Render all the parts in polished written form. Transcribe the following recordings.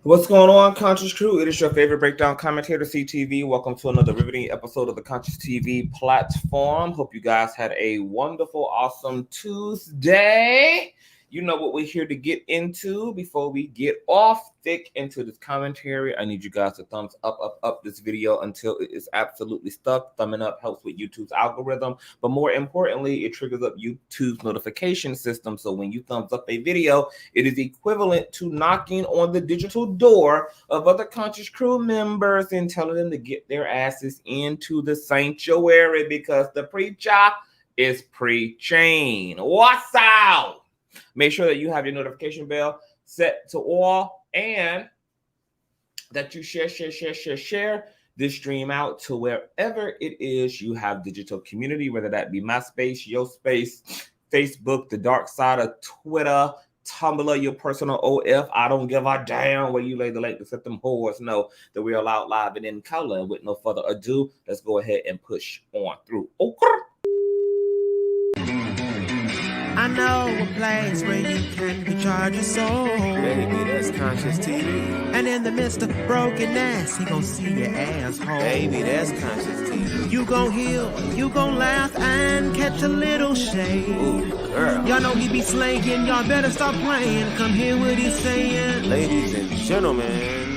What's going on, Conscious Crew? It is your favorite breakdown commentator, CTV. Welcome to another riveting episode of the Consciouztv platform. Hope you guys had a wonderful, awesome Tuesday. You know what we're here to get into. Before we get off thick into this commentary, I need you guys to thumbs up this video until it is absolutely stuck. Thumbing up helps with YouTube's algorithm, but more importantly, it triggers up YouTube's notification system. So when you thumbs up a video, it is equivalent to knocking on the digital door of other Conscious Crew members and telling them to get their asses into the sanctuary because the preacher is preaching. What's out? Make sure that you have your notification bell set to all and that you share this stream out to wherever it is you have digital community, whether that be MySpace, Your Space, Facebook, the dark side of Twitter, Tumblr, your personal OF. I don't give a damn where you lay the link to set them whores know that we're out live and in color. And with no further ado, let's go ahead and push on through. Okay. I know a place where you can recharge your soul. Baby, that's Consciouztv. And in the midst of brokenness, he gon' see your asshole. Baby, that's Consciouztv. You gon' heal, you gon' laugh and catch a little shade. Ooh, girl. Y'all know he be slaying, y'all better stop playing. Come hear what he's saying. Ladies and gentlemen.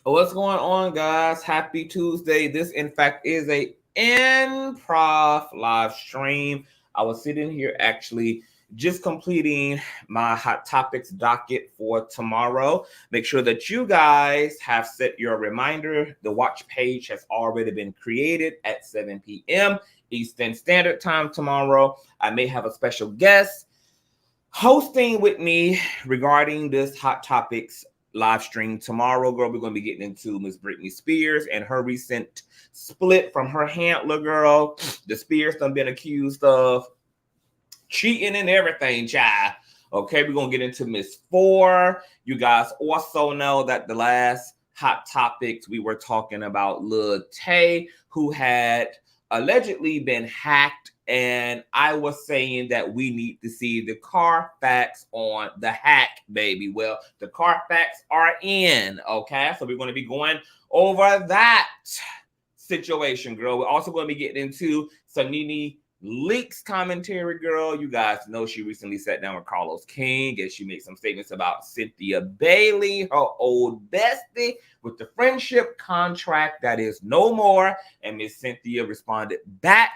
What's going on, guys? Happy Tuesday. This, in fact, is a improv live stream. I was sitting here actually just completing my Hot Topics docket for tomorrow. Make sure that you guys have set your reminder. The watch page has already been created at 7 p.m. Eastern Standard Time tomorrow. I may have a special guest hosting with me regarding this Hot Topics live stream tomorrow. Girl, we're going to be getting into Miss Britney Spears and her recent split from her handler. Girl, the Spears done been accused of cheating and everything, child. Okay, we're going to get into Miss Four. You guys also know that the last Hot Topics we were talking about Lil Tay, who had allegedly been hacked. And I was saying that we need to see the Carfax on the hack, baby. Well, the Carfax are in, okay? So we're going to be going over that situation, girl. We're also going to be getting into Sanini Leaks commentary, girl. You guys know she recently sat down with Carlos King and she made some statements about Cynthia Bailey, her old bestie, with the friendship contract that is no more. And Miss Cynthia responded back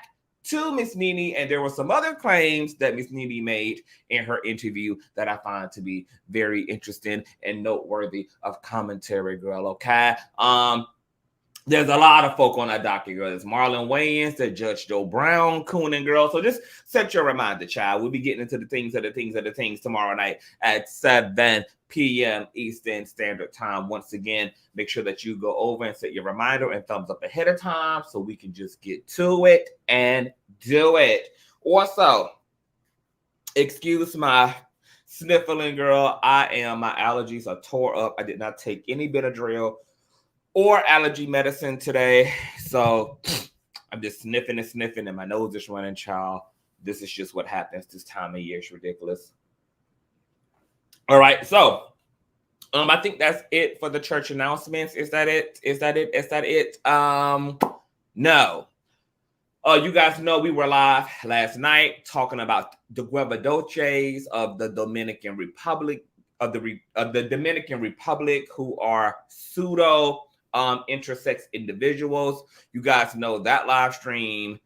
to Miss Nene, and there were some other claims that Miss Nene made in her interview that I find to be very interesting and noteworthy of commentary, girl. Okay. There's a lot of folk on that docket, girl. There's Marlon Wayans, the Judge Joe Brown, Coonan, girl. So just set your reminder, child. We'll be getting into the things tomorrow night at 7 p.m. Eastern Standard Time. Once again, make sure that you go over and set your reminder and thumbs up ahead of time so we can just get to it and do it. Also, excuse my sniffling, girl. My allergies are tore up. I did not take any Benadryl or allergy medicine today. So I'm just sniffing and my nose is running, child. This is just what happens this time of year. It's ridiculous. All right, so I think that's it for the church announcements. Is that it? No. You guys know we were live last night talking about the Guevadoches of the Dominican Republic, who are pseudo intersex individuals. You guys know that live stream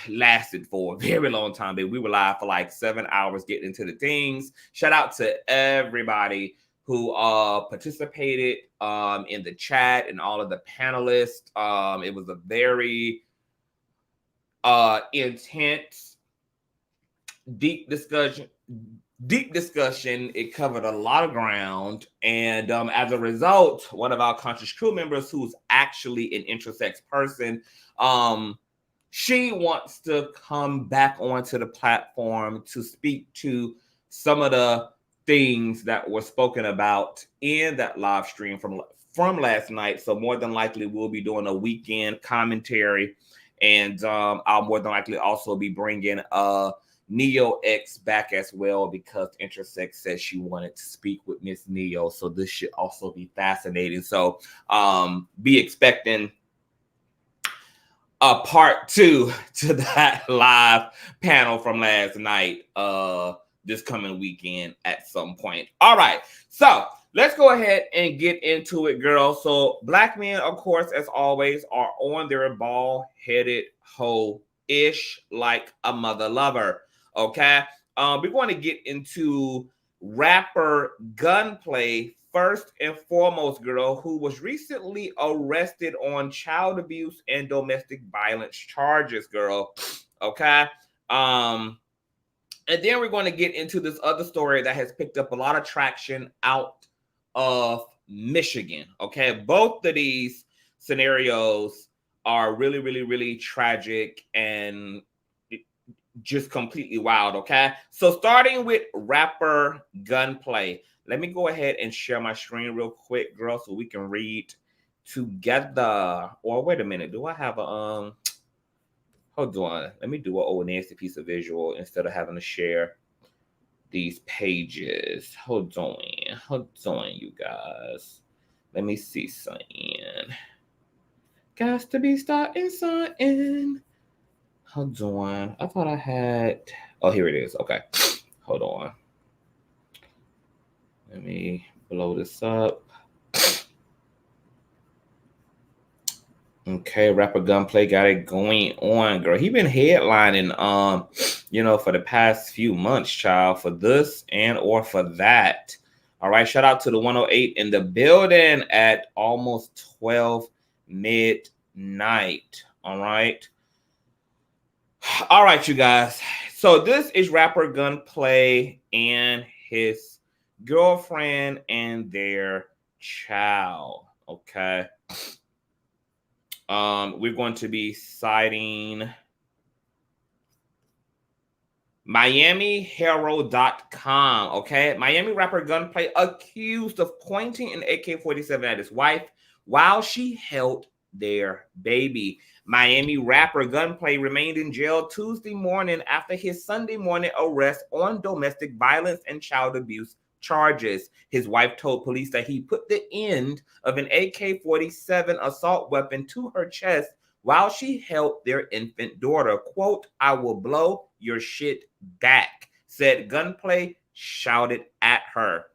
lasted for a very long time, baby. We were live for like 7 hours getting into the things. Shout out to everybody who participated in the chat and all of the panelists. It was a very intense, deep discussion. It covered a lot of ground, and as a result, one of our Conscious Crew members, who's actually an intersex person, she wants to come back onto the platform to speak to some of the things that were spoken about in that live stream from last night. So more than likely, we'll be doing a weekend commentary And I'll more than likely also be bringing Neo X back as well, because Intersex said she wanted to speak with Miss Neo. So this should also be fascinating. So be expecting a part 2 to that live panel from last night this coming weekend at some point. All right, so let's go ahead and get into it, girls. So black men, of course, as always, are on their bald-headed hoe-ish like a mother lover. Okay, we're going to get into rapper Gunplay first and foremost, girl, who was recently arrested on child abuse and domestic violence charges, girl. Okay. And then we're going to get into this other story that has picked up a lot of traction out of Michigan. Okay. Both of these scenarios are really, really, really tragic and just completely wild. Okay. So starting with rapper Gunplay. Let me go ahead and share my screen real quick, girl, so we can read together. Or wait a minute, do I have a hold on. Let me do an old nasty piece of visual instead of having to share these pages. Hold on, you guys. Let me see something. Got to be starting something. Hold on. I thought I had. Oh, here it is. Okay. Hold on. Let me blow this up. Okay, rapper Gunplay got it going on, girl. He been headlining, for the past few months, child, for this and or for that. All right, shout out to the 108 in the building at almost 12 midnight. All right. All right, you guys. So this is rapper Gunplay and his girlfriend and their child. Okay. We're going to be citing MiamiHero.com. Okay. Miami rapper Gunplay accused of pointing an AK-47 at his wife while she held their baby. Miami rapper Gunplay remained in jail Tuesday morning after his Sunday morning arrest on domestic violence and child abuse charges. His wife told police that he put the end of an AK-47 assault weapon to her chest while she held their infant daughter. Quote, "I will blow your shit back," said Gunplay, shouted at her.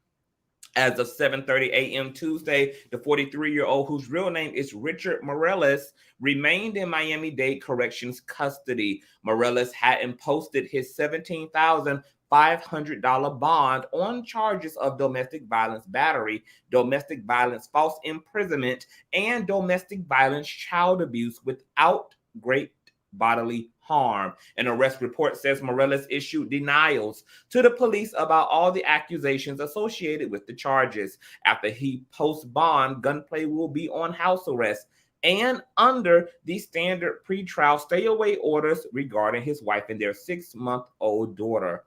As of 7:30 a.m. Tuesday, the 43-year-old, whose real name is Richard Morales, remained in Miami-Dade Corrections custody. Morales hadn't posted his $17,500 bond on charges of domestic violence battery, domestic violence false imprisonment, and domestic violence child abuse without great bodily harm. An arrest report says Morales issued denials to the police about all the accusations associated with the charges. After he posts bond, Gunplay will be on house arrest and under the standard pretrial stay-away orders regarding his wife and their 6-month-old daughter.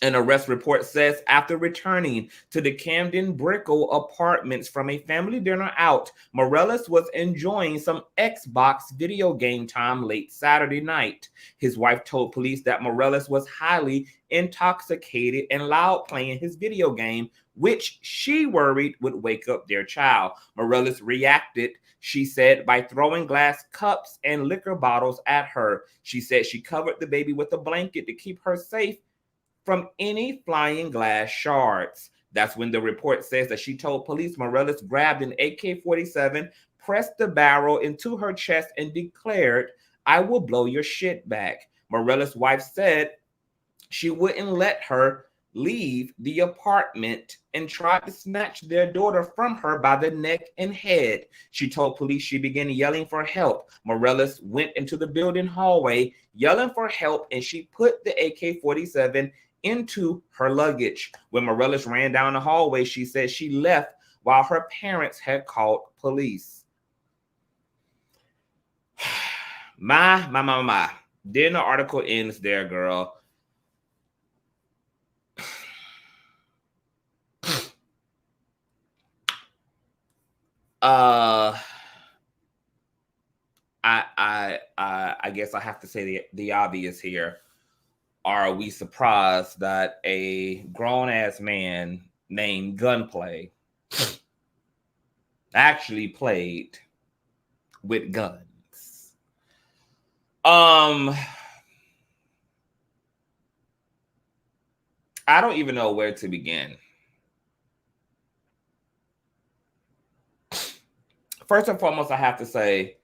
An arrest report says after returning to the Camden Brickell apartments from a family dinner out, Morales was enjoying some Xbox video game time late Saturday night. His wife told police that Morales was highly intoxicated and loud playing his video game, which she worried would wake up their child. Morales reacted, she said, by throwing glass cups and liquor bottles at her. She said she covered the baby with a blanket to keep her safe from any flying glass shards. That's when the report says that she told police Morales grabbed an AK-47, pressed the barrel into her chest, and declared, "I will blow your shit back." Morales' wife said she wouldn't let her leave the apartment and tried to snatch their daughter from her by the neck and head. She told police she began yelling for help. Morales went into the building hallway yelling for help, and she put the AK-47 into her luggage. When Morales ran down the hallway, she said she left while her parents had called police. My. Then the article ends there, girl. I guess I have to say the obvious here. Are we surprised that a grown-ass man named Gunplay actually played with guns? I don't even know where to begin. First and foremost, I have to say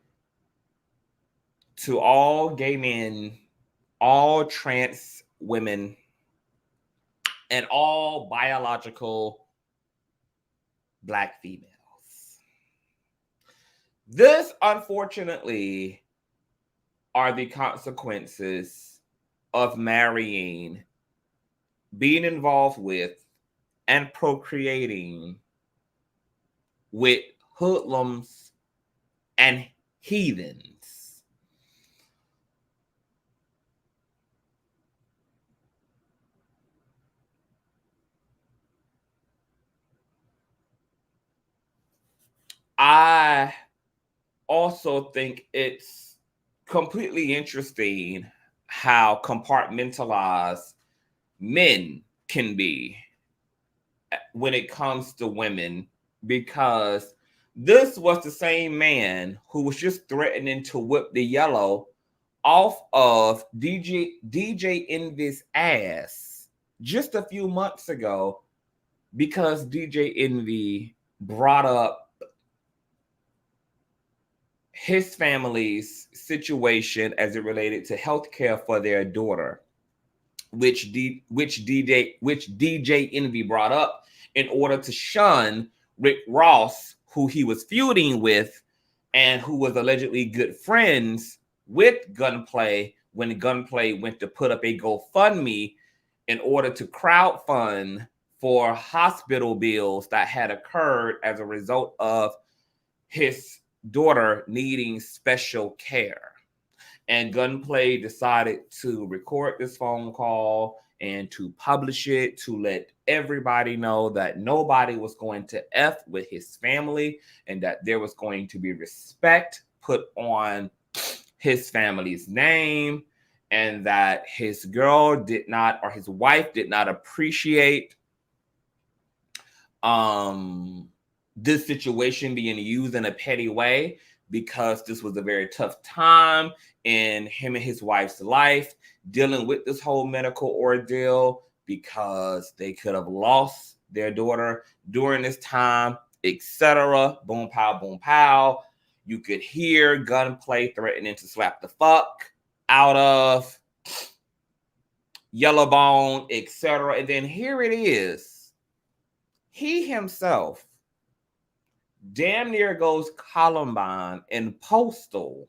to all gay men, all trans women, and all biological Black females, this, unfortunately, are the consequences of marrying, being involved with, and procreating with hoodlums and heathens. I also think it's completely interesting how compartmentalized men can be when it comes to women, because this was the same man who was just threatening to whip the yellow off of DJ Envy's ass just a few months ago, because DJ Envy brought up his family's situation as it related to healthcare for their daughter, which DJ Envy brought up in order to shun Rick Ross, who he was feuding with and who was allegedly good friends with Gunplay, when Gunplay went to put up a GoFundMe in order to crowdfund for hospital bills that had occurred as a result of his daughter needing special care. And Gunplay decided to record this phone call and to publish it to let everybody know that nobody was going to F with his family and that there was going to be respect put on his family's name, and that his girl did not, or his wife did not appreciate this situation being used in a petty way, because this was a very tough time in him and his wife's life, dealing with this whole medical ordeal, because they could have lost their daughter during this time, etc. Boom, pow, boom, pow. You could hear Gunplay threatening to slap the fuck out of Yellowbone, etc. And then here it is. He himself damn near goes Columbine and Postal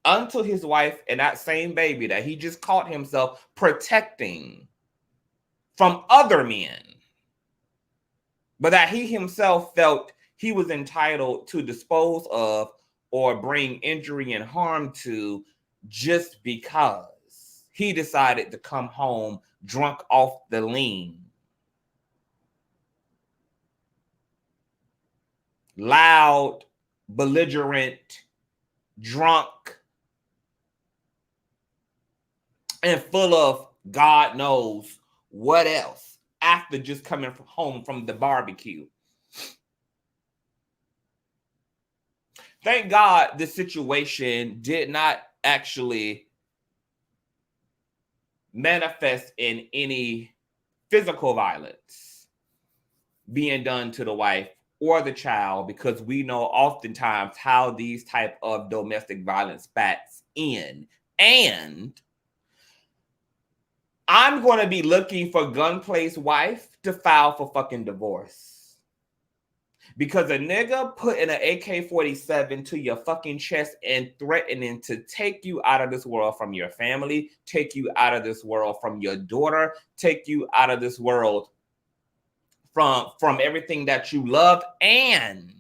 unto his wife and that same baby that he just caught himself protecting from other men, but that he himself felt he was entitled to dispose of or bring injury and harm to, just because he decided to come home drunk off the lean. Loud, belligerent, drunk, and full of God knows what else after just coming home from the barbecue. Thank God this situation did not actually manifest in any physical violence being done to the wife or the child, because we know oftentimes how these type of domestic violence bats in. And I'm going to be looking for Gunplay's wife to file for fucking divorce. Because a nigga putting an AK-47 to your fucking chest and threatening to take you out of this world from your family, take you out of this world from your daughter, take you out of this world from everything that you love, and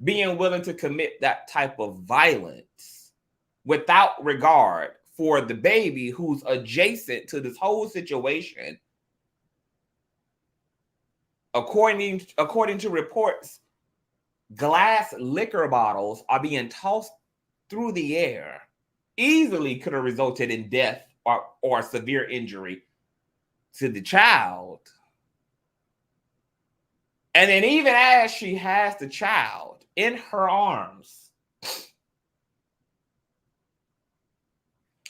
being willing to commit that type of violence without regard for the baby who's adjacent to this whole situation. According to reports, glass liquor bottles are being tossed through the air, easily could have resulted in death or severe injury to the child. And then even as she has the child in her arms,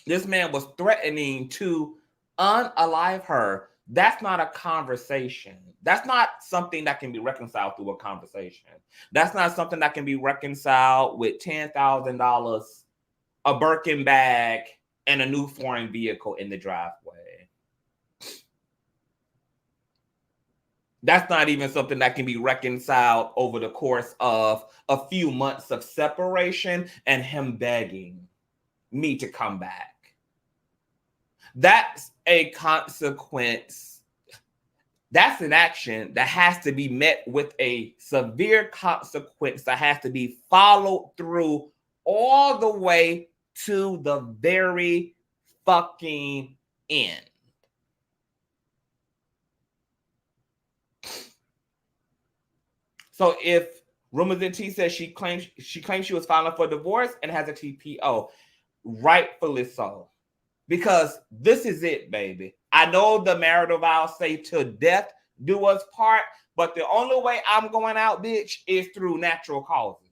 this man was threatening to unalive her. That's not a conversation. That's not something that can be reconciled through a conversation. That's not something that can be reconciled with $10,000, a Birkin bag, and a new foreign vehicle in the driveway. That's not even something that can be reconciled over the course of a few months of separation and him begging me to come back. That's a consequence. That's an action that has to be met with a severe consequence that has to be followed through all the way to the very fucking end. So if Rumors and T says she claims she was filing for divorce and has a TPO, rightfully so. Because this is it, baby. I know the marital vows say till death do us part, but the only way I'm going out, bitch, is through natural causes.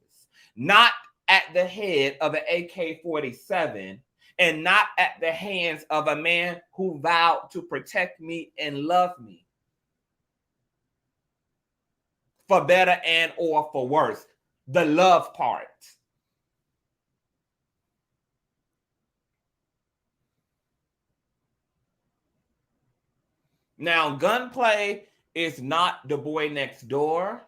Not at the head of an AK-47 and not at the hands of a man who vowed to protect me and love me. For better and or for worse. The love part. Now, Gunplay is not the boy next door.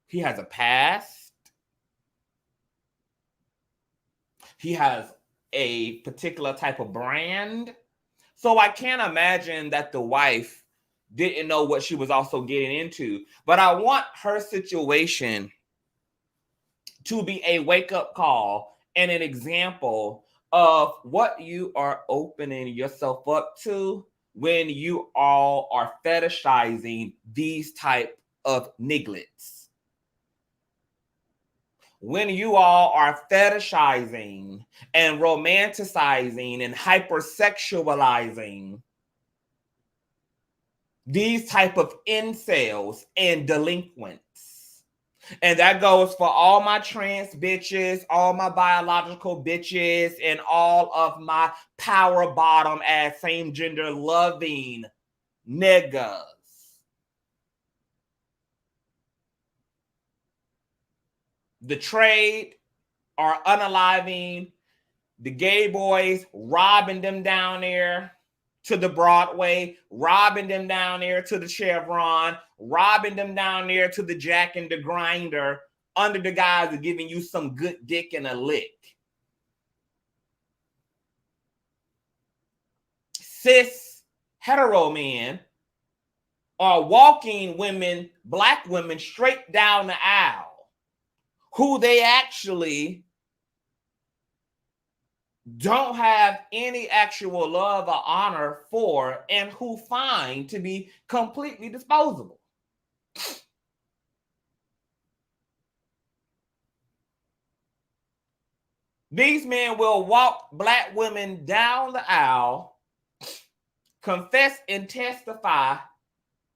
He has a past. He has a particular type of brand. So I can't imagine that the wife didn't know what she was also getting into. But I want her situation to be a wake-up call and an example of what you are opening yourself up to when you all are fetishizing these type of nigglets. When you all are fetishizing and romanticizing and hypersexualizing these type of incels and delinquents. And that goes for all my trans bitches, all my biological bitches, and all of my power bottom ass same gender loving niggas. The trade are unaliving the gay boys, robbing them down there to the Broadway, robbing them down there to the Chevron, robbing them down there to the Jack and the Grinder under the guise of giving you some good dick and a lick. Cis hetero men are walking women, black women, straight down the aisle who they actually don't have any actual love or honor for and who find to be completely disposable. These men will walk black women down the aisle, confess and testify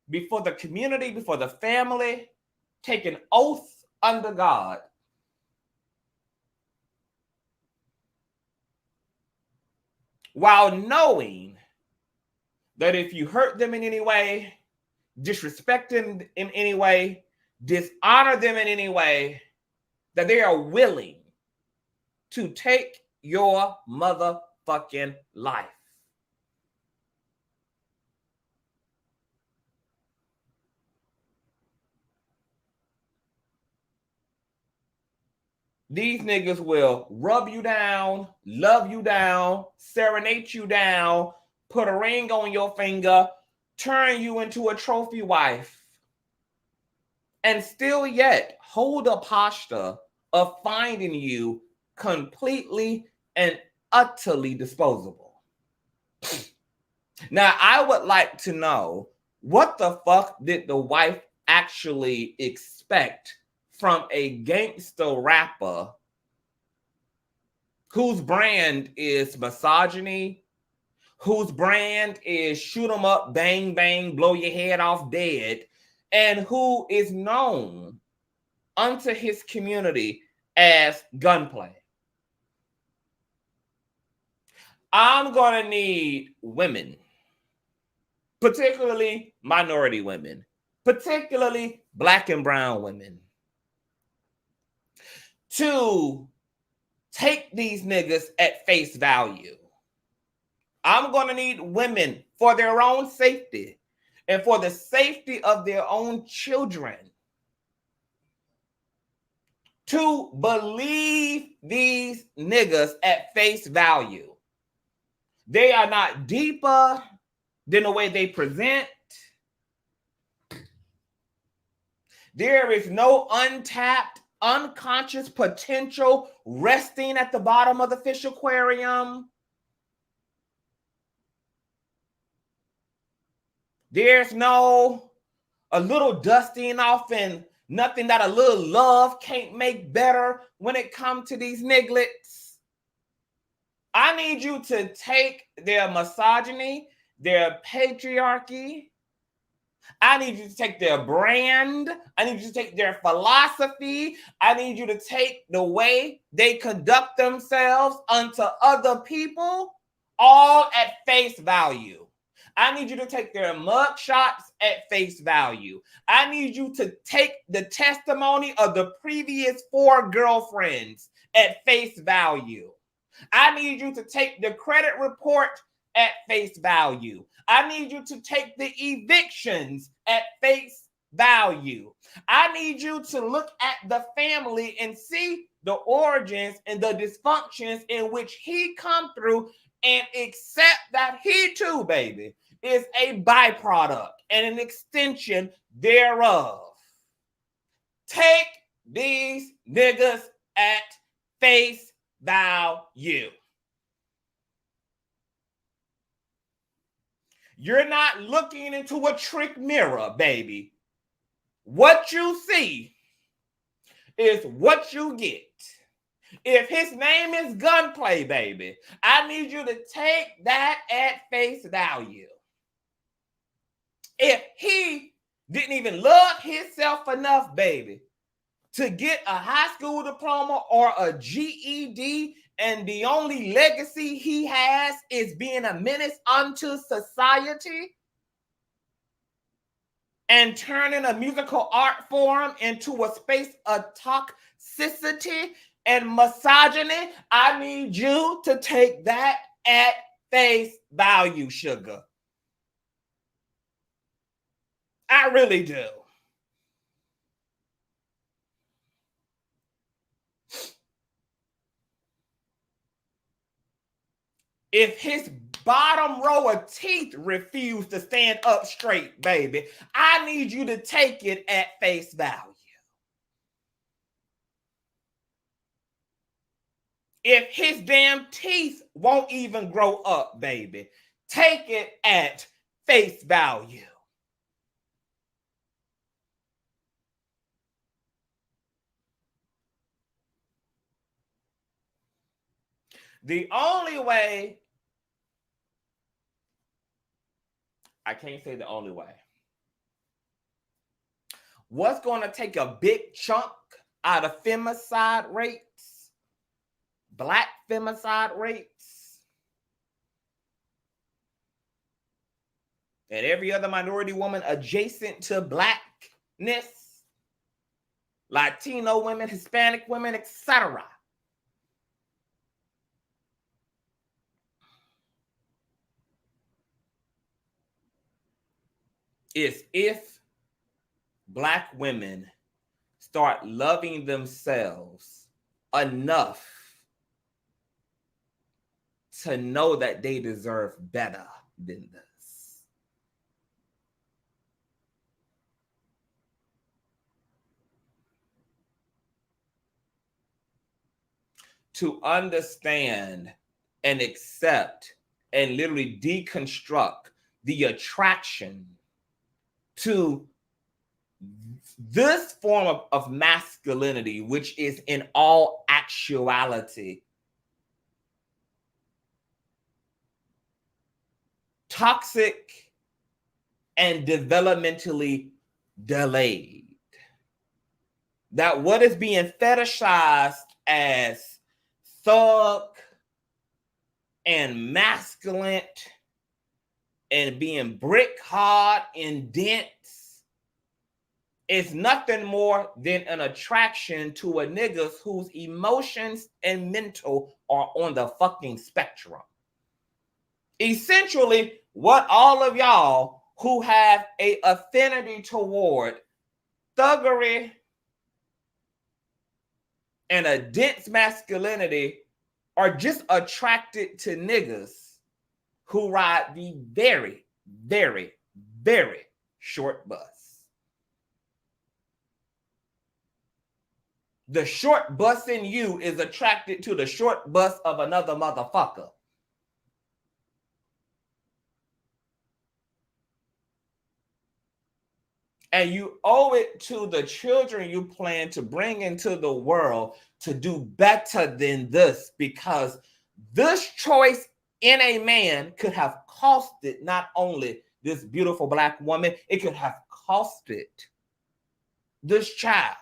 before the community, before the family, take an oath under God while knowing that if you hurt them in any way, disrespect them in any way, dishonor them in any way, that they are willing to take your motherfucking life. These niggas will rub you down, love you down, serenade you down, put a ring on your finger, turn you into a trophy wife, and still yet hold a posture of finding you completely and utterly disposable. Now, I would like to know, what the fuck did the wife actually expect from a gangster rapper whose brand is misogyny, whose brand is shoot 'em up, bang, bang, blow your head off dead, and who is known unto his community as Gunplay. I'm going to need women, particularly minority women, particularly Black and brown women, to take these niggas at face value. I'm going to need women for their own safety and for the safety of their own children to believe these niggas at face value. They are not deeper than the way they present. There is no untapped, unconscious potential resting at the bottom of the fish aquarium. There's no a little dusting off and nothing that a little love can't make better when it comes to these nigglets. I need you to take their misogyny, their patriarchy. I need you to take their brand. I need you to take their philosophy. I need you to take the way they conduct themselves unto other people, all at face value. I need you to take their mug shots at face value. I need you to take the testimony of the previous 4 girlfriends at face value. I need you to take the credit report at face value. I need you to take the evictions at face value. I need you to look at the family and see the origins and the dysfunctions in which he come through and accept that he too, baby, is a byproduct and an extension thereof. Take these niggas at face value. You're not looking into a trick mirror, baby. What you see is what you get. If his name is Gunplay, baby, I need you to take that at face value. If he didn't even love himself enough, baby, to get a high school diploma or a GED, and the only legacy he has is being a menace unto society and turning a musical art form into a space of toxicity and misogyny, I need you to take that at face value, sugar. I really do. If his bottom row of teeth refuse to stand up straight, baby, I need you to take it at face value. If his damn teeth won't even grow up, baby, take it at face value. The only way, I can't say the only way. What's going to take a big chunk out of femicide rates, Black femicide rates, and every other minority woman adjacent to Blackness, Latino women, Hispanic women, etc., is if Black women start loving themselves enough to know that they deserve better than this. To understand and accept and literally deconstruct the attraction to this form of masculinity, which is in all actuality toxic and developmentally delayed. That what is being fetishized as thug and masculine and being brick hard and dense is nothing more than an attraction to a nigga whose emotions and mental are on the fucking spectrum. Essentially, what all of y'all who have a affinity toward thuggery and a dense masculinity are just attracted to niggas who ride the very, very, very short bus. The short bus in you is attracted to the short bus of another motherfucker. And you owe it to the children you plan to bring into the world to do better than this, because this choice in a man could have costed not only this beautiful black woman, it could have costed this child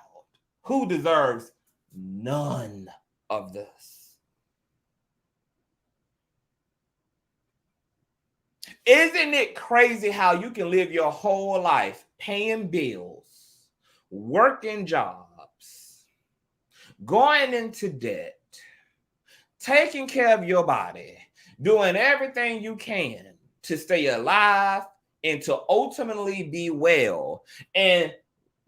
who deserves none of this. Isn't it crazy how you can live your whole life paying bills, working jobs, going into debt, taking care of your body, doing everything you can to stay alive and to ultimately be well, and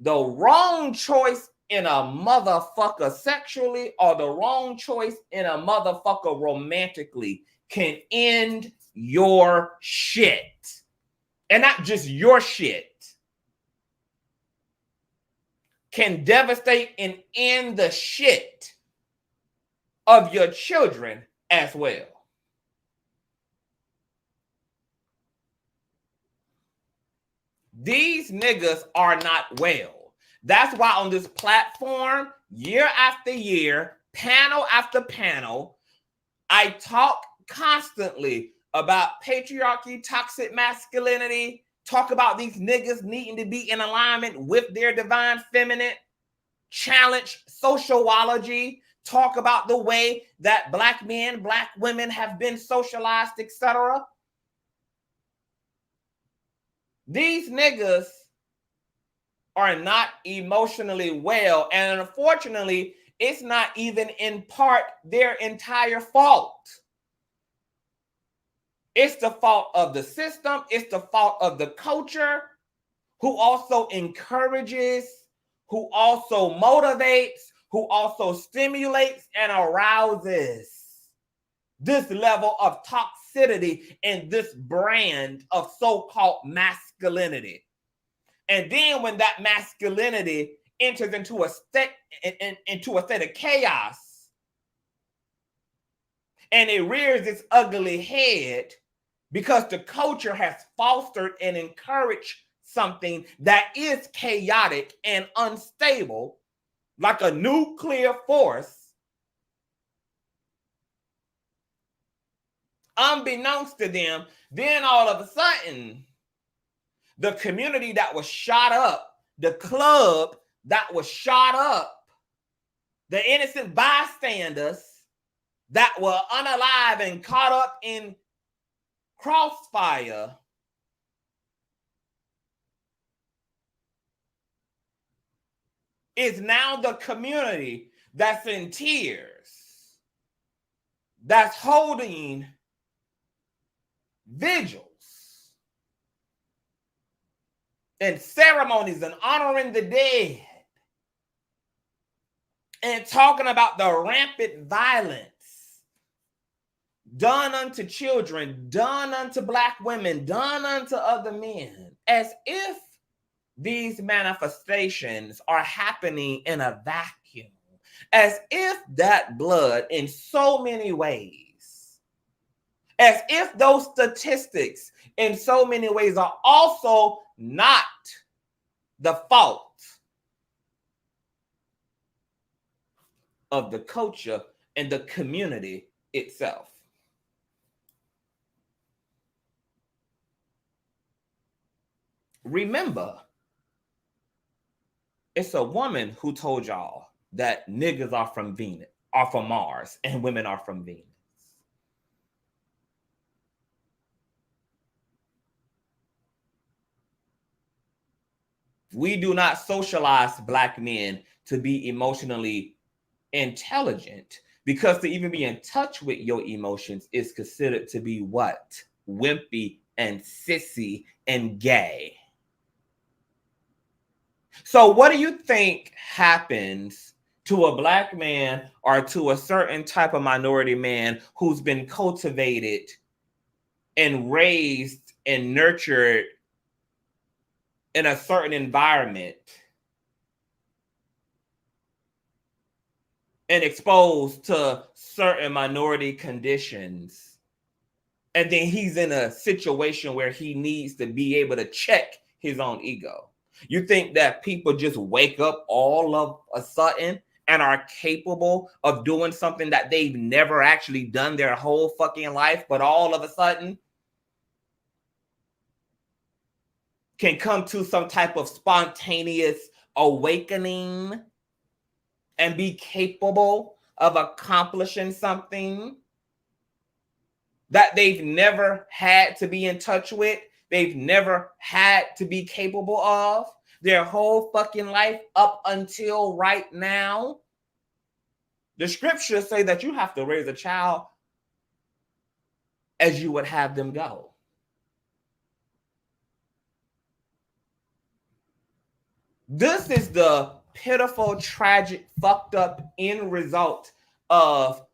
the wrong choice in a motherfucker sexually or the wrong choice in a motherfucker romantically can end your shit. And not just your shit. Can devastate and end the shit of your children as well. These niggas are not well. That's why on this platform, year after year, panel after panel, I talk constantly about patriarchy, toxic masculinity, talk about these niggas needing to be in alignment with their divine feminine, challenge sociology, talk about the way that black men, black women have been socialized, etc. These niggas are not emotionally well, and unfortunately, it's not even in part their entire fault. It's the fault of the system. It's the fault of the culture, who also encourages, who also motivates, who also stimulates and arouses this level of toxicity and this brand of so-called masculinity. And then when that masculinity enters into a state of chaos and it rears its ugly head because the culture has fostered and encouraged something that is chaotic and unstable, like a nuclear force, unbeknownst to them, then all of a sudden, the community that was shot up, the club that was shot up, the innocent bystanders that were unalive and caught up in crossfire, is now the community that's in tears, that's holding vigils and ceremonies and honoring the dead and talking about the rampant violence done unto children, done unto black women, done unto other men, as if these manifestations are happening in a vacuum, as if that blood in so many ways, as if those statistics in so many ways are also not the fault of the culture and the community itself. Remember, it's a woman who told y'all that niggas are from Venus, are from Mars, and women are from Venus. We do not socialize Black men to be emotionally intelligent, because to even be in touch with your emotions is considered to be what? Wimpy and sissy and gay. So what do you think happens to a Black man or to a certain type of minority man who's been cultivated and raised and nurtured in a certain environment and exposed to certain minority conditions, and then he's in a situation where he needs to be able to check his own ego? You think that people just wake up all of a sudden and are capable of doing something that they've never actually done their whole fucking life, but all of a sudden can come to some type of spontaneous awakening and be capable of accomplishing something that they've never had to be in touch with, they've never had to be capable of their whole fucking life up until right now? The scriptures say that you have to raise a child as you would have them go. This is the pitiful, tragic, fucked up end result of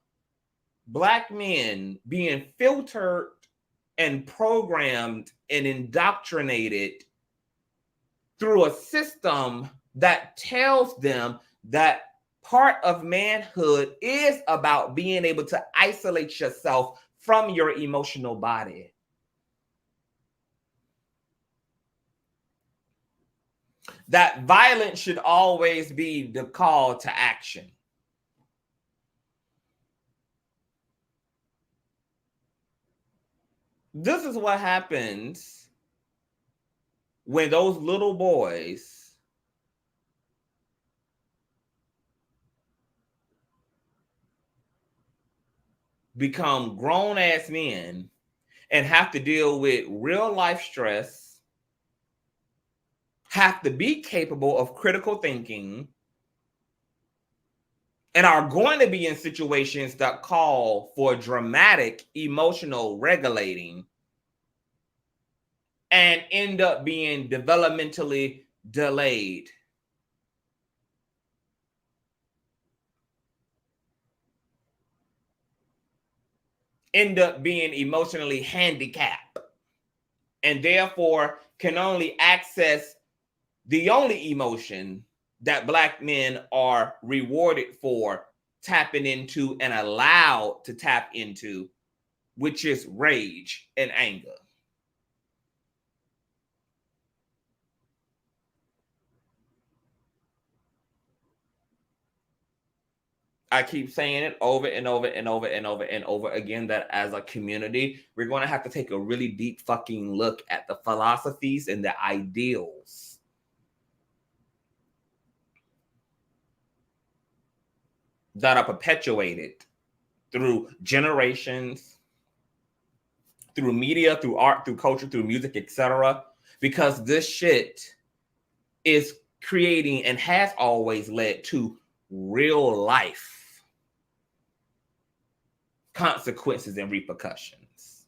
Black men being filtered and programmed and indoctrinated through a system that tells them that part of manhood is about being able to isolate yourself from your emotional body. That violence should always be the call to action. This is what happens when those little boys become grown-ass men and have to deal with real life stress, have to be capable of critical thinking, and are going to be in situations that call for dramatic emotional regulating and end up being developmentally delayed. End up being emotionally handicapped, and therefore can only access the only emotion that Black men are rewarded for tapping into and allowed to tap into, which is rage and anger. I keep saying it over and over and over and over and over again that as a community, we're going to have to take a really deep fucking look at the philosophies and the ideals that are perpetuated through generations, through media, through art, through culture, through music, etc. Because this shit is creating and has always led to real life consequences and repercussions.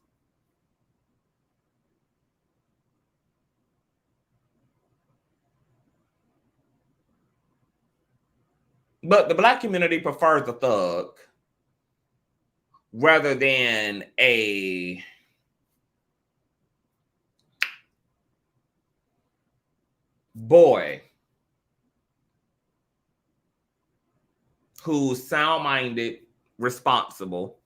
But the Black community prefers a thug rather than a boy who's sound-minded, responsible,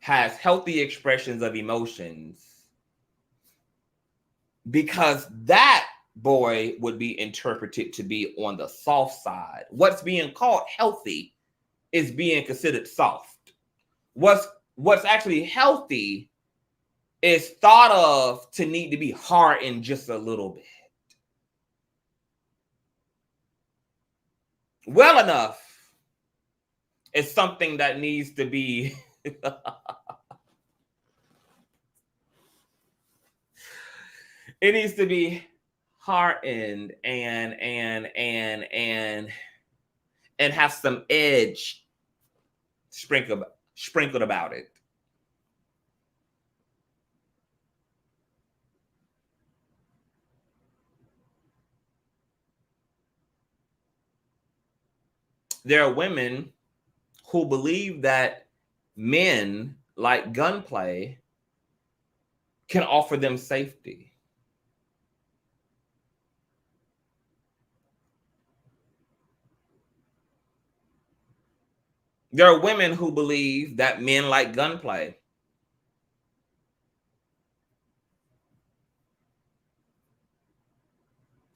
has healthy expressions of emotions, because that boy would be interpreted to be on the soft side. What's being called healthy is being considered soft. What's actually healthy is thought of to need to be hardened just a little bit. Well enough is something that needs to be it needs to be hardened and have some edge sprinkled about it. There are women who believe that men like Gunplay can offer them safety. There are women who believe that men like Gunplay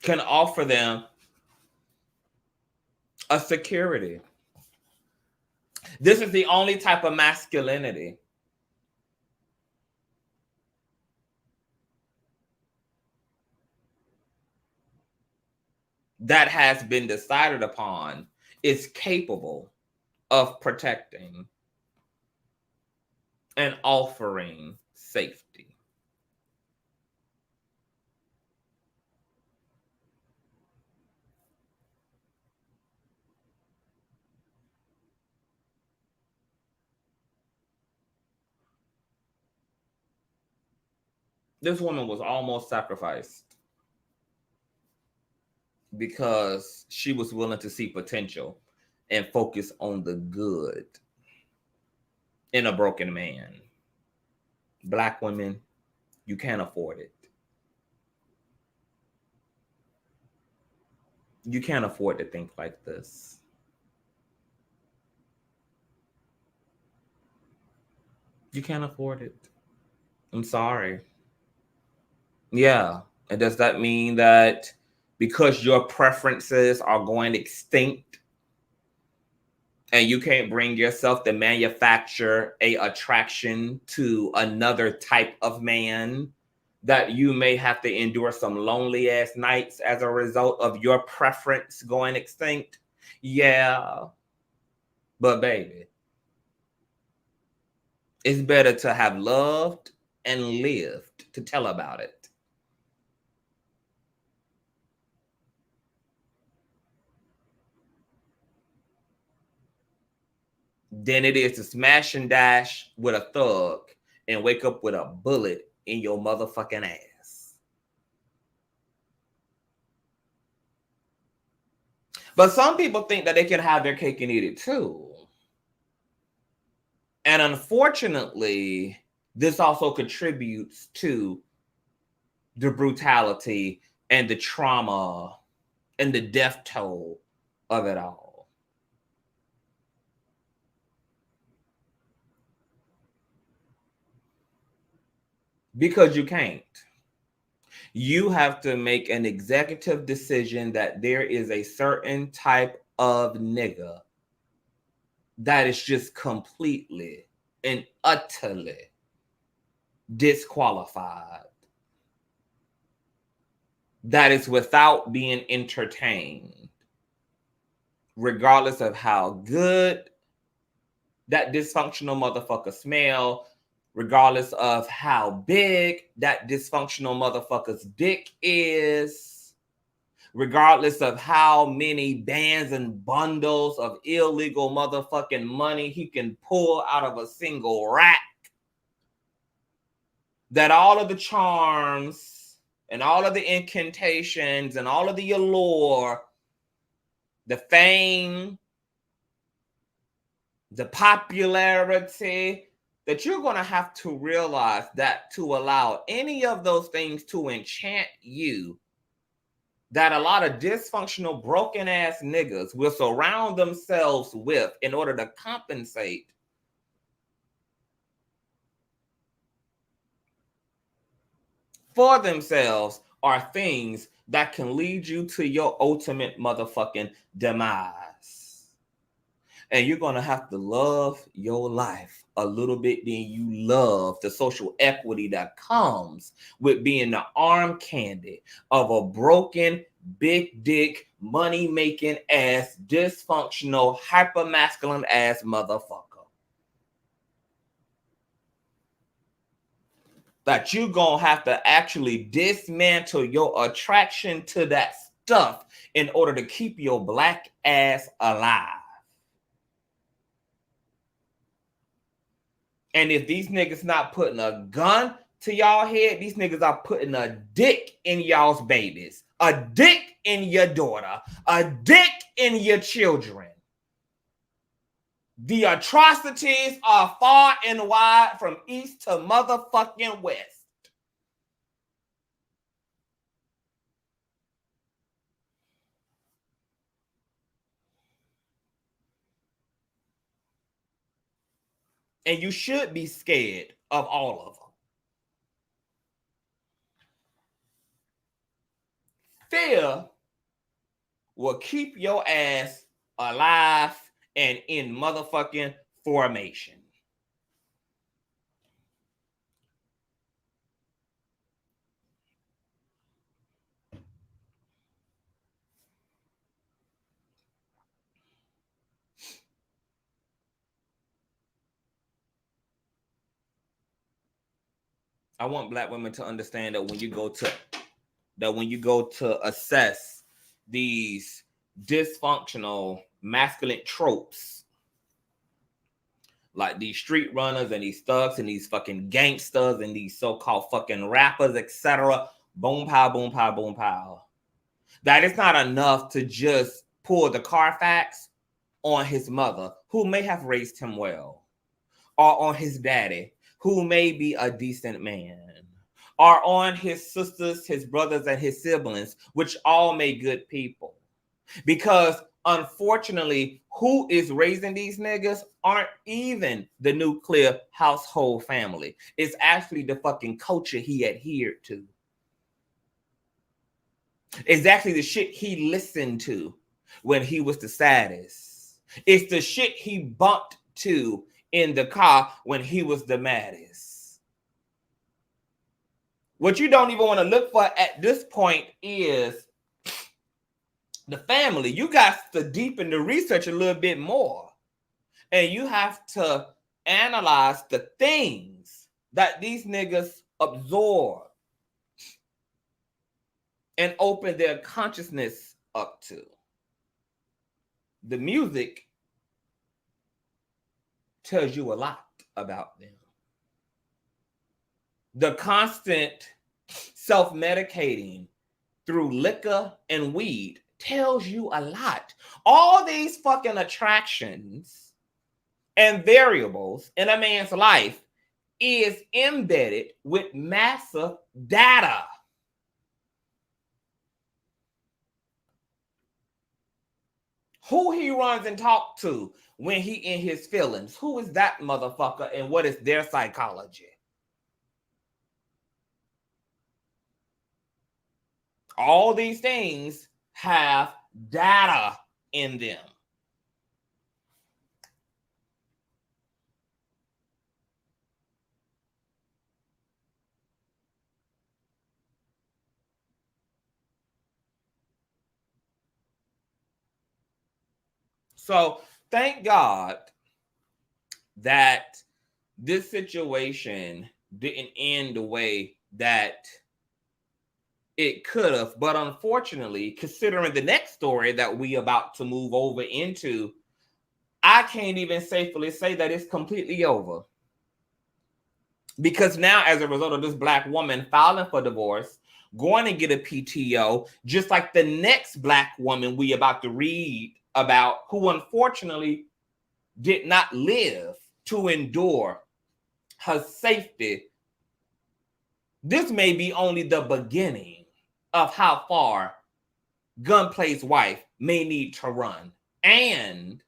can offer them a security. This is the only type of masculinity that has been decided upon is capable of protecting and offering safety. This woman was almost sacrificed because she was willing to see potential and focus on the good in a broken man. Black women, you can't afford it. You can't afford to think like this. You can't afford it. I'm sorry. Yeah. And does that mean that because your preferences are going extinct and you can't bring yourself to manufacture a attraction to another type of man, that you may have to endure some lonely ass nights as a result of your preference going extinct? Yeah. But baby, it's better to have loved and lived to tell about it than it is to smash and dash with a thug and wake up with a bullet in your motherfucking ass. But some people think that they can have their cake and eat it too. And unfortunately, this also contributes to the brutality and the trauma and the death toll of it all. Because you can't. You have to make an executive decision that there is a certain type of nigga that is just completely and utterly disqualified. That is without being entertained, regardless of how good that dysfunctional motherfucker smell, regardless of how big that dysfunctional motherfucker's dick is, regardless of how many bands and bundles of illegal motherfucking money he can pull out of a single rack, that all of the charms and all of the incantations and all of the allure, the fame, the popularity, that you're going to have to realize that to allow any of those things to enchant you, that a lot of dysfunctional, broken ass niggas will surround themselves with in order to compensate for themselves are things that can lead you to your ultimate motherfucking demise. And you're going to have to love your life a little bit than you love the social equity that comes with being the arm candy of a broken, big dick, money-making ass, dysfunctional, hyper-masculine ass motherfucker. That you're going to have to actually dismantle your attraction to that stuff in order to keep your black ass alive. And if these niggas not putting a gun to y'all head, these niggas are putting a dick in y'all's babies, a dick in your daughter, a dick in your children. The atrocities are far and wide from east to motherfucking west. And you should be scared of all of them. Fear will keep your ass alive and in motherfucking formation. I want black women to understand that when you go to assess these dysfunctional masculine tropes, like these street runners and these thugs and these fucking gangsters and these so-called fucking rappers, etc. Boom, pow, boom, pow, boom, pow. That it's not enough to just pull the Carfax on his mother, who may have raised him well, or on his daddy, who may be a decent man, or on his sisters, his brothers, and his siblings, which all make good people. Because unfortunately, who is raising these niggas aren't even the nuclear household family. It's actually the fucking culture he adhered to. It's actually the shit he listened to when he was the saddest. It's the shit he bumped to in the car when he was the maddest. What you don't even want to look for at this point is the family. You got to deepen the research a little bit more. And you have to analyze the things that these niggas absorb and open their consciousness up to. The music tells you a lot about them. The constant self-medicating through liquor and weed tells you a lot. All these fucking attractions and variables in a man's life is embedded with massive data. Who he runs and talks to when he in his feelings. Who is that motherfucker and what is their psychology? All these things have data in them. So thank God that this situation didn't end the way that it could have. But unfortunately, considering the next story that we about to move over into, I can't even safely say that it's completely over. Because now, as a result of this black woman filing for divorce, going to get a PTO, just like the next black woman we about to read about, who unfortunately did not live to endure her safety. This may be only the beginning of how far Gunplay's wife may need to run, and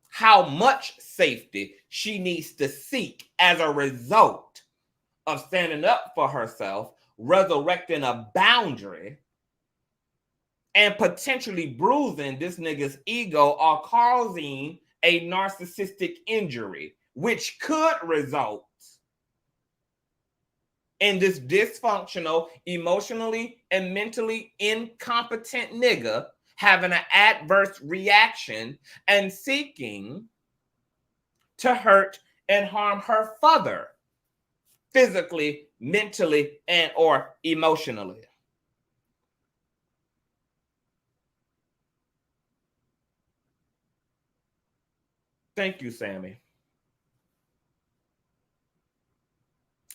how much safety she needs to seek as a result of standing up for herself, resurrecting a boundary, and potentially bruising this nigga's ego or causing a narcissistic injury, which could result in this dysfunctional, emotionally and mentally incompetent nigga having an adverse reaction and seeking to hurt and harm her further, physically, mentally, and or emotionally. Thank you, Sammy.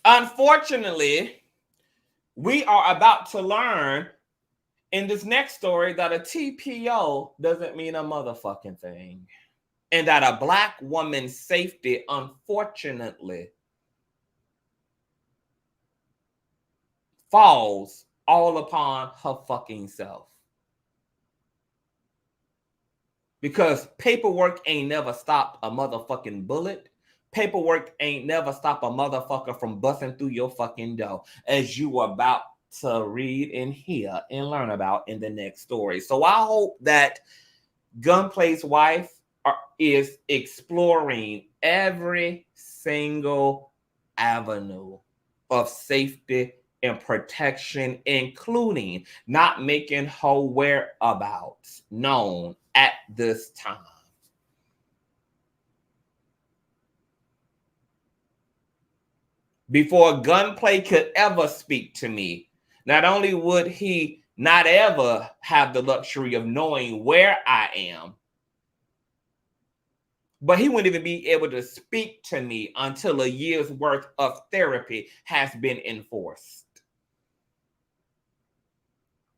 Unfortunately, we are about to learn in this next story that a TPO doesn't mean a motherfucking thing. And that a Black woman's safety, unfortunately, falls all upon her fucking self. Because paperwork ain't never stopped a motherfucking bullet. Paperwork ain't never stopped a motherfucker from busting through your fucking door, as you are about to read and hear and learn about in the next story. So I hope that Gunplay's wife is exploring every single avenue of safety and protection, including not making her whereabouts known at this time. Before Gunplay could ever speak to me, not only would he not ever have the luxury of knowing where I am, but he wouldn't even be able to speak to me until a year's worth of therapy has been enforced.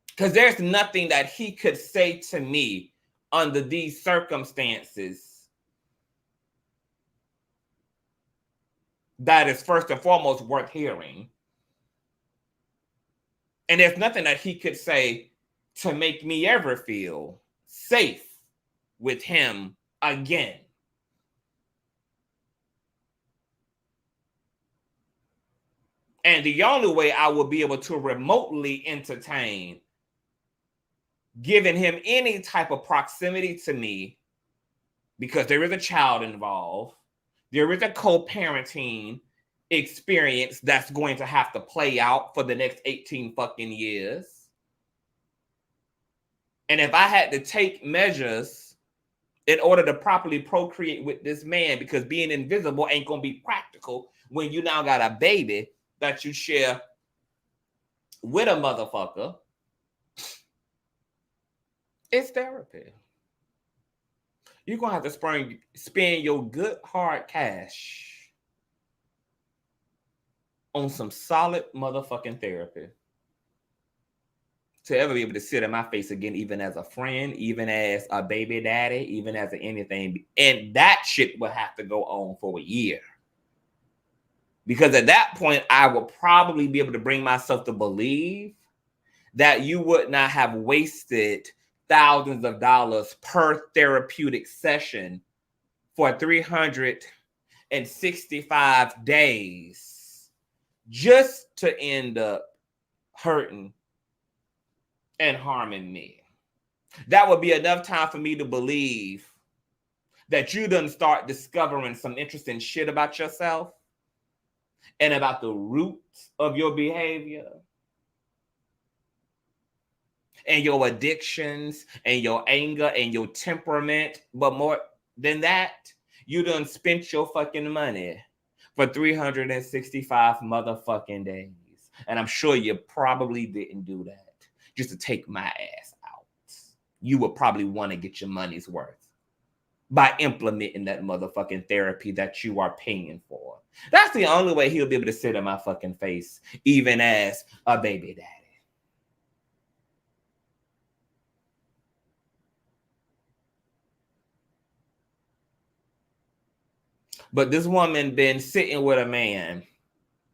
Because there's nothing that he could say to me under these circumstances that is first and foremost worth hearing. And there's nothing that he could say to make me ever feel safe with him again. And the only way I will be able to remotely entertain giving him any type of proximity to me, because there is a child involved, there is a co-parenting experience that's going to have to play out for the next 18 fucking years. And if I had to take measures in order to properly procreate with this man, because being invisible ain't going to be practical when you now got a baby that you share with a motherfucker, it's therapy. You're going to have to spend your good hard cash on some solid motherfucking therapy to ever be able to sit in my face again, even as a friend, even as a baby daddy, even as anything. And that shit will have to go on for a year. Because at that point, I will probably be able to bring myself to believe that you would not have wasted thousands of dollars per therapeutic session for 365 days just to end up hurting and harming me. That would be enough time for me to believe that you done start discovering some interesting shit about yourself and about the roots of your behavior and your addictions and your anger and your temperament. But more than that, you done spent your fucking money for 365 motherfucking days. And I'm sure you probably didn't do that just to take my ass out. You would probably want to get your money's worth by implementing that motherfucking therapy that you are paying for. That's the only way he'll be able to sit in my fucking face, even as a baby daddy. But this woman been sitting with a man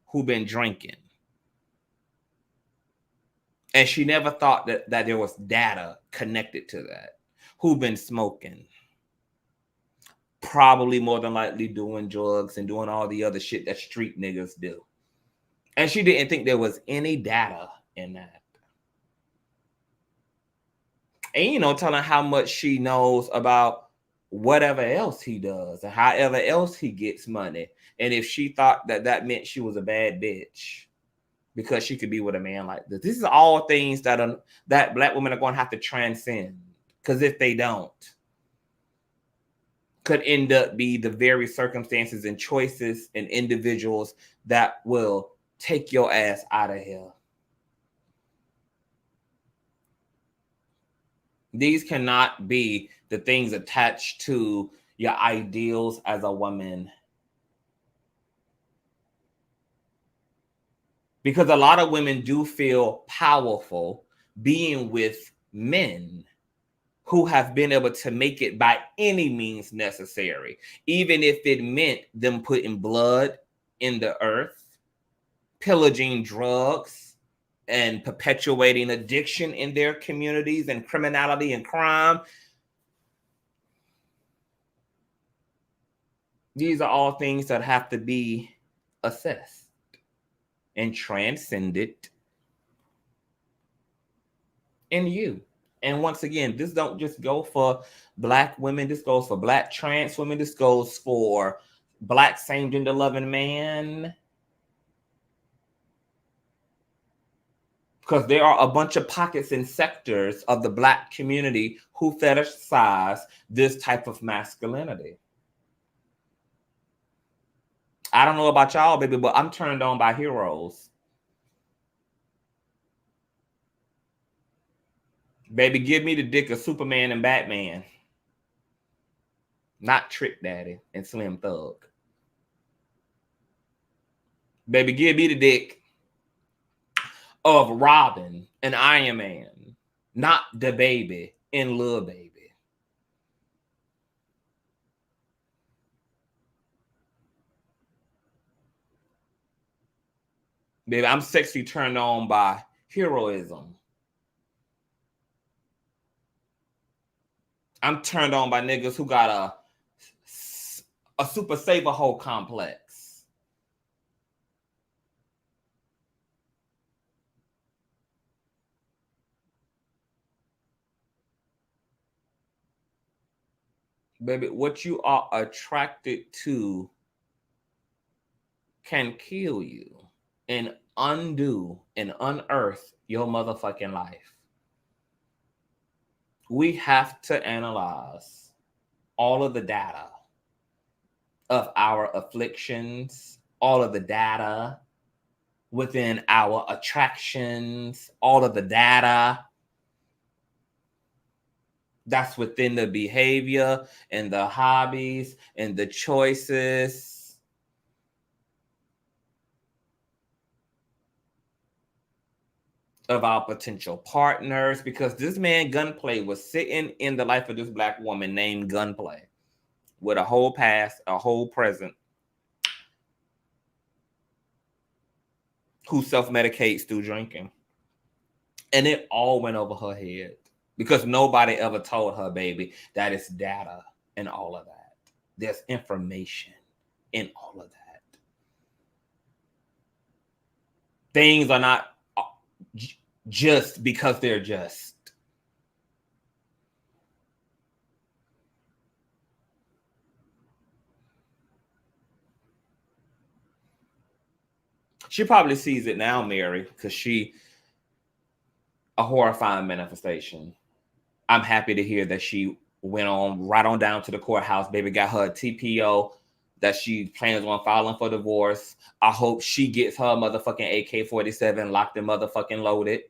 who been drinking. And she never thought that there was data connected to that. Who been smoking. Probably more than likely doing drugs and doing all the other shit that street niggas do. And she didn't think there was any data in that. And, you know, telling how much she knows about whatever else he does and however else he gets money. And if she thought that that meant she was a bad bitch because she could be with a man like this. This is all things that Black women are going to have to transcend. Because if they don't, could end up be the very circumstances and choices and individuals that will take your ass out of here. These cannot be the things attached to your ideals as a woman. Because a lot of women do feel powerful being with men who have been able to make it by any means necessary, even if it meant them putting blood in the earth, pillaging drugs, and perpetuating addiction in their communities and criminality and crime. These are all things that have to be assessed and transcended in you. And once again, this don't just go for Black women. This goes for Black trans women. This goes for Black same gender loving man. Because there are a bunch of pockets and sectors of the Black community who fetishize this type of masculinity. I don't know about y'all, baby, but I'm turned on by heroes. Baby, give me the dick of Superman and Batman. Not Trick Daddy and Slim Thug. Baby, give me the dick of Robin and Iron Man. Not the baby in Lil Baby. Baby, I'm sexy turned on by heroism. I'm turned on by niggas who got a super saver hole complex. Baby, what you are attracted to can kill you and undo and unearth your motherfucking life. We have to analyze all of the data of our afflictions, all of the data within our attractions, all of the data that's within the behavior and the hobbies and the choices. Of our potential partners, because this man Gunplay was sitting in the life of this Black woman named Gunplay with a whole past, a whole present, who self-medicates through drinking. And it all went over her head because nobody ever told her, baby, that it's data and all of that. There's information in all of that. Things are not just because they're just. She probably sees it now, Mary, because she a horrifying manifestation. I'm happy to hear that she went on right on down to the courthouse, baby, got her a TPO that she plans on filing for divorce. I hope she gets her motherfucking AK-47 locked and motherfucking loaded.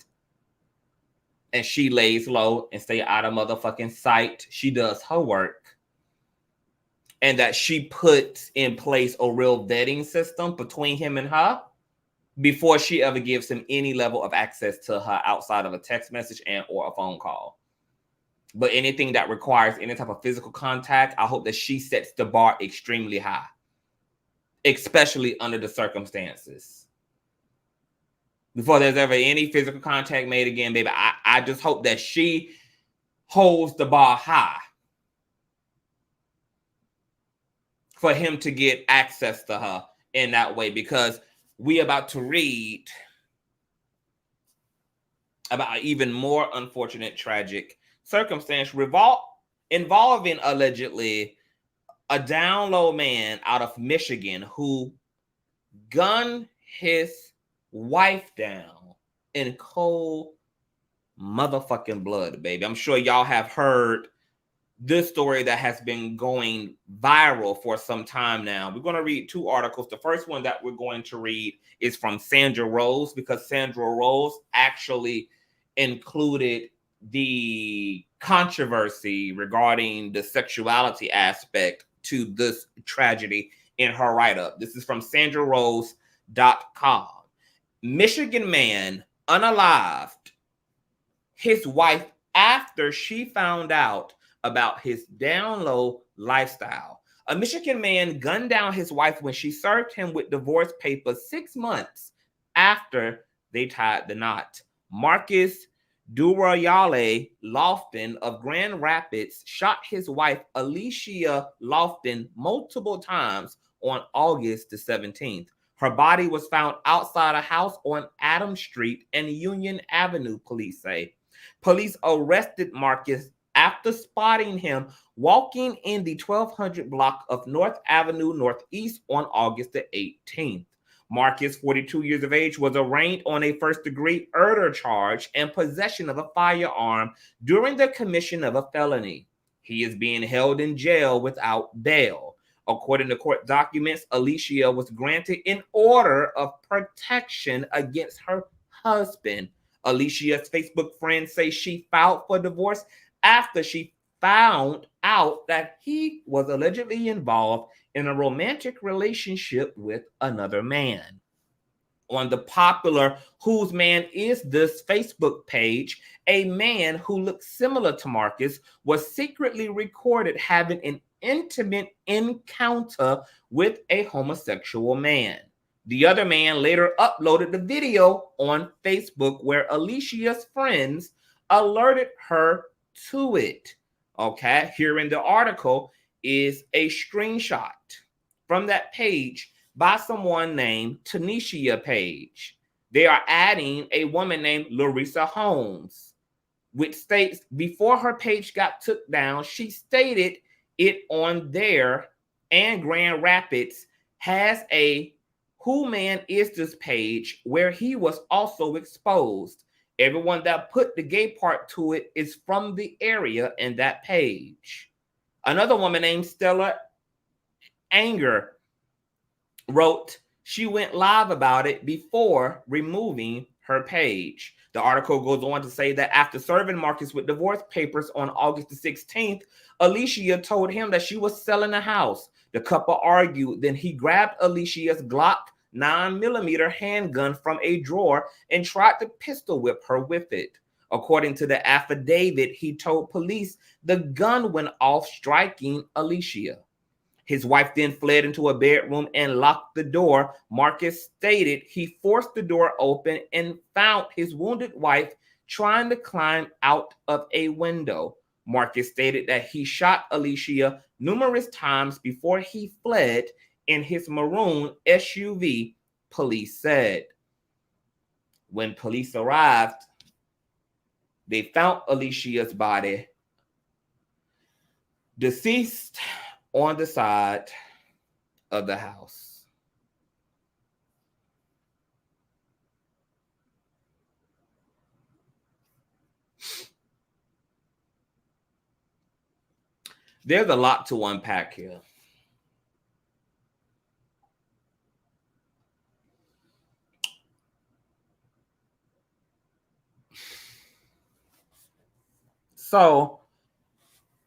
And she lays low and stay out of motherfucking sight. She does her work. And that she puts in place a real vetting system between him and her before she ever gives him any level of access to her outside of a text message and or a phone call. But anything that requires any type of physical contact, I hope that she sets the bar extremely high, especially under the circumstances. Before there's ever any physical contact made again, baby, I just hope that she holds the bar high for him to get access to her in that way. Because we about to read about an even more unfortunate, tragic circumstance involving allegedly a down low man out of Michigan who gunned his wife down in cold motherfucking blood, baby. I'm sure y'all have heard this story that has been going viral for some time now. We're going to read two articles. The first one that we're going to read is from Sandra Rose, because Sandra Rose actually included the controversy regarding the sexuality aspect to this tragedy in her write-up. This is from sandrarose.com. Michigan man unalived his wife after she found out about his down low lifestyle. A Michigan man gunned down his wife when she served him with divorce papers 6 months after they tied the knot. Marcus Durayale Lofton of Grand Rapids shot his wife Alicia Lofton multiple times on August the 17th. Her body was found outside a house on Adams Street and Union Avenue, police say. Police arrested Marcus after spotting him walking in the 1200 block of North Avenue Northeast on August the 18th. Marcus, 42 years of age, was arraigned on a first-degree murder charge and possession of a firearm during the commission of a felony. He is being held in jail without bail. According to court documents, Alicia was granted an order of protection against her husband. Alicia's Facebook friends say she filed for divorce after she found out that he was allegedly involved in a romantic relationship with another man. On the popular Whose Man Is This Facebook page, a man who looked similar to Marcus was secretly recorded having an intimate encounter with a homosexual man. The other man later uploaded the video on Facebook where Alicia's friends alerted her to it. Okay, here in the article is a screenshot from that page by someone named Tanisha Page. They are adding a woman named Larissa Holmes, which states before her page got took down, she stated it on there, and Grand Rapids has a Who Man Is This page where he was also exposed. Everyone that put the gay part to it is from the area in that page. Another woman named Stella Anger wrote she went live about it before removing her page. The article goes on to say that after serving Marcus with divorce papers on August the 16th, Alicia told him that she was selling a house. The couple argued, then he grabbed Alicia's Glock 9mm handgun from a drawer and tried to pistol whip her with it. According to the affidavit, he told police the gun went off, striking Alicia. His wife then fled into a bedroom and locked the door. Marcus stated he forced the door open and found his wounded wife trying to climb out of a window. Marcus stated that he shot Alicia numerous times before he fled in his maroon SUV, police said. When police arrived, they found Alicia's body deceased on the side of the house. There's a lot to unpack here. So,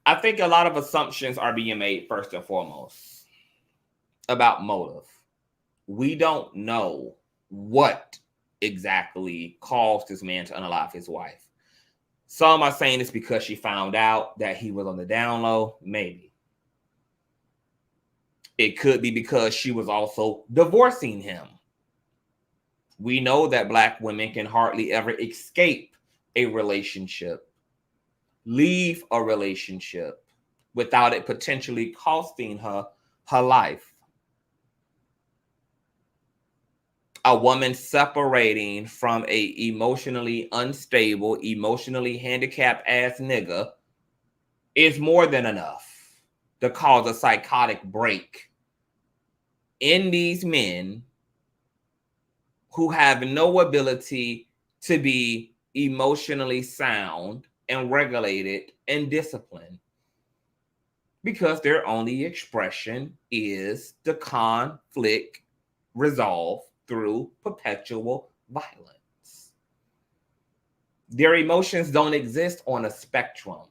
I think a lot of assumptions are being made first and foremost about motive. We don't know what exactly caused this man to unalive his wife. Some are saying it's because she found out that he was on the down low. Maybe. It could be because she was also divorcing him. We know that Black women can hardly ever escape a relationship, leave a relationship without it potentially costing her her life. a woman separating from a emotionally unstable, emotionally handicapped ass nigga is more than enough to cause a psychotic break in these men who have no ability to be emotionally sound and regulated and disciplined, because their only expression is the conflict resolved through perpetual violence. Their emotions don't exist on a spectrum.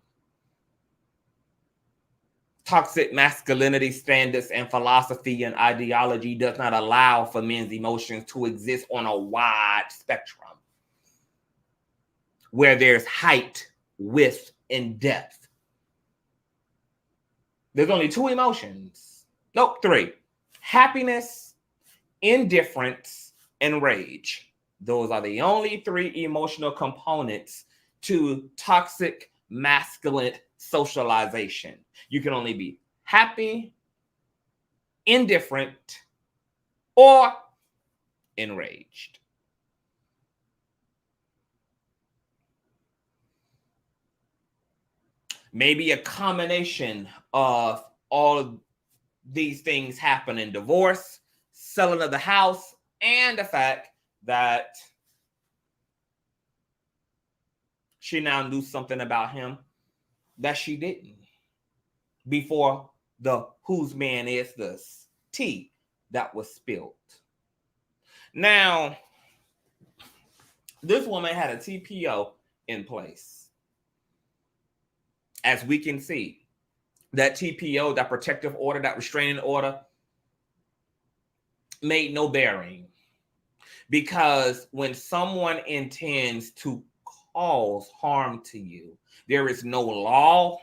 Toxic masculinity standards and philosophy and ideology does not allow for men's emotions to exist on a wide spectrum where there's height, width, and depth. There's only two emotions. Nope, three. Happiness, indifference, and rage. Those are the only three emotional components to toxic masculine socialization. You can only be happy, indifferent, or enraged. Maybe a combination of all of these things happen in divorce, selling of the house, and the fact that she now knew something about him that she didn't before the whose man is this tea that was spilled. Now, this woman had a TPO in place. As we can see, that TPO, that protective order, that restraining order, made no bearing. Because when someone intends to cause harm to you, there is no law,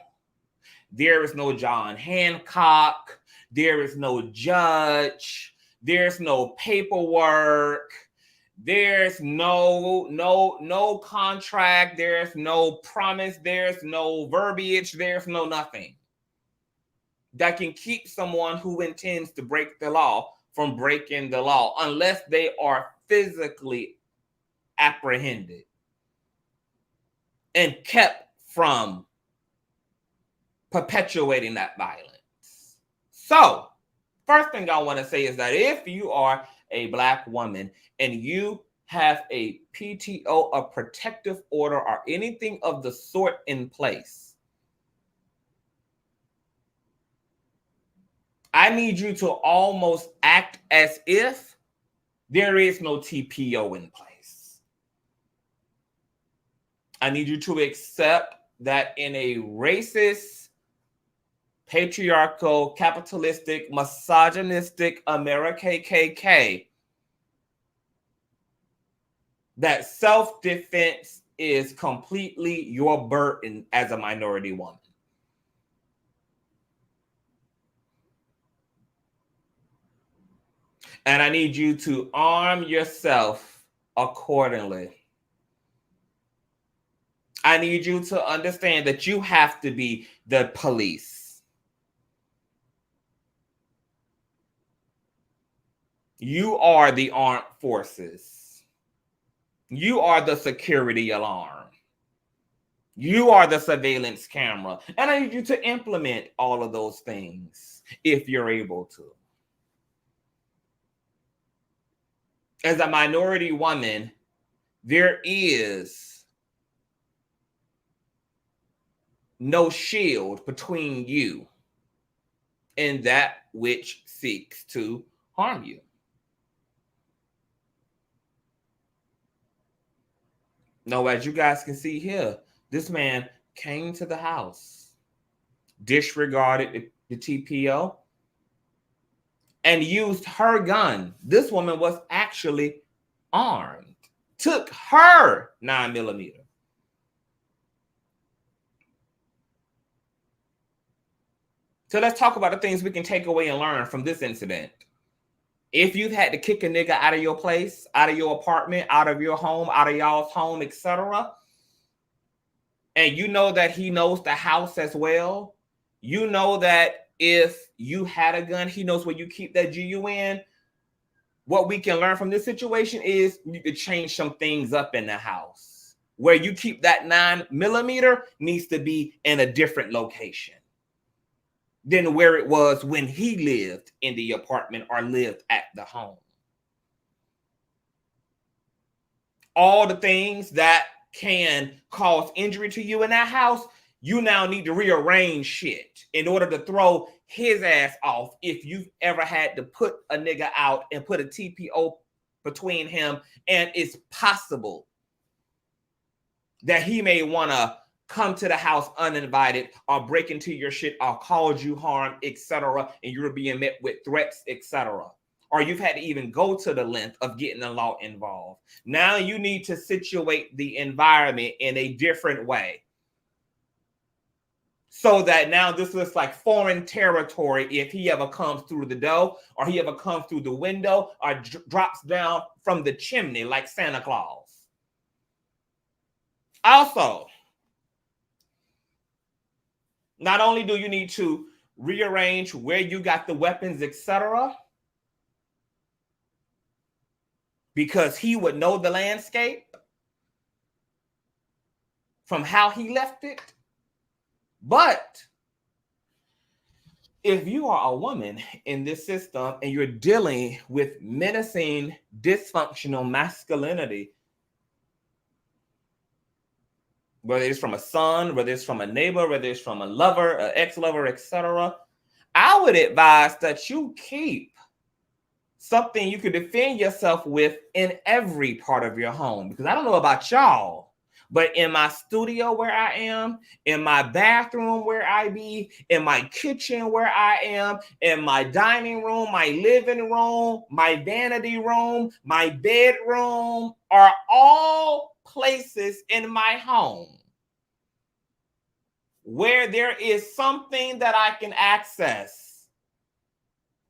there is no John Hancock, there is no judge, there's no paperwork, there's no contract, there's no promise, there's no verbiage, there's no nothing that can keep someone who intends to break the law from breaking the law, unless they are physically apprehended and kept from perpetuating that violence. So, first thing I want to say is that if you are a Black woman and you have a PTO, a protective order, or anything of the sort in place, I need you to almost act as if there is no TPO in place. I need you to accept that in a racist, patriarchal, capitalistic, misogynistic America KKK, that self-defense is completely your burden as a minority woman. And I need you to arm yourself accordingly. I need you to understand that you have to be the police. You are the armed forces. You are the security alarm. You are the surveillance camera. And I need you to implement all of those things if you're able to. As a minority woman, there is no shield between you and that which seeks to harm you. Now, as you guys can see here, this man came to the house, disregarded the TPO, and used her gun. This woman was actually armed, took her 9mm. So let's talk about the things we can take away and learn from this incident. If you've had to kick a nigga out of your place, out of your apartment, out of your home, out of y'all's home, etc., and you know that he knows the house as well, you know that if you had a gun, he knows where you keep that GUN, what we can learn from this situation is you need to change some things up in the house. Where you keep that 9mm needs to be in a different location than where it was when he lived in the apartment or lived at the home. All the things that can cause injury to you in that house, you now need to rearrange shit in order to throw his ass off if you've ever had to put a nigga out and put a TPO between him, and it's possible that he may want to come to the house uninvited or break into your shit or cause you harm, etc., and you're being met with threats, etc., or you've had to even go to the length of getting the law involved. Now you need to situate the environment in a different way so that now this looks like foreign territory if he ever comes through the door or he ever comes through the window or drops down from the chimney like Santa Claus. Also, not only do you need to rearrange where you got the weapons, etc., because he would know the landscape from how he left it. But if you are a woman in this system and you're dealing with menacing, dysfunctional masculinity, whether it's from a son, whether it's from a neighbor, whether it's from a lover, an ex-lover, etc., I would advise that you keep something you can defend yourself with in every part of your home. Because I don't know about y'all, but in my studio where I am, in my bathroom where I be, in my kitchen where I am, in my dining room, my living room, my vanity room, my bedroom are all places in my home where there is something that I can access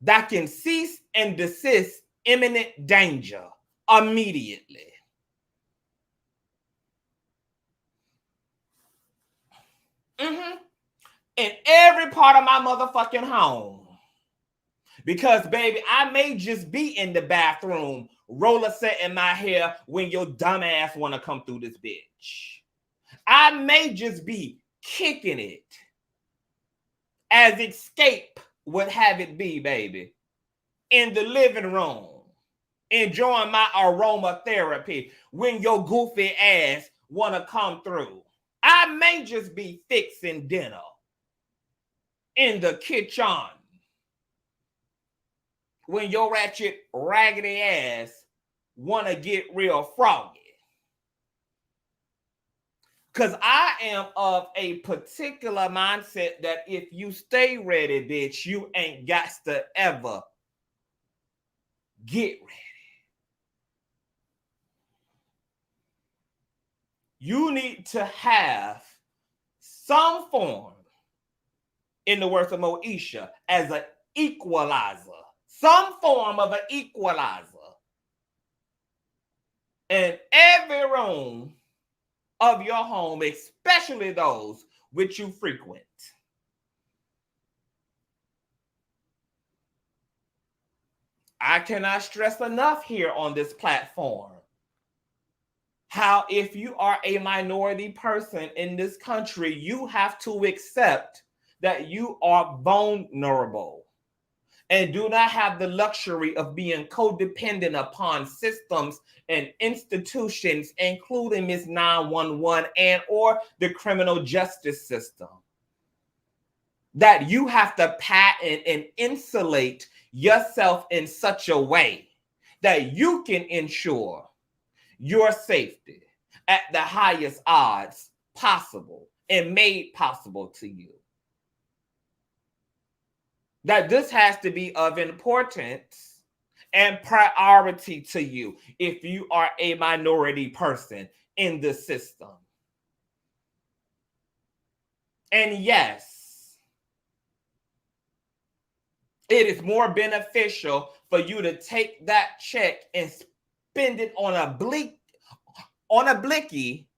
that can cease and desist imminent danger immediately. In every part of my motherfucking home. Because, baby, I may just be in the bathroom roller setting my hair when your dumb ass want to come through this bitch. I may just be kicking it as Escape would have it be, baby, in the living room, enjoying my aromatherapy when your goofy ass want to come through. I may just be fixing dinner in the kitchen when your ratchet, raggedy ass want to get real froggy. Because I am of a particular mindset that if you stay ready, bitch, you ain't got to ever get ready. You need to have some form, in the words of Moesha, as an equalizer. Some form of an equalizer in every room of your home, especially those which you frequent. I cannot stress enough here on this platform how if you are a minority person in this country, you have to accept that you are vulnerable and do not have the luxury of being codependent upon systems and institutions, including Ms. 911 and or the criminal justice system. That you have to patent and insulate yourself in such a way that you can ensure your safety at the highest odds possible and made possible to you. That this has to be of importance and priority to you if you are a minority person in the system. And yes, it is more beneficial for you to take that check and spend it on a blicky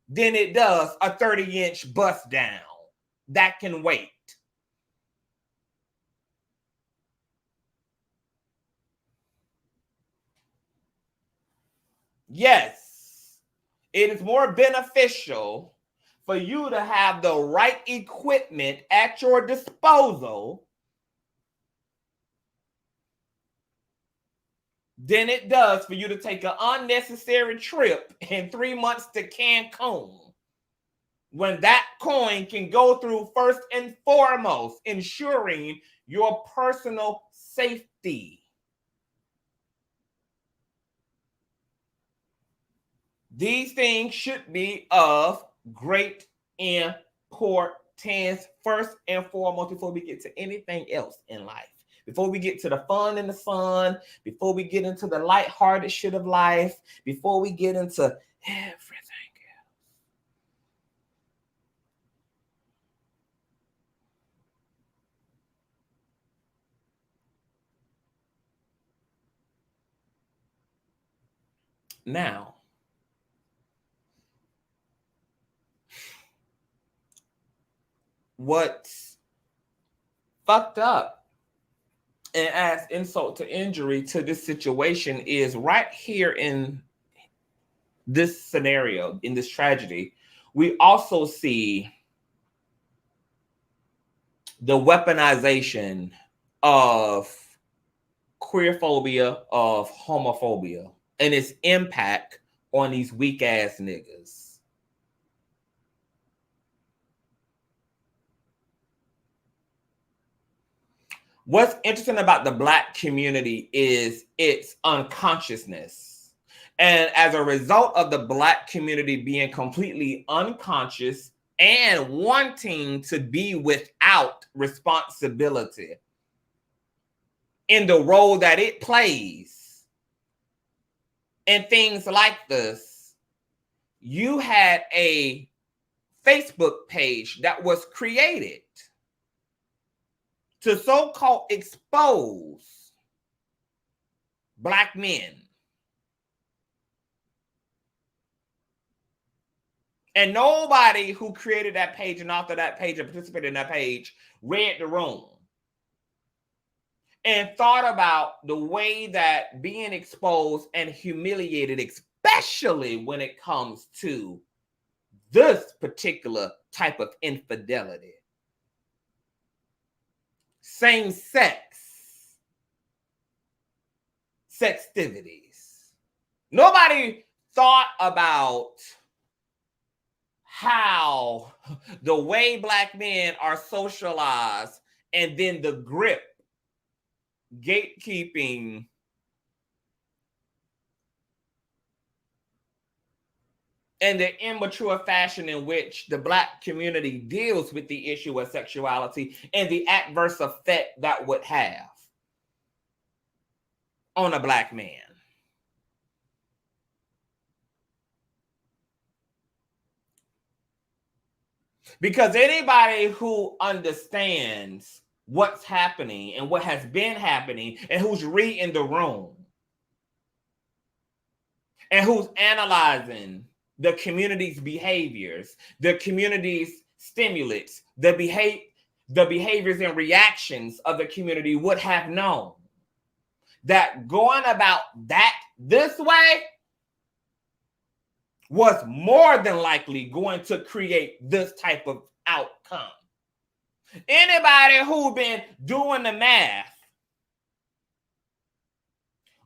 than it does a 30-inch bust down. That can wait. Yes, it is more beneficial for you to have the right equipment at your disposal than it does for you to take an unnecessary trip in 3 months to Cancun, when that coin can go through first and foremost ensuring your personal safety. These things should be of great importance first and foremost before we get to anything else in life. Before we get to the fun and the sun, before we get into the lighthearted shit of life, before we get into everything else. Now, what's fucked up and adds insult to injury to this situation is right here in this scenario, in this tragedy, we also see the weaponization of queerphobia, of homophobia, and its impact on these weak ass niggas. What's interesting about the Black community is its unconsciousness. And as a result of the Black community being completely unconscious and wanting to be without responsibility in the role that it plays and things like this, you had a Facebook page that was created to so-called expose Black men. And nobody who created that page and authored that page and participated in that page read the room and thought about the way that being exposed and humiliated, especially when it comes to this particular type of infidelity, same sex, sextivities. Nobody thought about how the way Black men are socialized and then the grip, gatekeeping, and the immature fashion in which the Black community deals with the issue of sexuality and the adverse effect that would have on a Black man. Because anybody who understands what's happening and what has been happening and who's reading the room and who's analyzing the community's behaviors, the community's stimulants, the behaviors and reactions of the community would have known that going about that this way was more than likely going to create this type of outcome. Anybody who been doing the math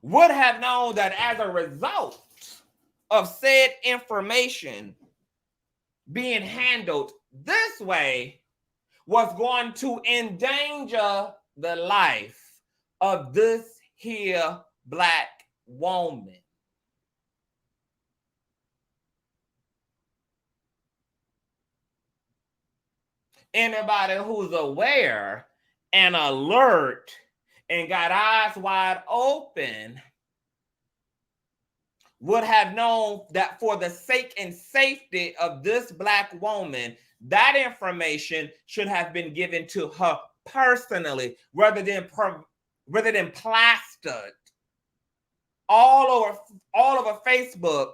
would have known that as a result of said information being handled this way was going to endanger the life of this here Black woman. Anybody who's aware and alert and got eyes wide open would have known that for the sake and safety of this Black woman, that information should have been given to her personally rather than plastered all over Facebook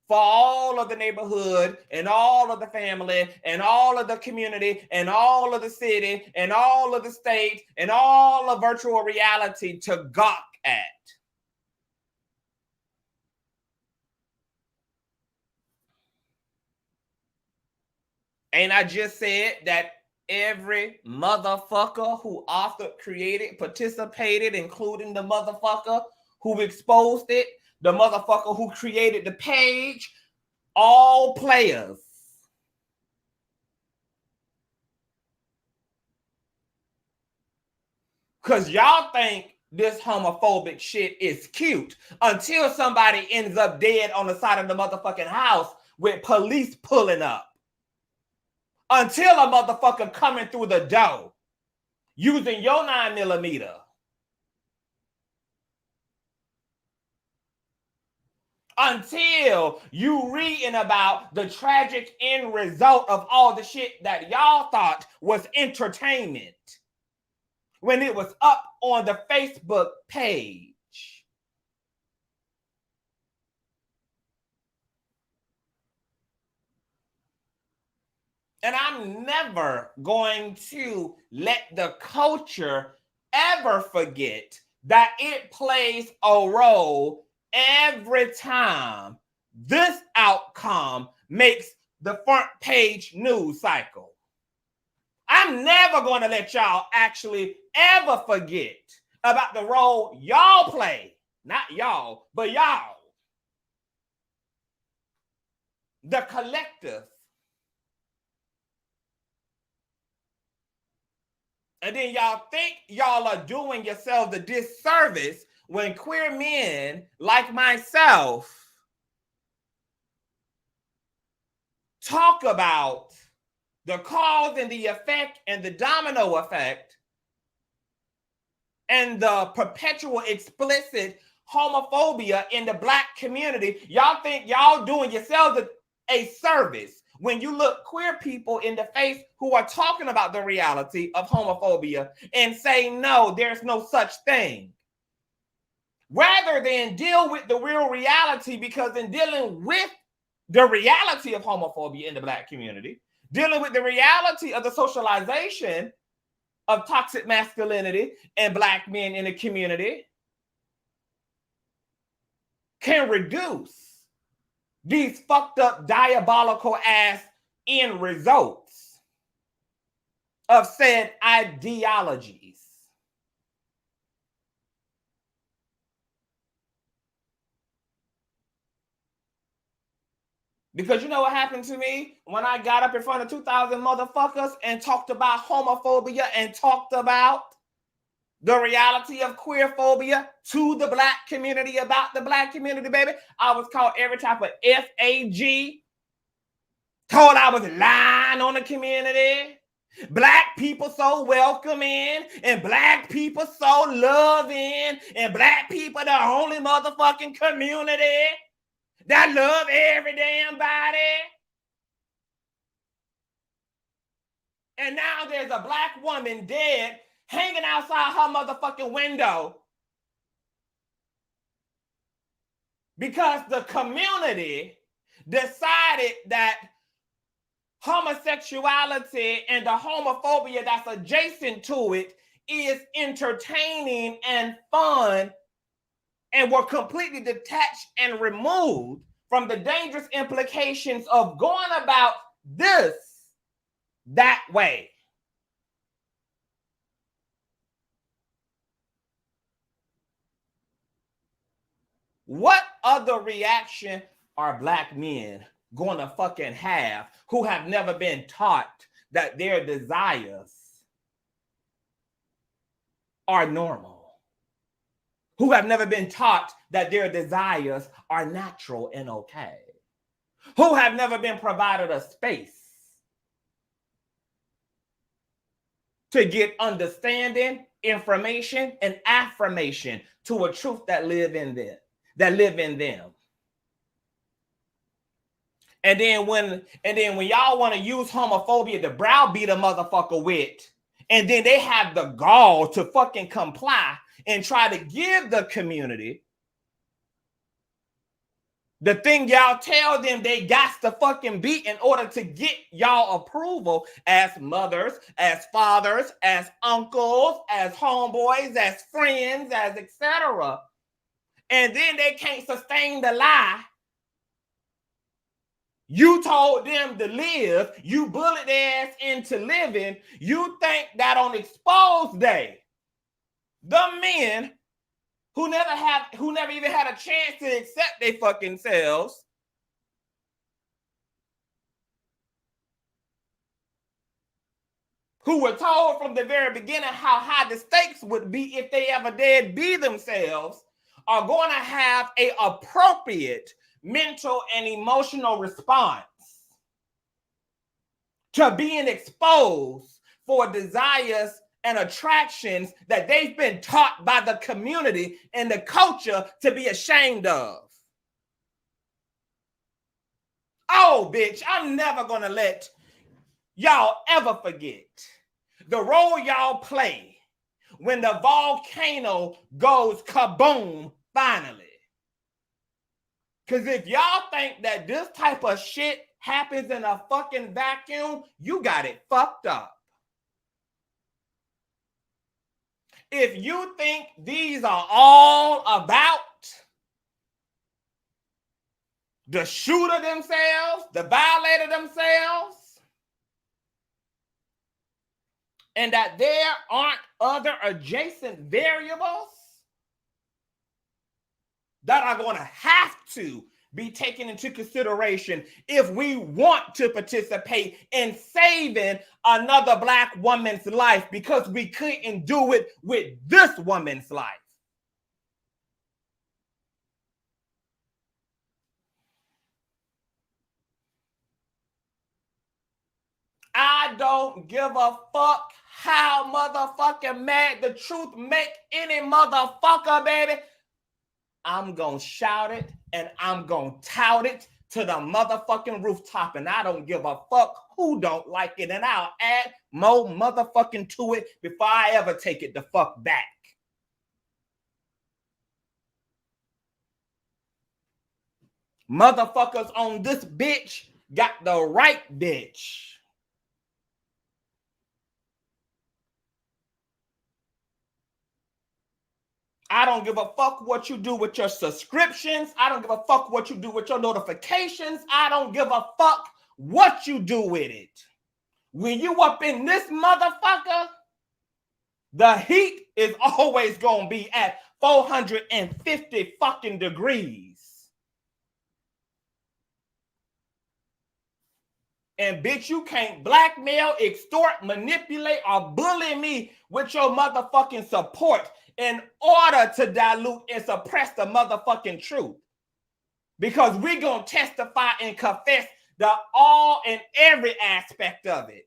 for all of the neighborhood and all of the family and all of the community and all of the city and all of the state and all of virtual reality to gawk at. Ain't I just said that every motherfucker who authored, created, participated, including the motherfucker who exposed it, the motherfucker who created the page, all players. Because y'all think this homophobic shit is cute until somebody ends up dead on the side of the motherfucking house with police pulling up. Until a motherfucker coming through the door using your 9mm. Until you reading about the tragic end result of all the shit that y'all thought was entertainment when it was up on the Facebook page. And I'm never going to let the culture ever forget that it plays a role every time this outcome makes the front page news cycle. I'm never going to let y'all actually ever forget about the role y'all play. Not y'all, but y'all. The collective. And then y'all think y'all are doing yourselves a disservice when queer men like myself talk about the cause and the effect and the domino effect and the perpetual explicit homophobia in the Black community. Y'all think y'all doing yourselves a service when you look queer people in the face who are talking about the reality of homophobia and say, no, there's no such thing. Rather than deal with the real reality, because in dealing with the reality of homophobia in the Black community, dealing with the reality of the socialization of toxic masculinity and Black men in the community can reduce these fucked up, diabolical ass end results of said ideologies. Because you know what happened to me when I got up in front of 2,000 motherfuckers and talked about homophobia and talked about the reality of queerphobia to the Black community, about the Black community, baby. I was called every type of FAG. Told I was lying on the community. Black people so welcoming, and Black people so loving, and Black people the only motherfucking community that love every damn body. And now there's a Black woman dead hanging outside her motherfucking window because the community decided that homosexuality and the homophobia that's adjacent to it is entertaining and fun, and were completely detached and removed from the dangerous implications of going about this that way. What other reaction are Black men going to fucking have who have never been taught that their desires are normal? Who have never been taught that their desires are natural and okay? Who have never been provided a space to get understanding, information, and affirmation to a truth that live in them. And then when y'all want to use homophobia to browbeat a motherfucker with, and then they have the gall to fucking comply and try to give the community the thing y'all tell them they got to fucking be in order to get y'all approval as mothers, as fathers, as uncles, as homeboys, as friends, as etc. And then they can't sustain the lie You told them to live. You bullied their ass into living. You think that on exposed day, the men who never even had a chance to accept their fucking selves, who were told from the very beginning how high the stakes would be if they ever did be themselves, are going to have an appropriate mental and emotional response to being exposed for desires and attractions that they've been taught by the community and the culture to be ashamed of. Oh, bitch, I'm never going to let y'all ever forget the role y'all play when the volcano goes kaboom finally. Because if y'all think that this type of shit happens in a fucking vacuum, you got it fucked up. If you think these are all about the shooter themselves, the violator themselves, and that there aren't other adjacent variables that are going to have to be taken into consideration if we want to participate in saving another Black woman's life, because we couldn't do it with this woman's life. I don't give a fuck how motherfucking mad the truth make any motherfucker, baby. I'm gonna shout it and I'm gonna tout it to the motherfucking rooftop, and I don't give a fuck who don't like it, and I'll add more motherfucking to it before I ever take it the fuck back. Motherfuckers on this bitch got the right bitch. I don't give a fuck what you do with your subscriptions. I don't give a fuck what you do with your notifications. I don't give a fuck what you do with it. When you up in this motherfucker, the heat is always going to be at 450 fucking degrees. And bitch, you can't blackmail, extort, manipulate, or bully me with your motherfucking support in order to dilute and suppress the motherfucking truth. Because we're going to testify and confess the all and every aspect of it.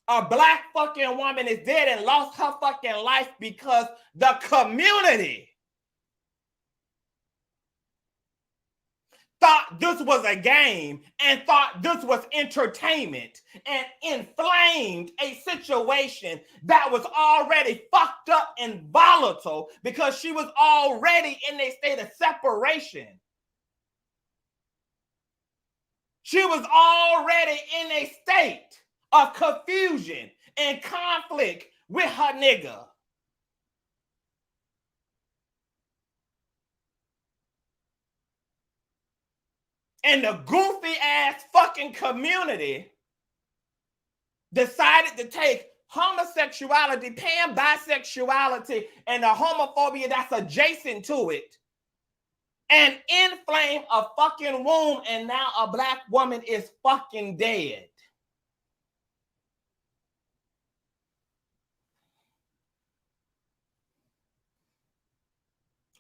A Black fucking woman is dead and lost her fucking life because the community thought this was a game and thought this was entertainment and inflamed a situation that was already fucked up and volatile because she was already in a state of separation. She was already in a state of confusion and conflict with her nigga. And the goofy ass fucking community decided to take homosexuality, pan bisexuality, and the homophobia that's adjacent to it and inflame a fucking womb, and now a Black woman is fucking dead.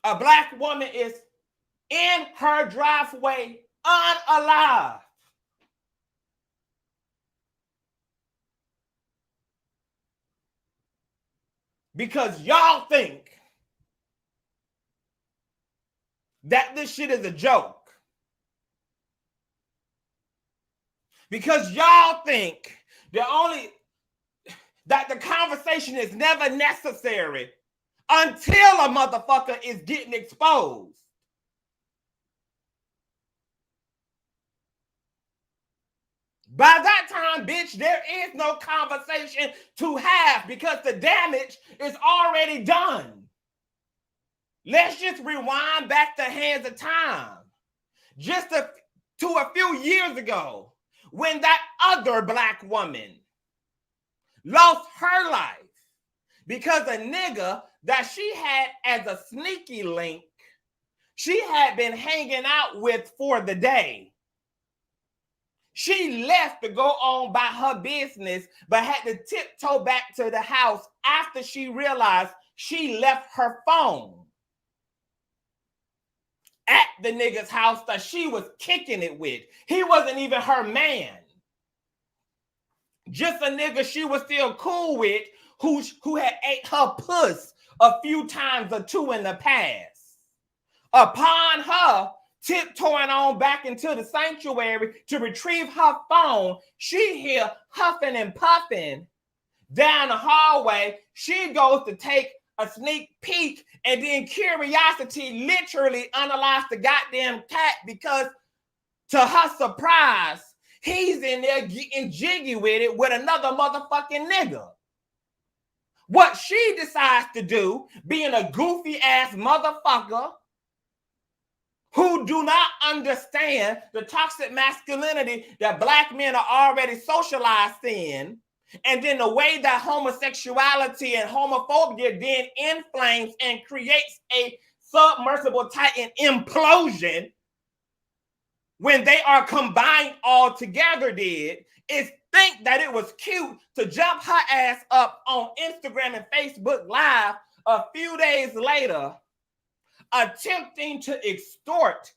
A Black woman is in her driveway unalive. Because y'all think that this shit is a joke. Because y'all think that the conversation is never necessary until a motherfucker is getting exposed. By that time, bitch, there is no conversation to have because the damage is already done. Let's just rewind back the hands of time. Just to a few years ago when that other black woman lost her life because a nigga that she had as a sneaky link, she had been hanging out with for the day. She left to go on by her business, but had to tiptoe back to the house after she realized she left her phone at the nigga's house that she was kicking it with. He wasn't even her man. Just a nigga she was still cool with who had ate her puss a few times or two in the past. Upon her tiptoeing on back into the sanctuary to retrieve her phone, she hear huffing and puffing down the hallway. She goes to take a sneak peek, and then curiosity literally unalives the goddamn cat because, to her surprise, he's in there getting jiggy with it with another motherfucking nigga. What she decides to do, being a goofy ass motherfucker who do not understand the toxic masculinity that black men are already socialized in, and then the way that homosexuality and homophobia then inflames and creates a submersible titan implosion when they are combined all together, is think that it was cute to jump her ass up on Instagram and Facebook Live a few days later, attempting to extort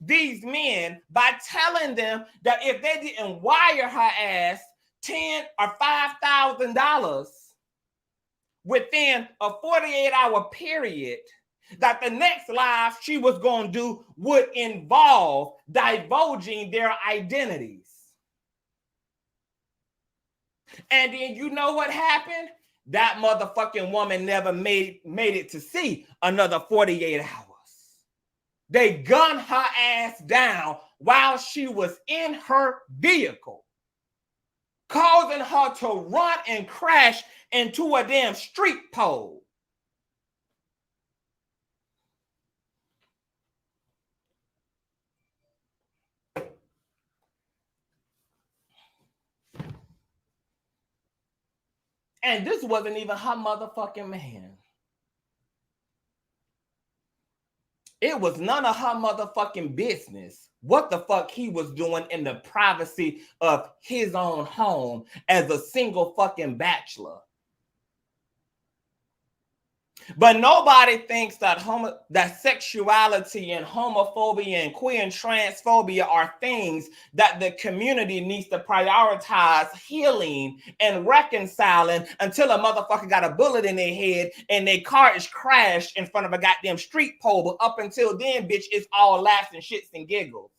these men by telling them that if they didn't wire her ass $10,000 or $5,000 within a 48-hour period, that the next live she was going to do would involve divulging their identities. And then you know what happened? That motherfucking woman never made it to see another 48 hours. They gunned her ass down while she was in her vehicle, causing her to run and crash into a damn street pole. And this wasn't even her motherfucking man. It was none of her motherfucking business what the fuck he was doing in the privacy of his own home as a single fucking bachelor. But nobody thinks that that sexuality and homophobia and queer and transphobia are things that the community needs to prioritize healing and reconciling until a motherfucker got a bullet in their head and their car is crashed in front of a goddamn street pole. But up until then, bitch, it's all laughs and shits and giggles.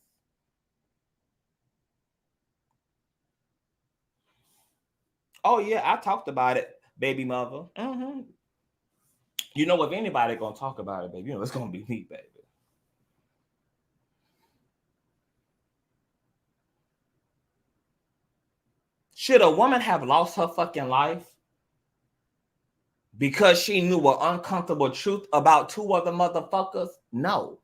Oh yeah, I talked about it, baby mother. Mm-hmm. You know, if anybody gonna talk about it, baby, you know it's gonna be me, baby. Should a woman have lost her fucking life because she knew an uncomfortable truth about two other motherfuckers? No.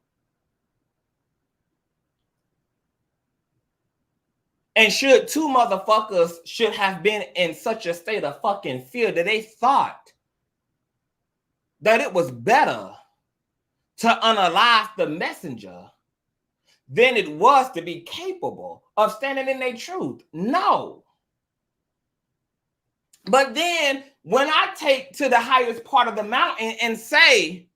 And should two motherfuckers should have been in such a state of fucking fear that they thought that it was better to unalive the messenger than it was to be capable of standing in their truth? No. But then when I take to the highest part of the mountain and say,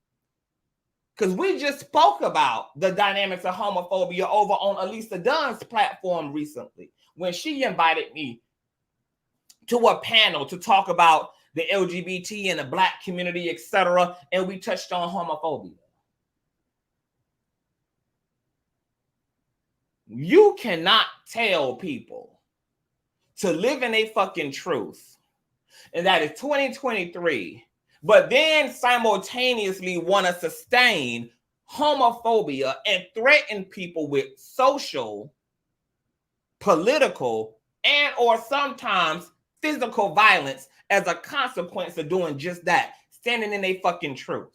because we just spoke about the dynamics of homophobia over on Elisa Dunn's platform recently, when she invited me to a panel to talk about the LGBT and the black community, etc. And we touched on homophobia. You cannot tell people to live in a fucking truth, and that is 2023, but then simultaneously want to sustain homophobia and threaten people with social, political, and or sometimes physical violence as a consequence of doing just that, standing in a fucking truth.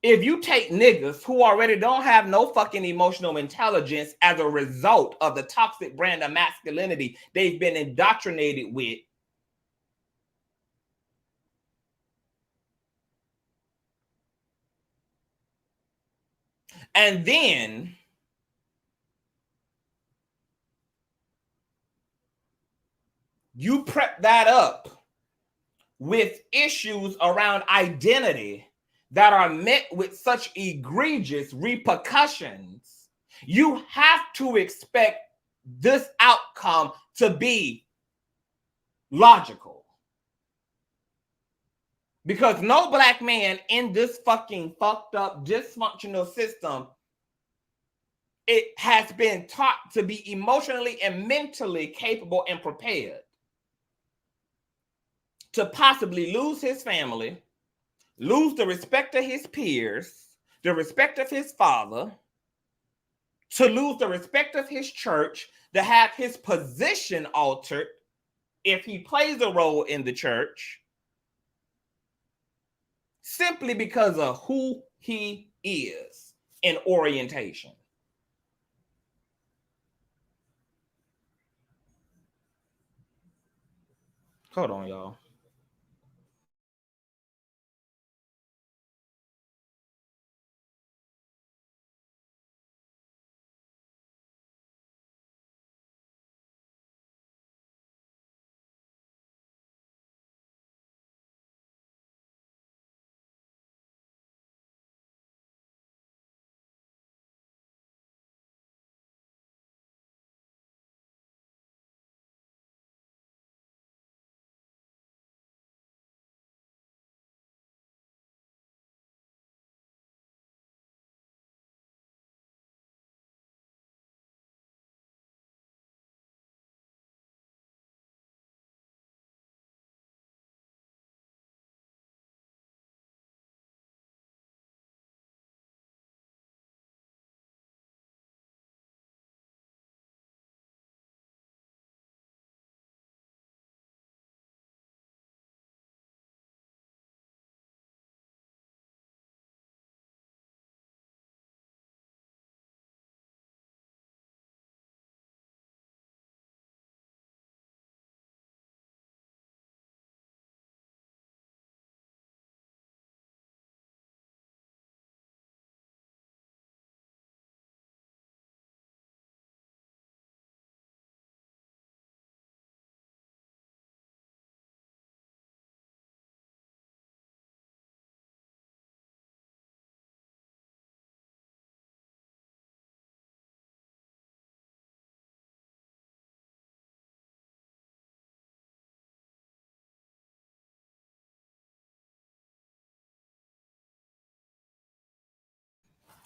If you take niggas who already don't have no fucking emotional intelligence as a result of the toxic brand of masculinity they've been indoctrinated with, and then you prep that up with issues around identity that are met with such egregious repercussions, you have to expect this outcome to be logical. Because no black man in this fucking fucked up, dysfunctional system, it has been taught to be emotionally and mentally capable and prepared to possibly lose his family, lose the respect of his peers, the respect of his father, to lose the respect of his church, to have his position altered if he plays a role in the church, simply because of who he is in orientation. Hold on, y'all.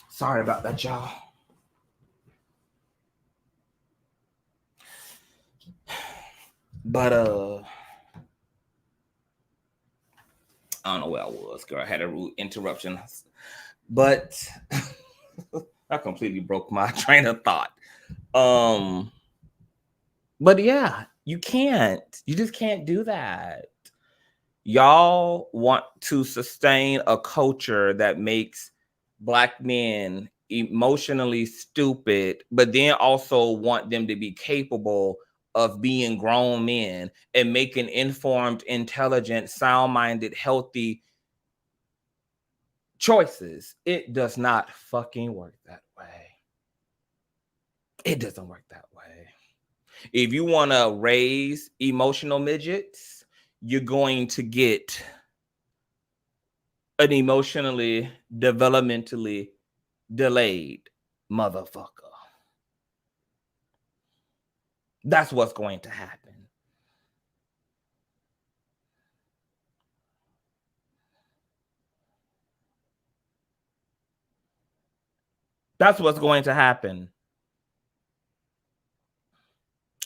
Sorry about that, y'all. But I don't know where I was, girl. I had a rude interruption. But I completely broke my train of thought. But yeah, you just can't do that. Y'all want to sustain a culture that makes black men emotionally stupid, but then also want them to be capable of being grown men and making informed, intelligent, sound-minded, healthy choices. It does not fucking work that way. It doesn't work that way. If you want to raise emotional midgets, you're going to get an emotionally, developmentally delayed motherfucker. That's what's going to happen. That's what's going to happen.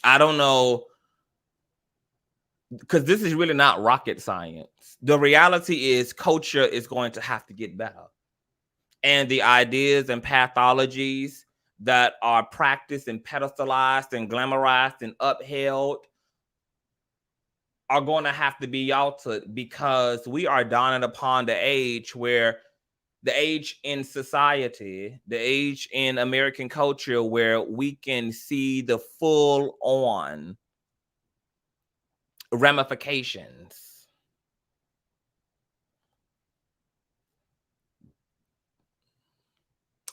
I don't know, because this is really not rocket science. The reality is culture is going to have to get better. And the ideas and pathologies that are practiced and pedestalized and glamorized and upheld are going to have to be altered, because we are dawning upon the age where the age in society, the age in American culture where we can see the full on ramifications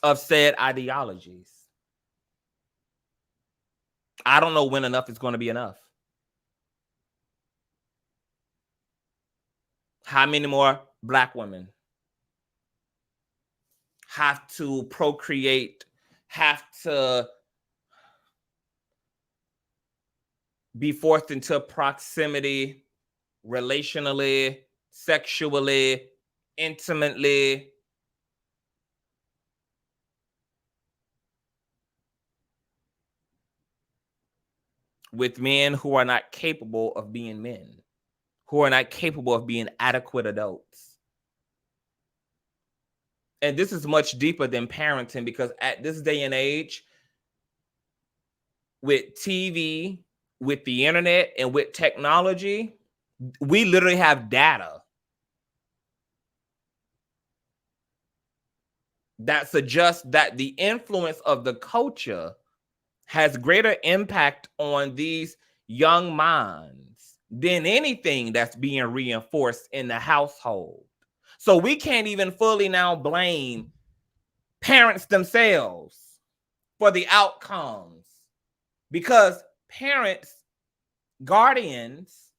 of said ideologies. I don't know when enough is going to be enough. How many more Black women have to procreate, have to be forced into proximity, relationally, sexually, intimately, with men who are not capable of being men, who are not capable of being adequate adults? And this is much deeper than parenting, because at this day and age, with TV, with the internet, and with technology, we literally have data that suggests that the influence of the culture has greater impact on these young minds than anything that's being reinforced in the household. So we can't even fully now blame parents themselves for the outcomes, because parents, guardians,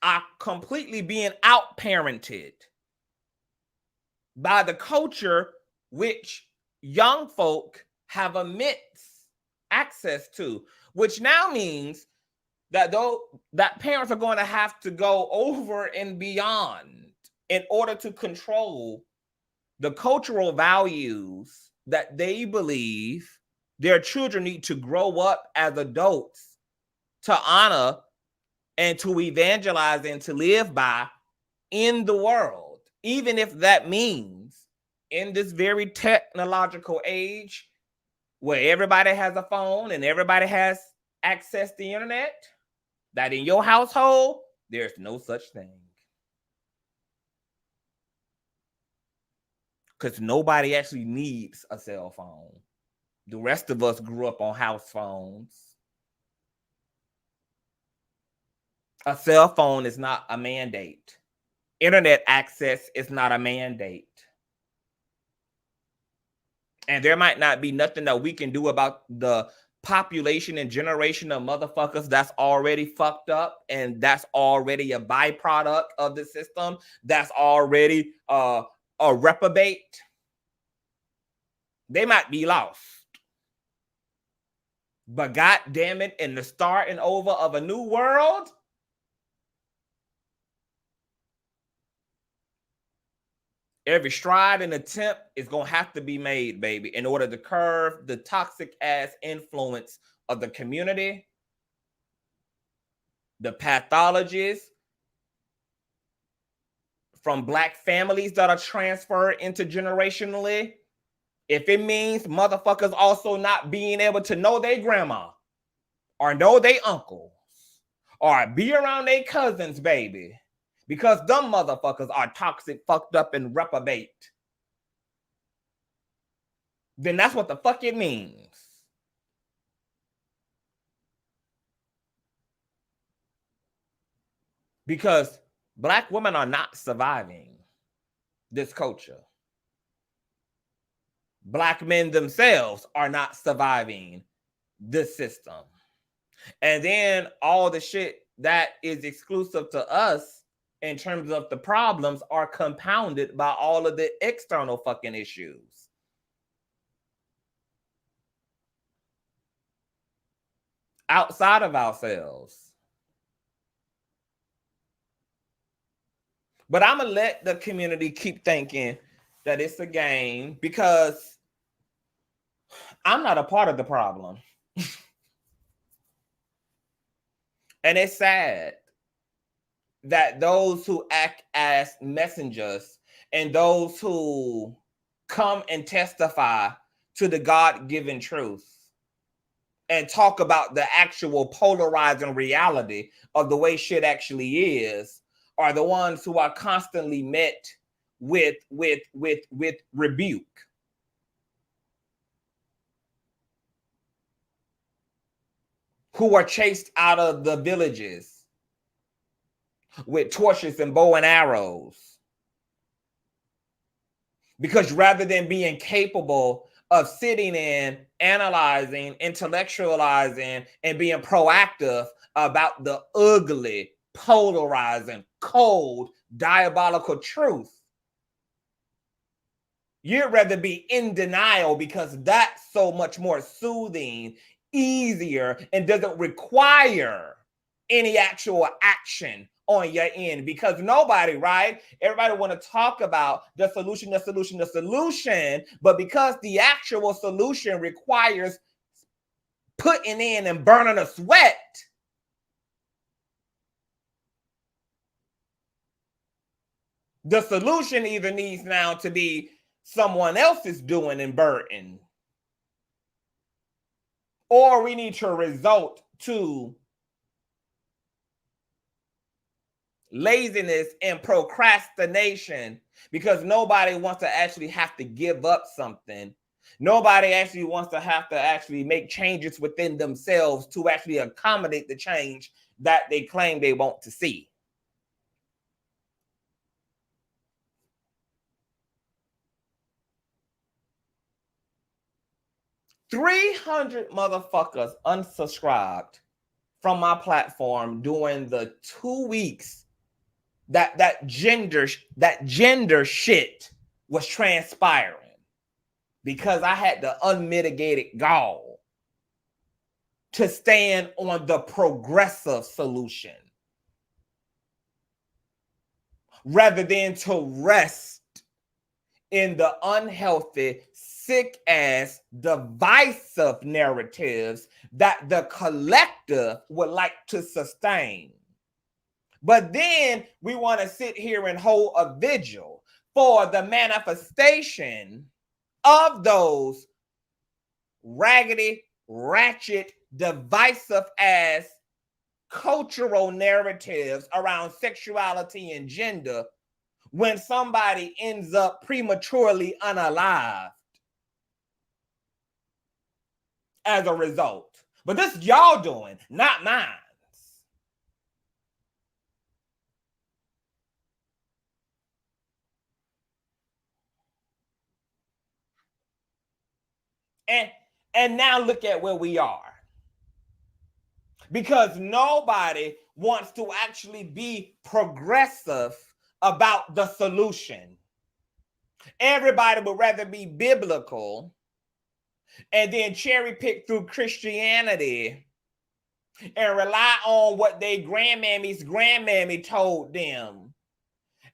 are completely being out-parented by the culture which young folk have immense access to, which now means that that parents are going to have to go over and beyond in order to control the cultural values that they believe their children need to grow up as adults to honor and to evangelize and to live by in the world, even if that means in this very technological age where everybody has a phone and everybody has access to the internet, that in your household, there's no such thing. Because nobody actually needs a cell phone. The rest of us grew up on house phones. A cell phone is not a mandate. Internet access is not a mandate. And there might not be nothing that we can do about the population and generation of motherfuckers that's already fucked up, and that's already a byproduct of the system, that's already a reprobate. They might be lost. But God damn it, in the starting over of a new world, every stride and attempt is going to have to be made, baby, in order to curb the toxic ass influence of the community, the pathologies from Black families that are transferred intergenerationally. If it means motherfuckers also not being able to know their grandma or know their uncles or be around their cousins, baby, because them motherfuckers are toxic, fucked up, and reprobate, then that's what the fuck it means. Because Black women are not surviving this culture. Black men themselves are not surviving this system. And then all the shit that is exclusive to us in terms of the problems are compounded by all of the external fucking issues. Outside of ourselves. But I'm going to let the community keep thinking that it's a game, because I'm not a part of the problem. And it's sad that those who act as messengers and those who come and testify to the God-given truth and talk about the actual polarizing reality of the way shit actually is are the ones who are constantly met with rebuke. Who are chased out of the villages with torches and bow and arrows. Because rather than being capable of sitting in, analyzing, intellectualizing, and being proactive about the ugly, polarizing, cold, diabolical truth, you'd rather be in denial because that's so much more soothing, easier, and doesn't require any actual action on your end, because nobody, right? Everybody want to talk about the solution, but because the actual solution requires putting in and burning a sweat, the solution either needs now to be someone else's doing and burden, or we need to resort to laziness and procrastination, because nobody wants to actually have to give up something. Nobody actually wants to have to actually make changes within themselves to actually accommodate the change that they claim they want to see. $300 motherfuckers unsubscribed from my platform during the 2 weeks that gender shit was transpiring, because I had the unmitigated gall to stand on the progressive solution rather than to rest in the unhealthy, sick-ass, divisive narratives that the collective would like to sustain. But then we want to sit here and hold a vigil for the manifestation of those raggedy, ratchet, divisive ass cultural narratives around sexuality and gender, when somebody ends up prematurely unalived as a result. But this is y'all doing, not mine. And now look at where we are. Because nobody wants to actually be progressive about the solution. Everybody would rather be biblical and then cherry pick through Christianity and rely on what their grandmammy's grandmammy told them,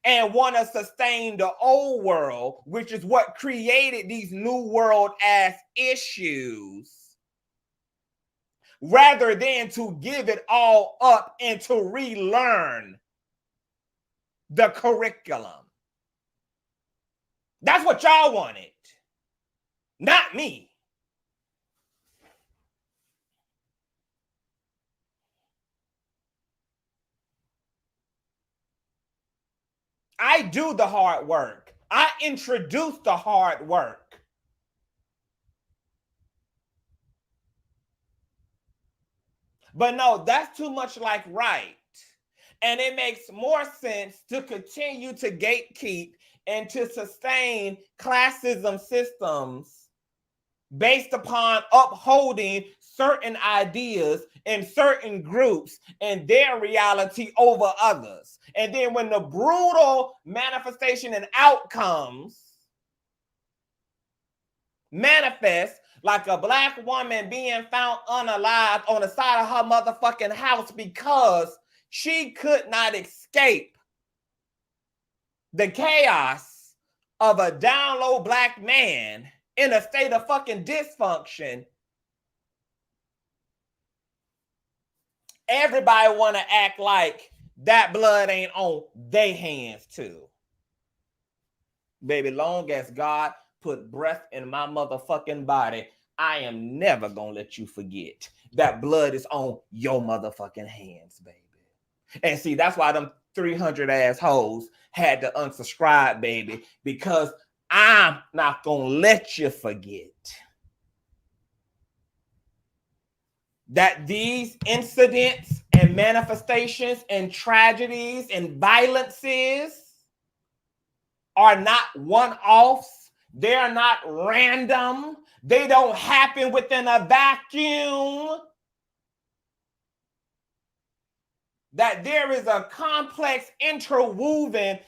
and want to sustain the old world, which is what created these new world ass issues, rather than to give it all up and to relearn the curriculum. That's what y'all wanted, not me. I do the hard work. I introduce the hard work. But no, that's too much like right. And it makes more sense to continue to gatekeep and to sustain classism systems based upon upholding certain ideas and certain groups and their reality over others. And then when the brutal manifestation and outcomes manifest, like a black woman being found unalived on the side of her motherfucking house because she could not escape the chaos of a down low black man in a state of fucking dysfunction. Everybody want to act like that blood ain't on their hands too. Baby, long as God put breath in my motherfucking body, I am never gonna let you forget that blood is on your motherfucking hands, baby. And see, that's why them 300 assholes had to unsubscribe, baby, because I'm not gonna let you forget that these incidents and manifestations and tragedies and violences are not one-offs. They are not random. They don't happen within a vacuum. That there is a complex interwoven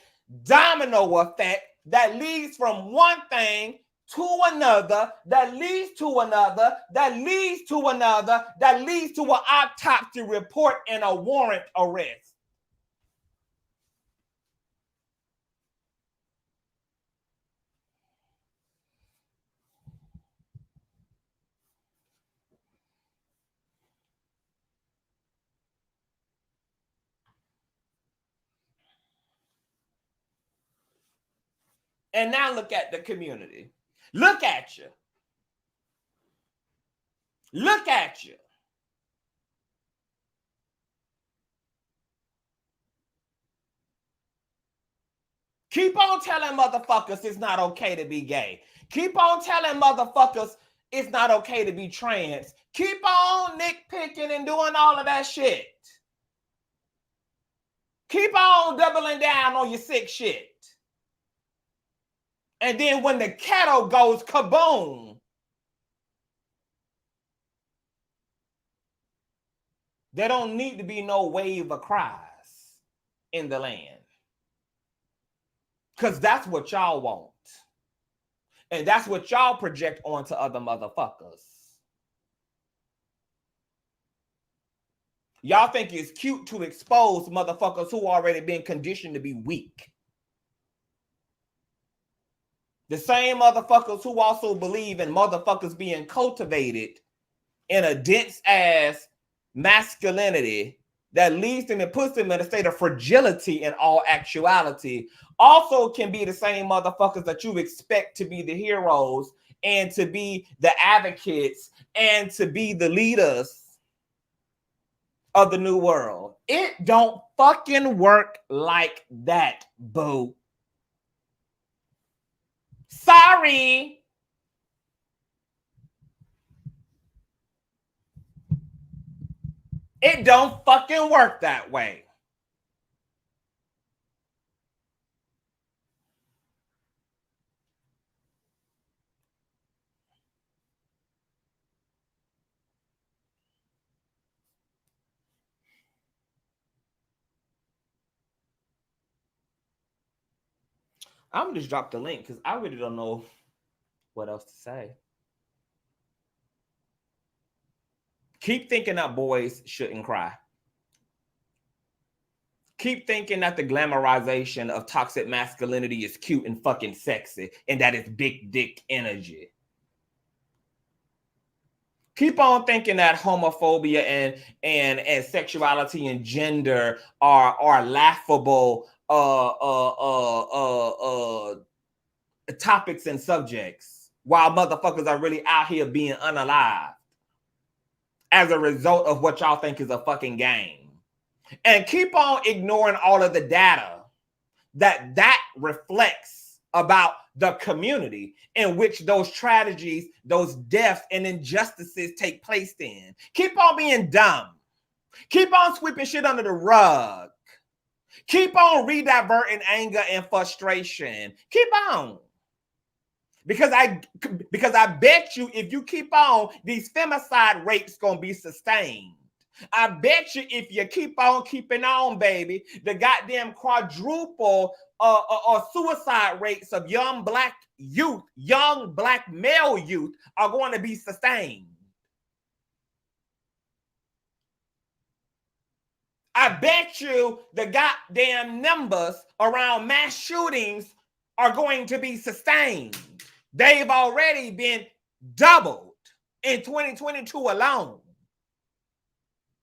domino effect that leads from one thing to another, that leads to another, that leads to another, that leads to an autopsy report and a warrant arrest. And now look at the community. Look at you. Look at you. Keep on telling motherfuckers it's not okay to be gay. Keep on telling motherfuckers it's not okay to be trans. Keep on nitpicking and doing all of that shit. Keep on doubling down on your sick shit. And then when the kettle goes kaboom, there don't need to be no wave of cries in the land. Because that's what y'all want. And that's what y'all project onto other motherfuckers. Y'all think it's cute to expose motherfuckers who already been conditioned to be weak. The same motherfuckers who also believe in motherfuckers being cultivated in a dense ass masculinity that leads them and puts them in a state of fragility in all actuality also can be the same motherfuckers that you expect to be the heroes and to be the advocates and to be the leaders of the new world. It don't fucking work like that, boo. Sorry. It don't fucking work that way. I'm gonna just drop the link because I really don't know what else to say. Keep thinking that boys shouldn't cry. Keep thinking that the glamorization of toxic masculinity is cute and fucking sexy and that it's big dick energy. Keep on thinking that homophobia and sexuality and gender are laughable topics and subjects while motherfuckers are really out here being unalive as a result of what y'all think is a fucking game. And keep on ignoring all of the data that reflects about the community in which those tragedies, those deaths and injustices take place in. Keep on being dumb. Keep on sweeping shit under the rug. Keep on rediverting anger and frustration. Keep on. Because I bet you if you keep on, these femicide rates gonna be sustained. I bet you if you keep on keeping on, baby, the goddamn quadruple or suicide rates of young black youth, young black male youth are going to be sustained. I bet you the goddamn numbers around mass shootings are going to be sustained. They've already been doubled in 2022 alone.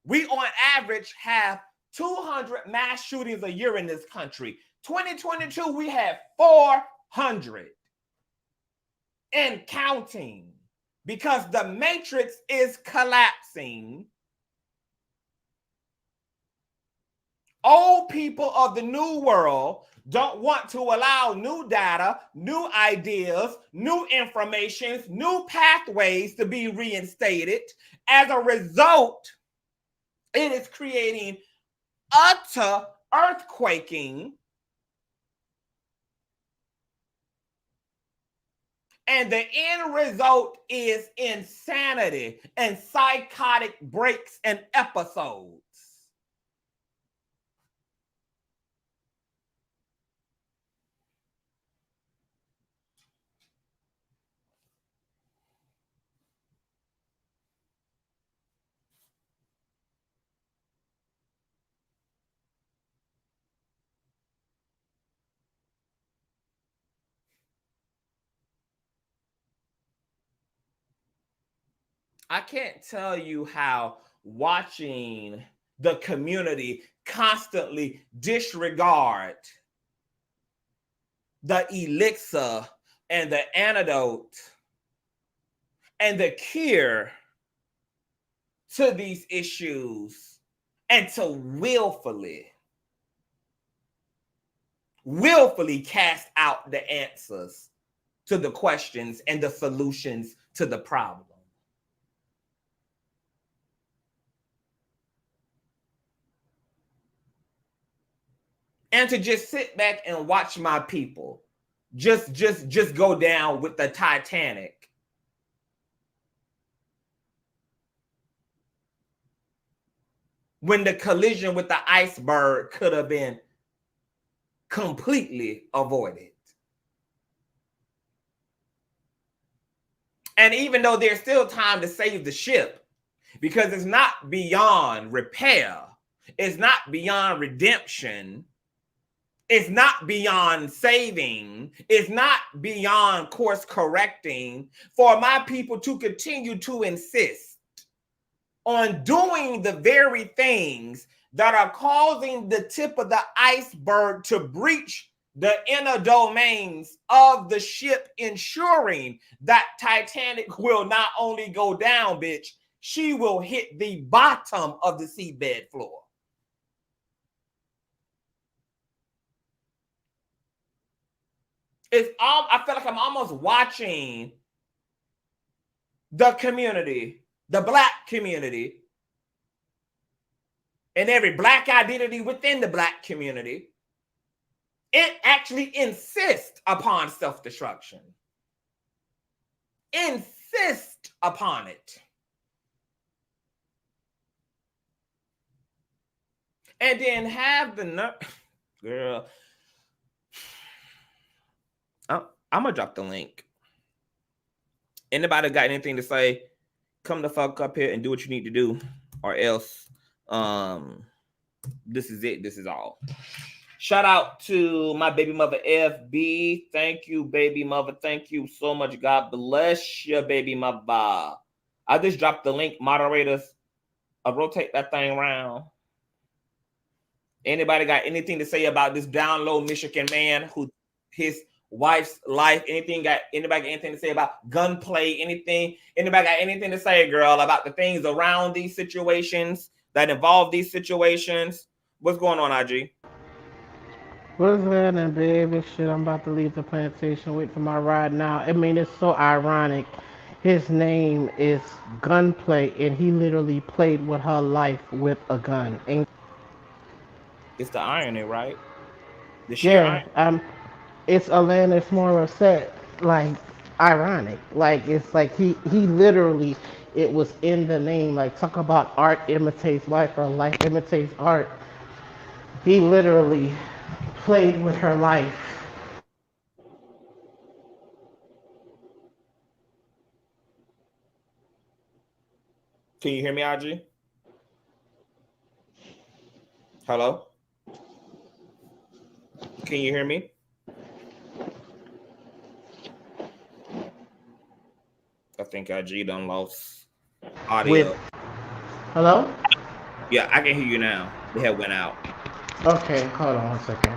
We on average have 200 mass shootings a year in this country. 2022, we had 400 and counting because the matrix is collapsing Old people of the new world don't want to allow new data, new ideas, new information, new pathways to be reinstated. As a result, it is creating utter earthquaking, and the end result is insanity and psychotic breaks and episodes. I can't tell you how watching the community constantly disregard the elixir and the antidote and the cure to these issues, and to willfully cast out the answers to the questions and the solutions to the problem. And to just sit back and watch my people just go down with the Titanic. When the collision with the iceberg could have been completely avoided. And even though there's still time to save the ship, because it's not beyond repair, it's not beyond redemption, it's not beyond saving, it's not beyond course correcting, for my people to continue to insist on doing the very things that are causing the tip of the iceberg to breach the inner domains of the ship, ensuring that Titanic will not only go down, bitch, she will hit the bottom of the seabed floor. I feel like I'm almost watching the community, the Black community, and every Black identity within the Black community. It actually insists upon self-destruction. Insist upon it. And then have the nerve, girl. I'm gonna drop the link. Anybody got anything to say? Come the fuck up here and do what you need to do, or else this is it. This is all. Shout out to my baby mother FB. Thank you, baby mother. Thank you so much. God bless you, baby mother. I just dropped the link. Moderators, rotate that thing around. Anybody got anything to say about this down low Michigan man who his wife's life? Anybody got anything to say about gunplay? Anybody got anything to say, girl, about the things around these situations that involve these situations? What's going on, IG? What's happening, baby? Shit, I'm about to leave the plantation. Wait for my ride now. I mean, it's so ironic. His name is Gunplay, and he literally played with her life with a gun. And it's the irony, right? The sheer irony. It's Alanis Morissette, like, ironic. Like, it's like he literally, it was in the name. Like, talk about art imitates life or life imitates art. He literally played with her life. Can you hear me, IG? Hello? Can you hear me? I think IG done lost audio. Hello? Yeah, I can hear you now. The head went out. Okay, hold on 1 second.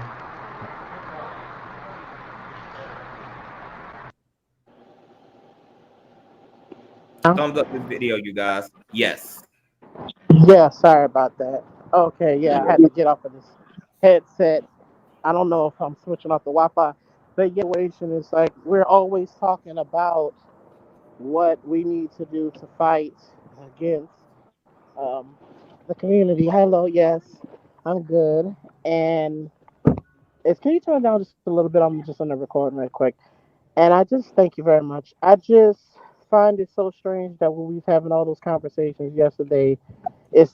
Thumbs up this video, you guys. Yes. Yeah, sorry about that. Okay, yeah, I had to get off of this headset. I don't know if I'm switching off the Wi-Fi, but yeah, situation is like we're always talking about what we need to do to fight against um, the community. Hello, yes, I'm good. And can you turn it down just a little bit? I'm just on the recording right quick. And I just thank you very much. I just find it so strange that when we was having all those conversations yesterday,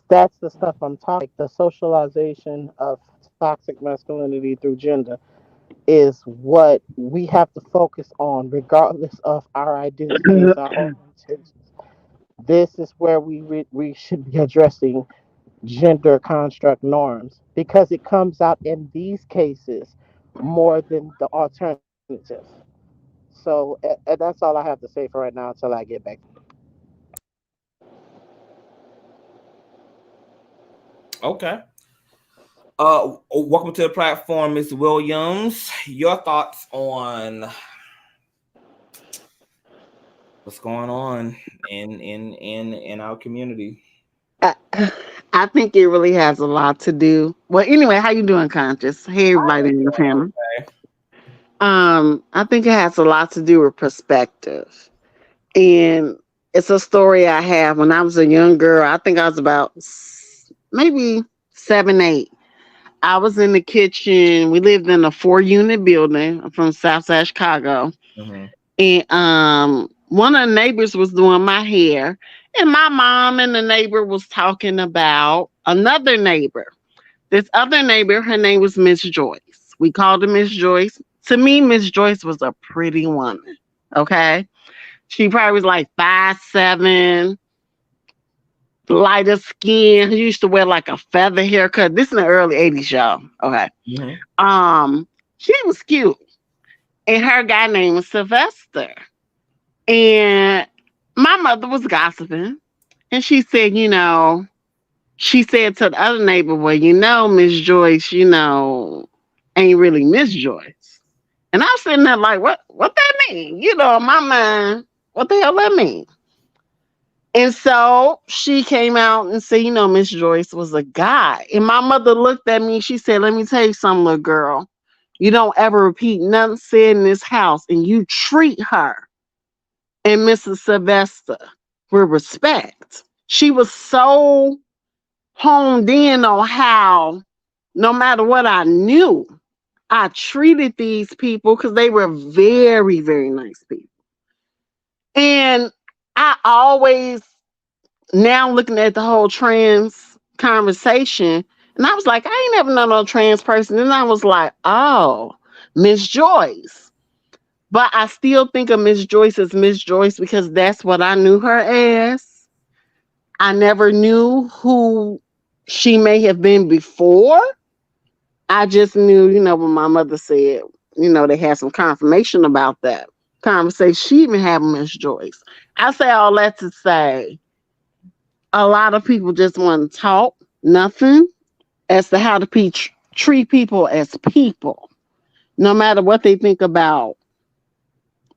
that's the stuff I'm talking, like the socialization of toxic masculinity through gender is what we have to focus on regardless of our identities, our own intentions. This is where we should be addressing gender construct norms because it comes out in these cases more than the alternative. So that's all I have to say for right now until I get back. Okay. Welcome to the platform, Mr. Williams. Your thoughts on what's going on in our community? I, I think it really has a lot to do. Well, anyway, how you doing, Conscious? Hey, everybody in the panel. Okay. I think it has a lot to do with perspective, and it's a story I have. When I was a young girl, I think I was about maybe 7, 8. I was in the kitchen. We lived in a 4-unit building. I'm from Southside Chicago, Mm-hmm. and one of the neighbors was doing my hair, and my mom and the neighbor was talking about another neighbor. This other neighbor, her name was Miss Joyce. We called her Miss Joyce. To me, Miss Joyce was a pretty woman. Okay, she probably was like 5'7", lighter skin. She used to wear like a feather haircut. This in the early '80s, y'all. Okay. She was cute, and her guy name was Sylvester. And my mother was gossiping, and she said, she said to the other neighbor, well, Miss Joyce, ain't really Miss Joyce. And I was sitting there like, what that mean? In my mind, what the hell that mean? And so she came out and said, Miss Joyce was a guy. And my mother looked at me, she said, let me tell you something, little girl. You don't ever repeat nothing said in this house, and you treat her and Mrs. Sylvester with respect. She was so honed in on how, no matter what I knew, I treated these people because they were very, very nice people. And I always, now looking at the whole trans conversation, and I was like, I ain't never known no trans person. And I was like, oh, Miss Joyce. But I still think of Miss Joyce as Miss Joyce because that's what I knew her as. I never knew who she may have been before. I just knew, when my mother said, they had some confirmation about that conversation she even had with Miss Joyce. I say all that to say a lot of people just want to talk nothing as to how to treat people as people, no matter what they think about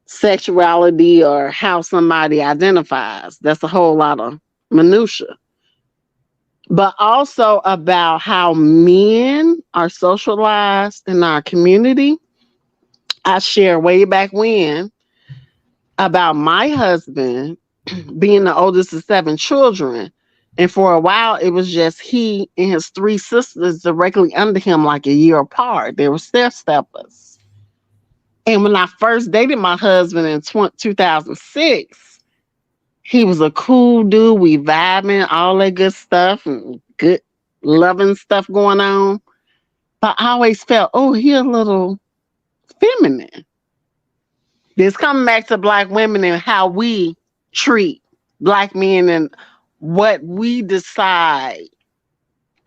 sexuality or how somebody identifies. That's a whole lot of minutia. But also about how men are socialized in our community. I share way back when about my husband being the oldest of 7 children. And for a while, it was just he and his 3 sisters directly under him, like a year apart. They were step-steppers. And when I first dated my husband in 2006, he was a cool dude. We vibing, all that good stuff, and good loving stuff going on. But I always felt, oh, he a little feminine. This coming back to Black women and how we treat Black men and what we decide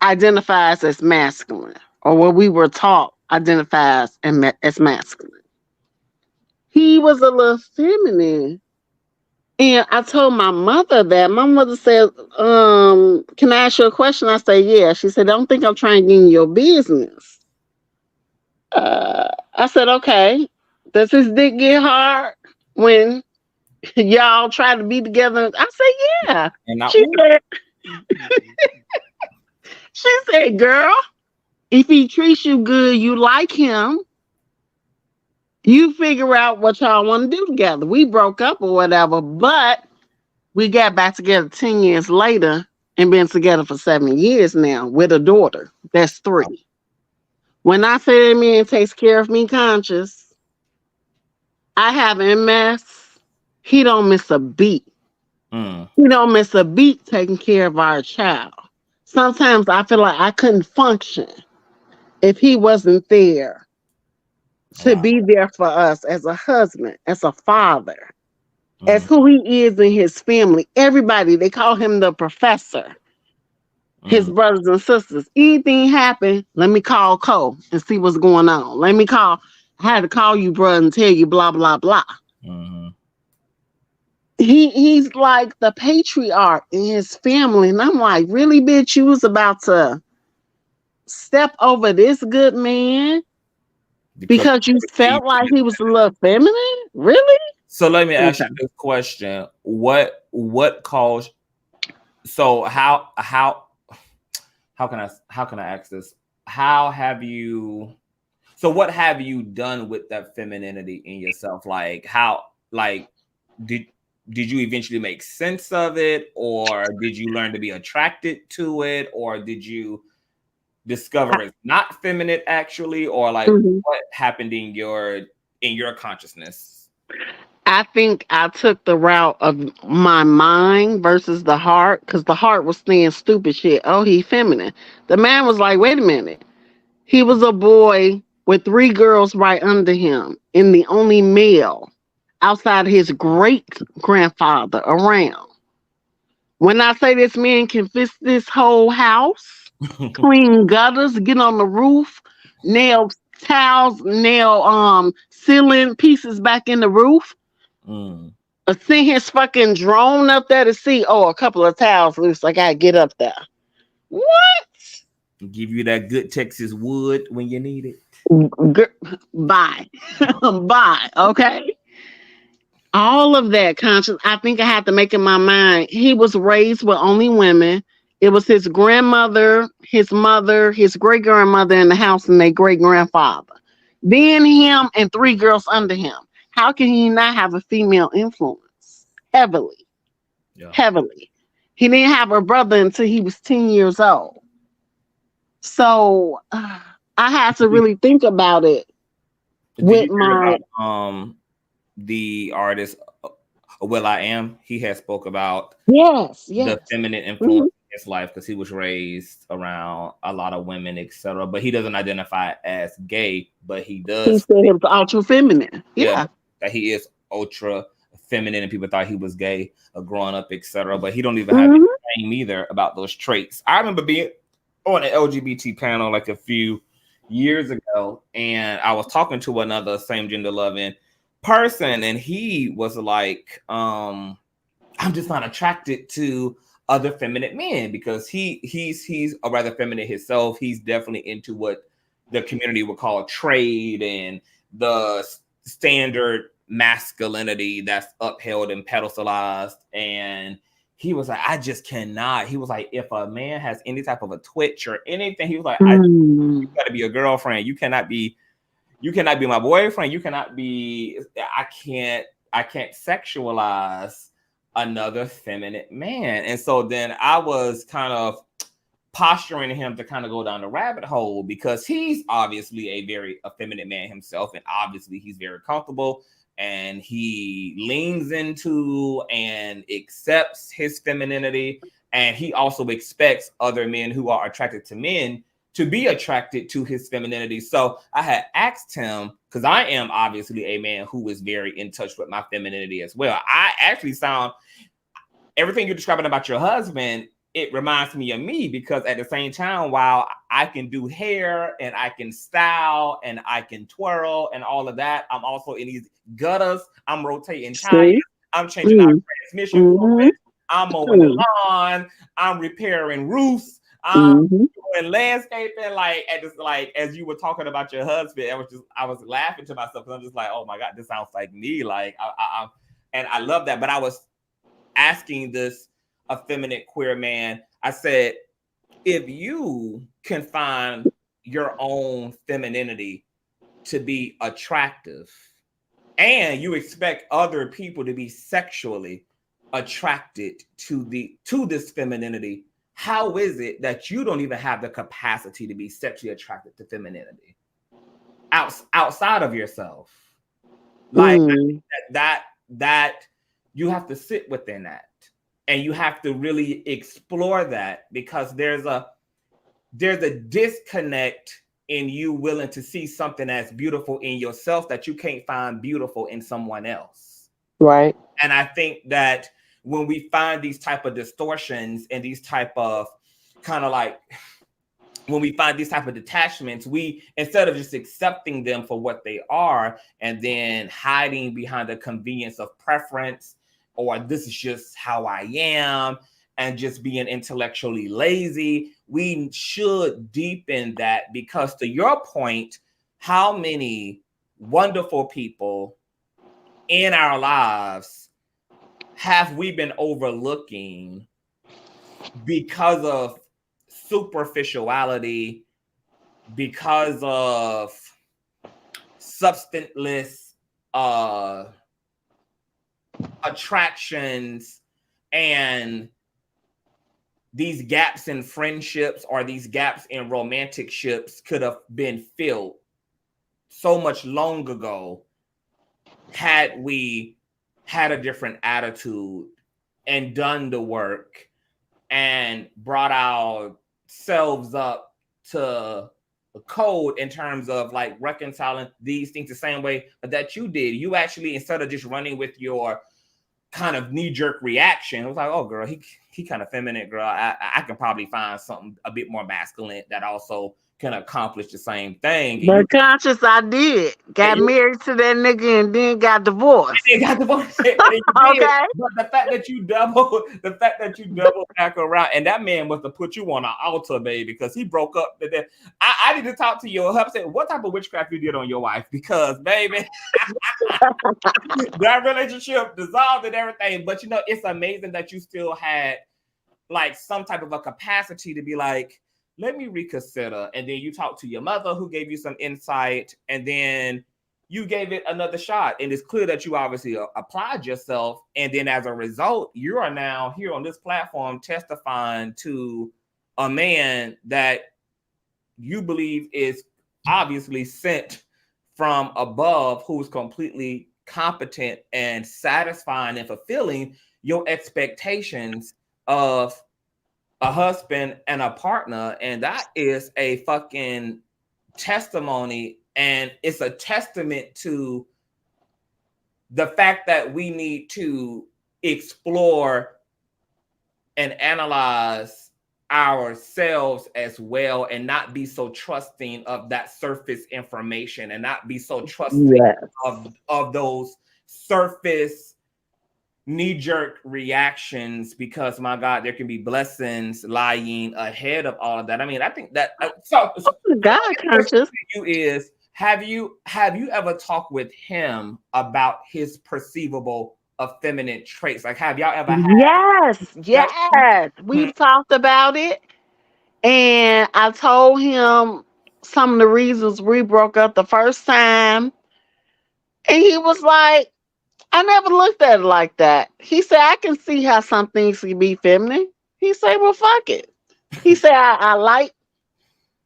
identifies as masculine, or what we were taught identifies as masculine. He was a little feminine. And I told my mother that. My mother said, can I ask you a question? I said, yeah. She said, don't think I'm trying to get in your business. I said, okay. Does his dick get hard when y'all try to be together? I said, yeah. And not She said, She said, girl, if he treats you good, you like him, you figure out what y'all want to do together. We broke up or whatever, but we got back together 10 years later and been together for 7 years now with a daughter. That's 3. When I say that man takes care of me, Conscious, I have MS. He don't miss a beat. He don't miss a beat taking care of our child. Sometimes I feel like I couldn't function if he wasn't there to be there for us as a husband, as a father, as who he is in his family. Everybody, they call him the professor. His brothers and sisters. Anything happen, let me call Cole and see what's going on. I had to call you, bro, and tell you blah, blah, blah. He's like the patriarch in his family. And I'm like, really, bitch, you was about to step over this good man because you felt like he was a little feminine? Really? So let me ask you this question. What caused, so how can I ask this? What have you done with that femininity in yourself? Did you eventually make sense of it, or did you learn to be attracted to it, or did you discover it's not feminine actually, or what happened in your consciousness? I think I took the route of my mind versus the heart, because the heart was saying stupid shit. Oh, he feminine. The man was like, wait a minute. He was a boy with 3 girls right under him, and the only male outside his great grandfather around. When I say this man can fix this whole house, clean gutters, get on the roof, nail towels, nail ceiling pieces back in the roof, send his fucking drone up there to see, a couple of towels loose, I gotta get up there. What? Give you that good Texas wood when you need it. Bye. Bye. Okay. All of that, Conscious, I think I had to make in my mind. He was raised with only women. It was his grandmother, his mother, his great grandmother in the house, and their great grandfather. Then him and 3 girls under him. How can he not have a female influence? Heavily. Yeah. Heavily. He didn't have a brother until he was 10 years old. So I had to really think about it. With my the artist will.i.am, he has spoke about the feminine influence in his life because he was raised around a lot of women, etc. But he doesn't identify as gay, but he does. He said he was ultra feminine. Yeah, that he is ultra feminine, and people thought he was gay or growing up, etc. But he don't even have any shame either about those traits. I remember being on an LGBT panel like a few years ago, and I was talking to another same gender loving person, and he was like, I'm just not attracted to other feminine men because he's a rather feminine himself. He's definitely into what the community would call trade and the standard masculinity that's upheld and pedestalized. And he was like, I just cannot. He was like, if a man has any type of a twitch or anything, he was like, you got to be a girlfriend. You cannot be my boyfriend. You cannot be. I can't sexualize another feminine man. And so then I was kind of posturing him to kind of go down the rabbit hole because he's obviously a very effeminate man himself, and obviously he's very comfortable. And he leans into and accepts his femininity. And he also expects other men who are attracted to men to be attracted to his femininity. So I had asked him, because I am obviously a man who is very in touch with my femininity as well. I actually sound, everything you're describing about your husband, it reminds me of me, because at the same time, while I can do hair and I can style and I can twirl and all of that, I'm also in these gutters. I'm rotating tires. I'm changing out transmission fluids. I'm mowing the lawn. I'm repairing roofs. I'm doing landscaping. Like as you were talking about your husband, I was laughing to myself because I'm just like, oh my God, this sounds like me. Like and I love that. But I was asking this effeminate queer man, I said, if you can find your own femininity to be attractive, and you expect other people to be sexually attracted to this femininity, how is it that you don't even have the capacity to be sexually attracted to femininity outside of yourself? Like I think that you have to sit within that, and you have to really explore that, because there's a disconnect in you willing to see something that's beautiful in yourself that you can't find beautiful in someone else. Right. And I think that when we find these type of distortions and these type of kind of like, when we find these type of detachments, we, instead of just accepting them for what they are and then hiding behind the convenience of preference, or this is just how I am, and just being intellectually lazy, we should deepen that, because to your point, how many wonderful people in our lives have we been overlooking because of superficiality, because of substanceless attractions, and these gaps in friendships or these gaps in romantic ships could have been filled so much long ago had we had a different attitude and done the work and brought ourselves up to the code in terms of like reconciling these things the same way that you did. You actually, instead of just running with your kind of knee-jerk reaction, it was like, oh girl, he kind of feminine, girl. I can probably find something a bit more masculine that also can accomplish the same thing. And But conscious, I did. Got married to that nigga and then got divorced. and got divorced. And you did. Okay. But the fact that you double back around, and that man must have put you on an altar, baby, because he broke up. I need to talk to your husband. What type of witchcraft you did on your wife? Because, baby, that relationship dissolved and everything. But, you know, it's amazing that you still had like some type of a capacity to be like, let me reconsider. And then you talked to your mother, who gave you some insight, and then you gave it another shot. And it's clear that you obviously applied yourself. And then as a result, you are now here on this platform testifying to a man that you believe is obviously sent from above, who's completely competent and satisfying and fulfilling your expectations of a husband and a partner. And that is a fucking testimony, and it's a testament to the fact that we need to explore and analyze ourselves as well, and not be so trusting of that surface information, and not be so trusting of those surface knee-jerk reactions, because my God, there can be blessings lying ahead of all of that. I mean, I think that so God conscious. you is, have you ever talked with him about his perceivable effeminate traits? Like, have y'all ever had Yes. We've talked about it. And I told him some of the reasons we broke up the first time. And he was like, I never looked at it like that. He said, I can see how some things can be feminine. He said, well, fuck it. He said, I like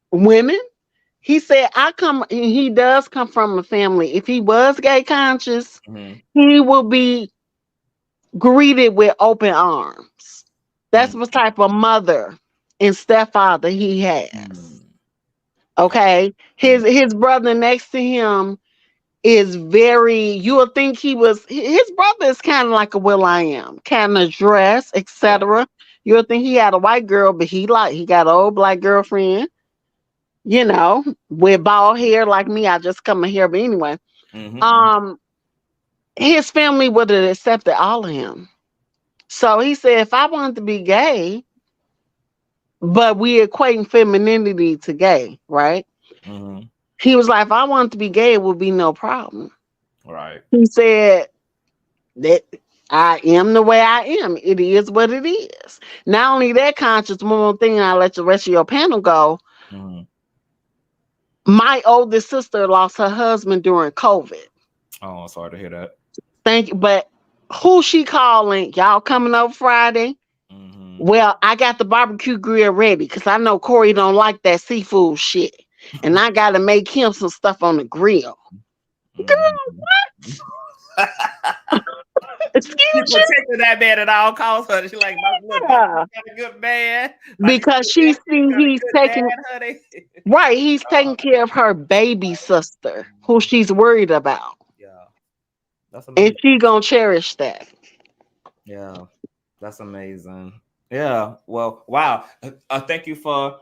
women. He said, he does come from a family. If he was gay conscious, he will be greeted with open arms. That's what type of mother and stepfather he has. Okay. His brother next to him is very, you would think his brother is kind of like a Will.I.am, kind of dress, etc. You would think he had a white girl, but he got an old black girlfriend, you know, with bald hair like me. I just cut my hair, but anyway. His family would have accepted all of him. So he said, if I wanted to be gay, but we equating femininity to gay, right? He was like, if I wanted to be gay, it would be no problem. Right. He said that I am the way I am. It is what it is. Not only that, conscious, one more thing, and I'll let the rest of your panel go. Mhm. My oldest sister lost her husband during COVID. Oh, sorry to hear that. Thank you. But who she calling? Y'all coming over Friday? Hmm. Well, I got the barbecue grill ready because I know Corey don't like that seafood shit. And I gotta make him some stuff on the grill. Hmm. Excuse She protected that man at all costs, honey. She like, look, my you. sister got a good man. My sister Because she see got a he's good taking dad, honey. right, he's taking care of her baby sister who she's worried about. Yeah, that's And amazing. she gonna cherish that. Yeah, that's amazing. Yeah, well, wow. Thank you for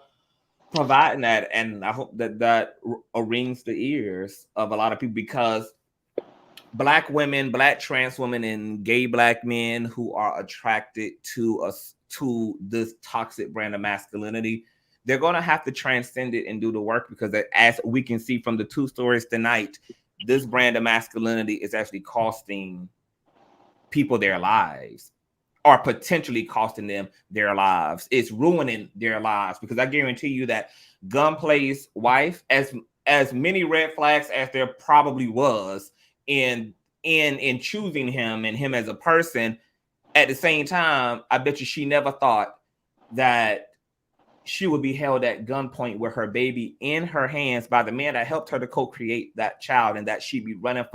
providing that, and I hope that rings the ears of a lot of people, because Black women, Black trans women, and gay Black men who are attracted to us, to this toxic brand of masculinity, they're going to have to transcend it and do the work, because as we can see from the two stories tonight, this brand of masculinity is actually costing people their lives, or potentially costing them their lives. It's ruining their lives, because I guarantee you that Gunplay's wife, as many red flags as there probably was in choosing him and him as a person, at the same time, I bet you she never thought that she would be held at gunpoint with her baby in her hands by the man that helped her to co-create that child, and that she'd be running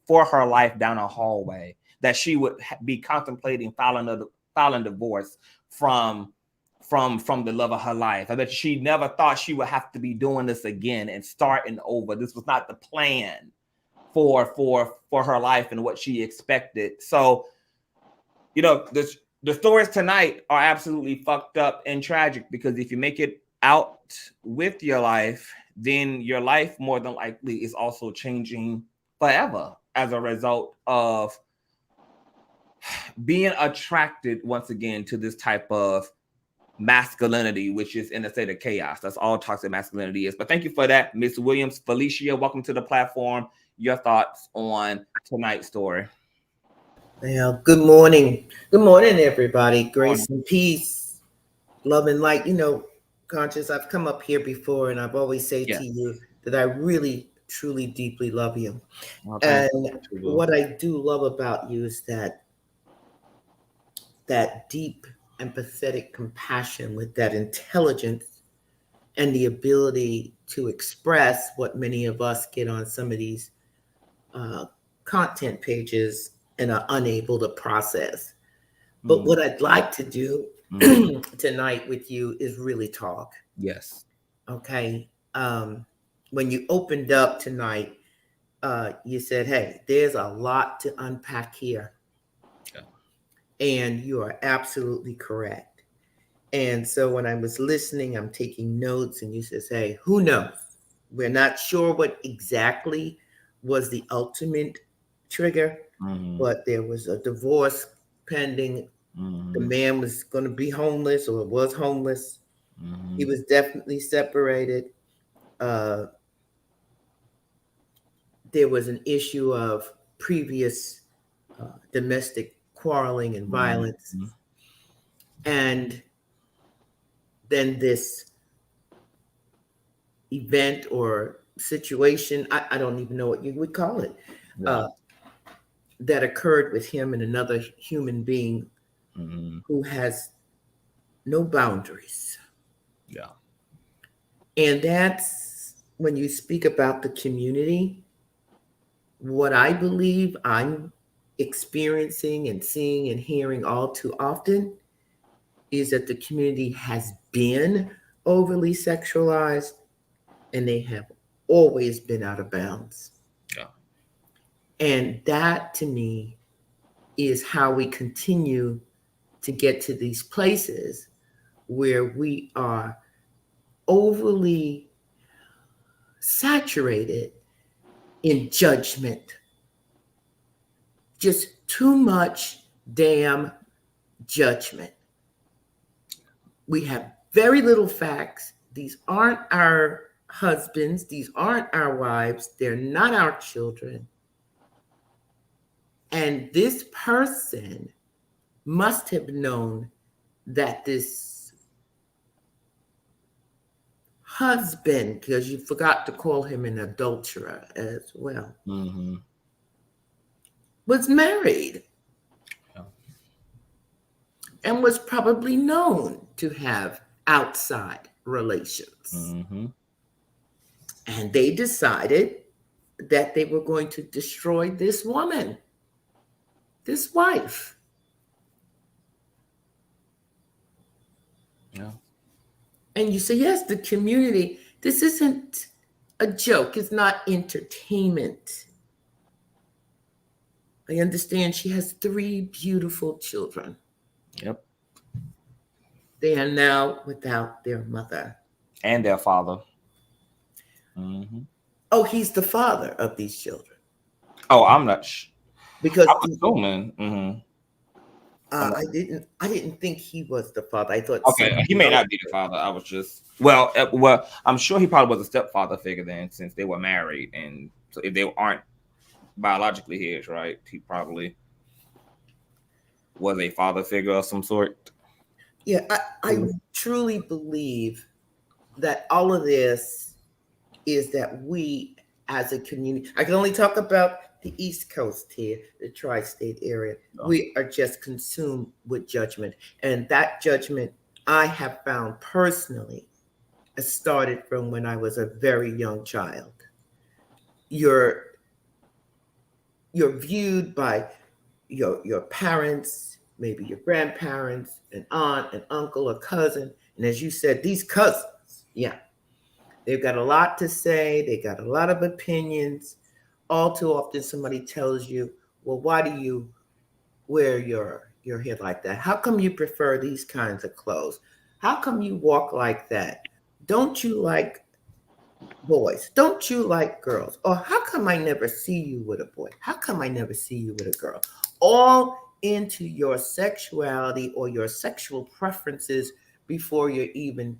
for her life down a hallway, that she would be contemplating filing divorce from the love of her life. I bet she never thought she would have to be doing this again and starting over. This was not the plan for her life and what she expected. So, the stories tonight are absolutely fucked up and tragic, because if you make it out with your life, then your life more than likely is also changing forever as a result of being attracted once again to this type of masculinity, which is in a state of chaos. That's all toxic masculinity is. But thank you for that, Miss Williams. Felicia, welcome to the platform. Your thoughts on tonight's story? Well, good morning. Good morning, everybody. Morning. Grace and peace, love and light. Conscious, I've come up here before and I've always say Yeah. to you that I really, truly, deeply love you. Well, And what I do love about you is that deep, empathetic compassion with that intelligence and the ability to express what many of us get on some of these content pages and are unable to process. But what I'd like to do tonight with you is really talk. Yes. Okay. When you opened up tonight, you said, hey, there's a lot to unpack here. Yeah. And you are absolutely correct. And so when I was listening, I'm taking notes, and you says, hey, who knows? We're not sure what exactly was the ultimate trigger, but there was a divorce pending. The man was going to be homeless, or was homeless. He was definitely separated. There was an issue of previous domestic quarreling and violence. And then this event or situation, I don't even know what you would call it, that occurred with him and another human being who has no boundaries. Yeah. And that's when you speak about the community, what I believe I'm experiencing and seeing and hearing all too often is that the community has been overly sexualized, and they have always been out of bounds. Yeah. And that to me is how we continue to get to these places where we are overly saturated in judgment. Just too much damn judgment. We have very little facts. These aren't our husbands. These aren't our wives. They're not our children. And this person must have known that this husband, because you forgot to call him an adulterer as well, was married and was probably known to have outside relations. And they decided that they were going to destroy this woman, this wife. Yeah. And you say, yes, the community, this isn't a joke. It's not entertainment. I understand she has 3 beautiful children. Yep. They are now without their mother. And their father. Oh, he's the father of these children. Oh, I'm not because I'm assuming. I didn't think he was the father. I thought okay, he may not be the father. I was just well, I'm sure he probably was a stepfather figure then, since they were married, and so if they aren't biologically his, right, he probably was a father figure of some sort. Yeah, I truly believe that all of this is that we as a community, I can only talk about the East Coast here, the tri-state area, we are just consumed with judgment. And that judgment I have found personally started from when I was a very young child. You're viewed by your parents, maybe your grandparents, an aunt, an uncle, a cousin. And as you said, these cousins, they've got a lot to say. They got a lot of opinions. All too often somebody tells you, well, why do you wear your hair like that? How come you prefer these kinds of clothes? How come you walk like that? Don't you like boys? Don't you like girls? Or how come I never see you with a boy? How come I never see you with a girl? All into your sexuality or your sexual preferences before you're even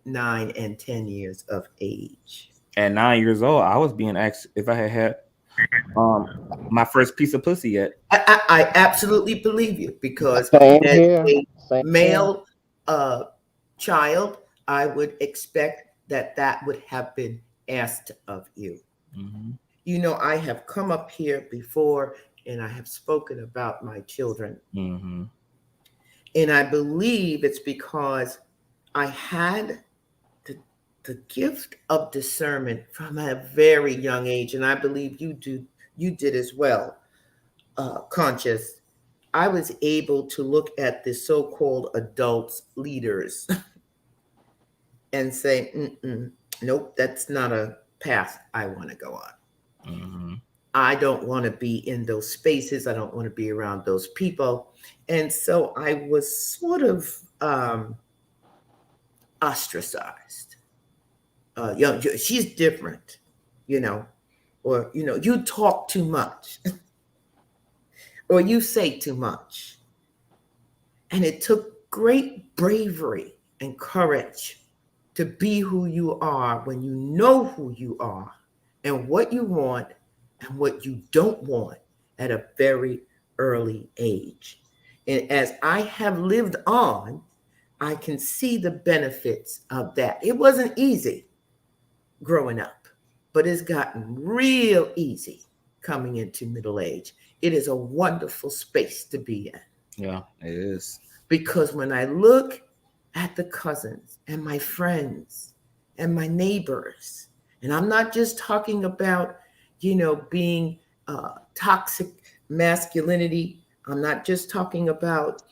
9 and 10 years of age. At 9 years old, I was being asked if I had my first piece of pussy yet. I absolutely believe you, because as a male child, I would expect that would have been asked of you. You know, I have come up here before and I have spoken about my children. And I believe it's because I had the gift of discernment from a very young age. And I believe you did as well, Conscious. I was able to look at the so-called adults, leaders, and say, nope, that's not a path I want to go on. I don't want to be in those spaces. I don't want to be around those people. And so I was sort of ostracized. She's different, or, you talk too much or you say too much. And it took great bravery and courage to be who you are when you know who you are and what you want and what you don't want at a very early age. And as I have lived on, I can see the benefits of that. It wasn't easy growing up, but it's gotten real easy coming into middle age. It is a wonderful space to be in. Yeah, it is. Because when I look at the cousins and my friends and my neighbors, and I'm not just talking about, being toxic masculinity. I'm not just talking about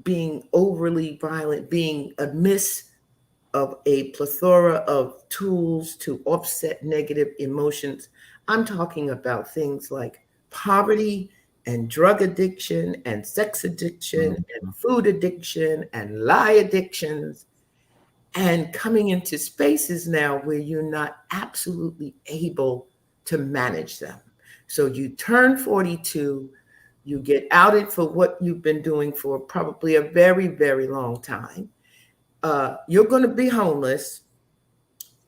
being overly violent, being amiss of a plethora of tools to offset negative emotions. I'm talking about things like poverty and drug addiction and sex addiction and food addiction and lie addictions, and coming into spaces now where you're not absolutely able to manage them. So you turn 42, you get outed for what you've been doing for probably a very, very long time. You're going to be homeless.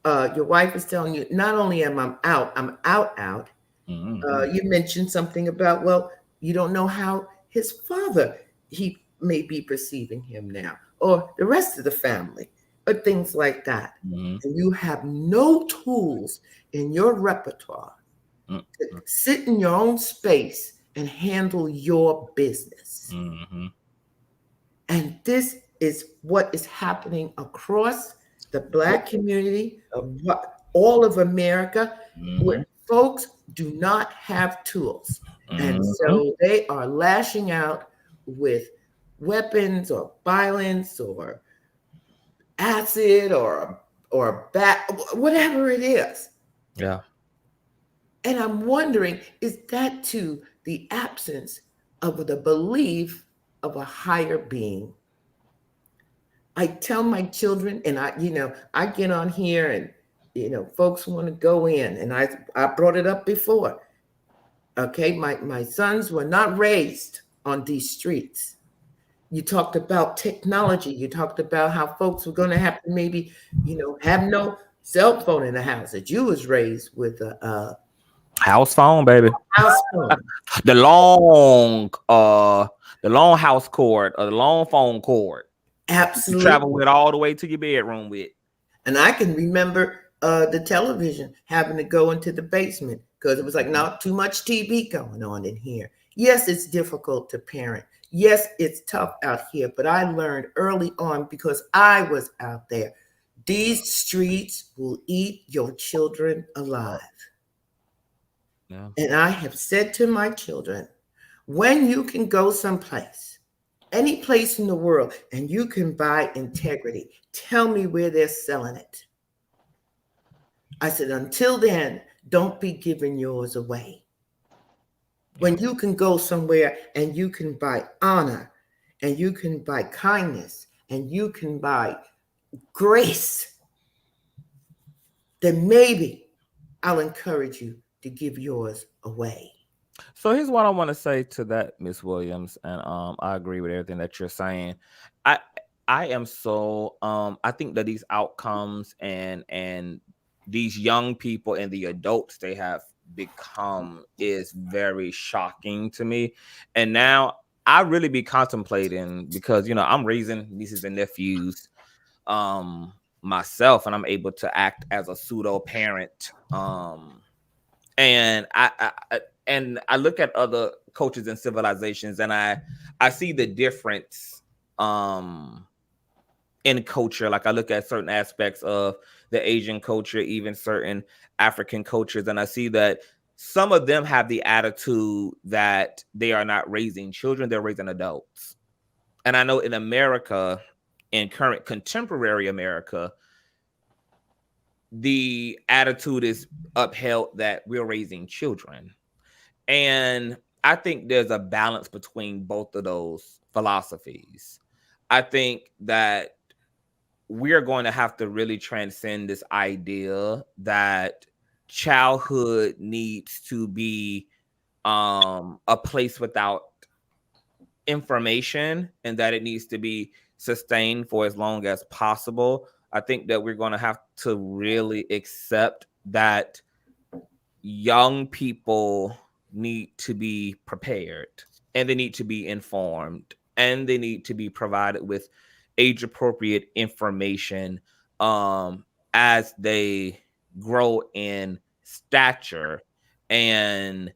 Your wife is telling you, not only am I out, I'm out. You mentioned something about, well, you don't know how his father, he may be perceiving him now, or the rest of the family, or things like that. And you have no tools in your repertoire to sit in your own space and handle your business. And this is what is happening across the Black community, all of America, where folks do not have tools. And so they are lashing out with weapons or violence or acid or whatever it is. Yeah. And I'm wondering, is that to the absence of the belief of a higher being? I tell my children, and I get on here and, folks want to go in, and I brought it up before. Okay, my sons were not raised on these streets. You talked about technology. You talked about how folks were going to have to maybe, have no cell phone in the house. That you was raised with a house phone, baby. house phone. The long house cord or the long phone cord. Absolutely. You travel with all the way to your bedroom with. And I can remember the television having to go into the basement because it was like, not too much TV going on in here. Yes, it's difficult to parent. Yes, it's tough out here, but I learned early on because I was out there. These streets will eat your children alive. Yeah. And I have said to my children, when you can go someplace, any place in the world, and you can buy integrity, tell me where they're selling it. I said, until then, don't be giving yours away. When you can go somewhere and you can buy honor, and you can buy kindness, and you can buy grace, then maybe I'll encourage you to give yours away. So here's what I want to say to that, Miss Williams, and I agree with everything that you're saying. I am so I think that these outcomes and these young people and the adults they have become is very shocking to me. And now I really be contemplating because I'm raising nieces and nephews myself, and I'm able to act as a pseudo parent. And I look at other cultures and civilizations, and I see the difference in culture. Like I look at certain aspects of the Asian culture, even certain African cultures, and I see that some of them have the attitude that they are not raising children, they're raising adults. And I know in America, in current contemporary America, the attitude is upheld that we're raising children. And I think there's a balance between both of those philosophies. I think that we're going to have to really transcend this idea that childhood needs to be a place without information and that it needs to be sustained for as long as possible. I think that we're going to have to really accept that young people need to be prepared and they need to be informed and they need to be provided with age appropriate information as they grow in stature. And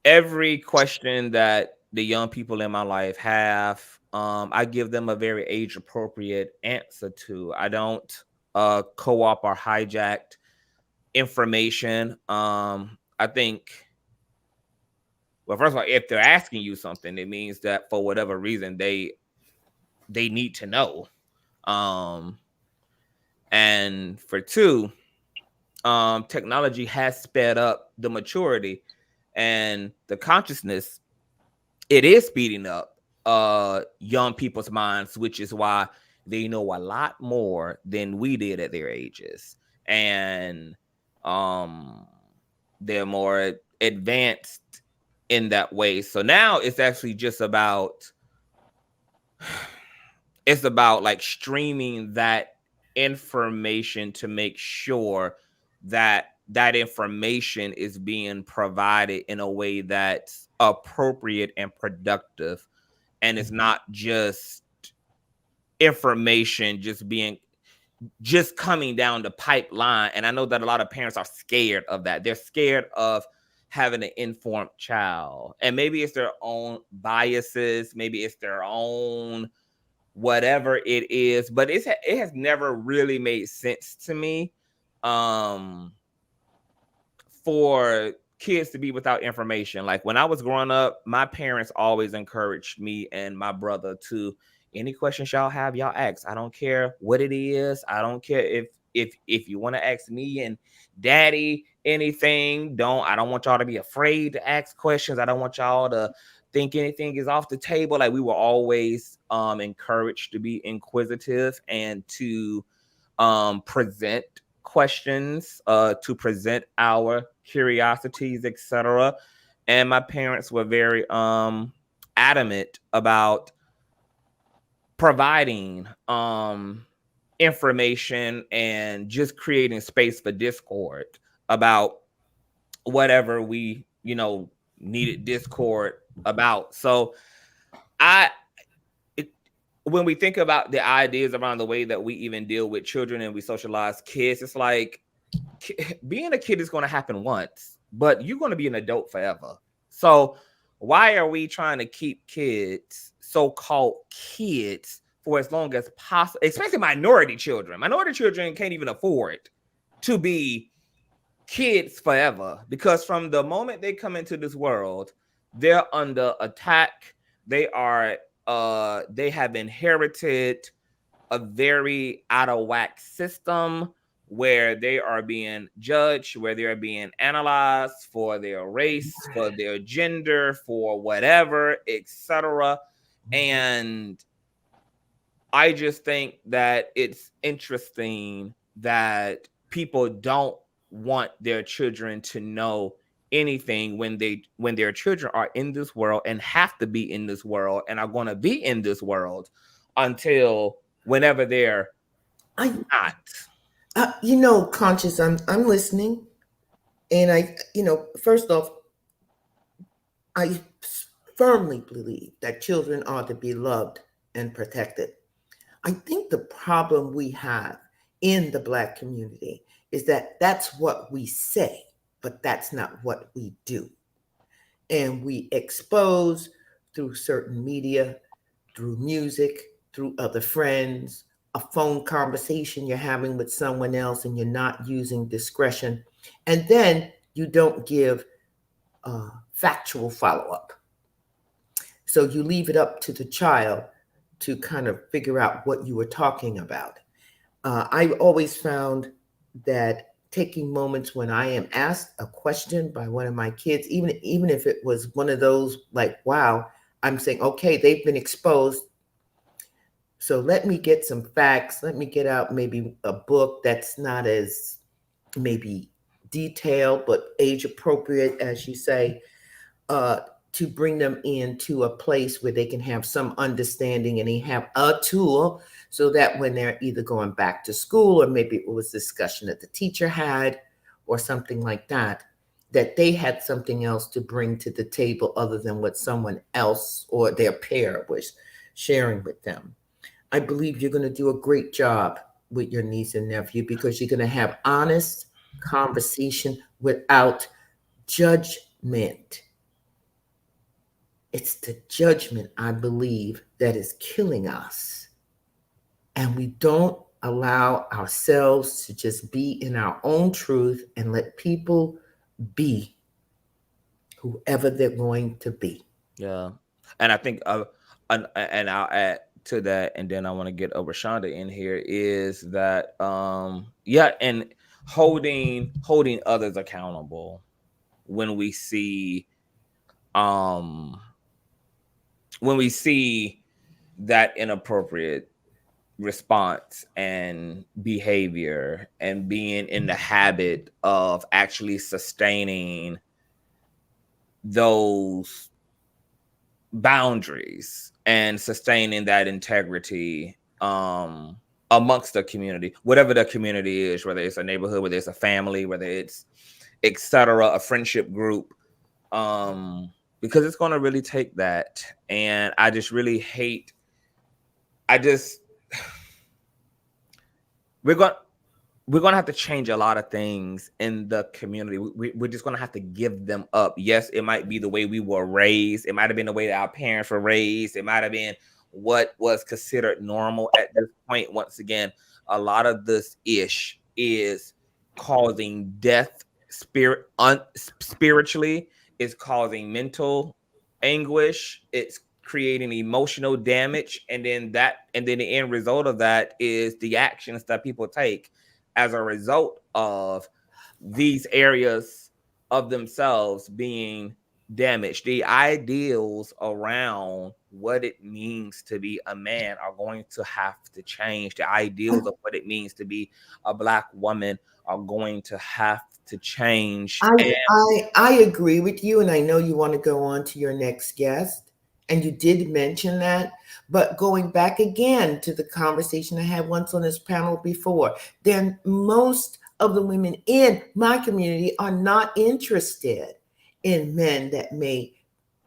every question that the young people in my life have, I give them a very age appropriate answer to. I don't co-op or hijacked information. I think, well, first of all, if they're asking you something, it means that for whatever reason they need to know. And for two, technology has sped up the maturity and the consciousness. It is speeding up young people's minds, which is why they know a lot more than we did at their ages. And they're more advanced in that way. So now it's actually just about like streaming that information to make sure that that information is being provided in a way that's appropriate and productive, and it's not just information just coming down the pipeline. And I know that a lot of parents are scared of that. They're scared of having an informed child, and maybe it's their own biases, maybe it's their own whatever it is, but it has never really made sense to me for kids to be without information. Like when I was growing up, my parents always encouraged me and my brother to, any questions y'all have, y'all ask. I don't care what it is. I don't care if you want to ask me and daddy anything. I don't want y'all to be afraid to ask questions. I don't want y'all to think anything is off the table. Like we were always encouraged to be inquisitive and to present questions, to present our curiosities, etc. And my parents were very adamant about providing information and just creating space for discord about whatever we needed discord about. So when we think about the ideas around the way that we even deal with children and we socialize kids, it's like being a kid is going to happen once, but you're going to be an adult forever. So why are we trying to keep kids, so-called kids, for as long as possible, especially minority children? Minority children can't even afford to be kids forever, because from the moment they come into this world, they're under attack. They have inherited a very out of whack system where they are being judged, where they are being analyzed for their race, for their gender, for whatever, etc. And I just think that it's interesting that people don't want their children to know anything when their children are in this world and have to be in this world and are going to be in this world until whenever they're not. Conscious, I'm listening, and first off, I firmly believe that children are to be loved and protected. I think the problem we have in the Black community is that that's what we say, but that's not what we do. And we expose through certain media, through music, through other friends, a phone conversation you're having with someone else and you're not using discretion. And then you don't give factual follow-up. So you leave it up to the child to kind of figure out what you were talking about. I've always found that taking moments when I am asked a question by one of my kids, even if it was one of those like, wow, I'm saying, okay, they've been exposed. So let me get some facts. Let me get out maybe a book that's not as maybe detailed, but age appropriate, as you say, to bring them into a place where they can have some understanding and they have a tool so that when they're either going back to school or maybe it was discussion that the teacher had or something like that, that they had something else to bring to the table other than what someone else or their peer was sharing with them. I believe you're going to do a great job with your niece and nephew because you're going to have honest conversation without judgment. It's the judgment, I believe, that is killing us. And we don't allow ourselves to just be in our own truth and let people be whoever they're going to be. Yeah. And I think, and I'll add to that, and then I want to get Rashonda in here, is that, and holding others accountable when we see that inappropriate response and behavior and being in the habit of actually sustaining those boundaries and sustaining that integrity amongst the community, whatever the community is, whether it's a neighborhood, whether it's a family, whether it's etc., a friendship group, because it's going to really take that. And I just really hate, we're going to have to change a lot of things in the community. We're just going to have to give them up. Yes, it might be the way we were raised. It might have been the way that our parents were raised. It might have been what was considered normal at this point. Once again, a lot of this ish is causing death spiritually. It's causing mental anguish. It's creating emotional damage. And then the end result of that is the actions that people take as a result of these areas of themselves being damaged. The ideals around what it means to be a man are going to have to change. The ideals of what it means to be a Black woman are going to have to change. I agree with you, and I know you want to go on to your next guest, and you did mention that. But going back again to the conversation I had once on this panel before, then most of the women in my community are not interested in men that may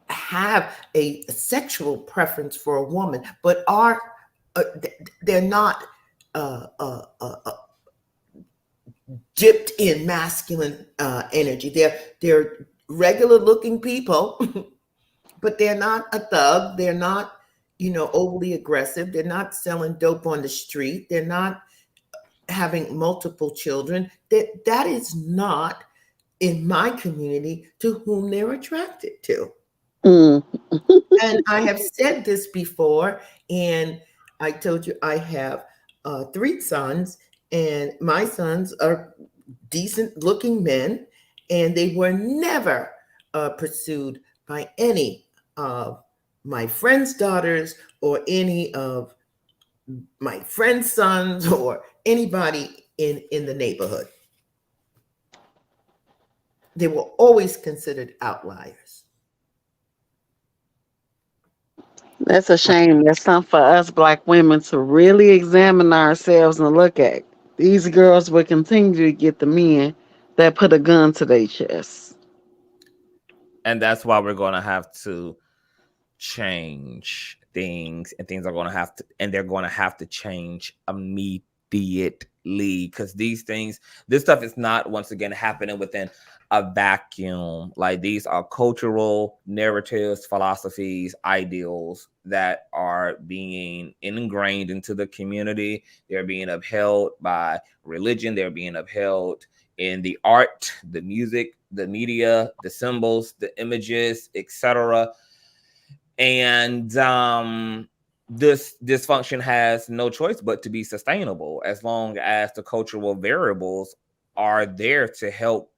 have a sexual preference for a woman, but are they're not dipped in masculine energy. They're regular looking people, but they're not a thug. They're not, overly aggressive. They're not selling dope on the street. They're not having multiple children. That is not in my community to whom they're attracted to. And I have said this before, and I told you I have 3 sons, and my sons are decent looking men, and they were never pursued by any of my friends' daughters or any of my friends' sons or anybody in the neighborhood. They were always considered outliers. That's a shame. That's something for us Black women to really examine ourselves and look at. These girls will continue to get the men that put a gun to their chest. And that's why we're going to have to change things, and things are going to have to, and they're going to have to change immediately, because this stuff is not, once again, happening within a vacuum. Like, these are cultural narratives, philosophies, ideals that are being ingrained into the community. They're being upheld by religion. They're being upheld in the art, the music, the media, the symbols, the images, etc. And this dysfunction has no choice but to be sustainable, as long as the cultural variables are there to help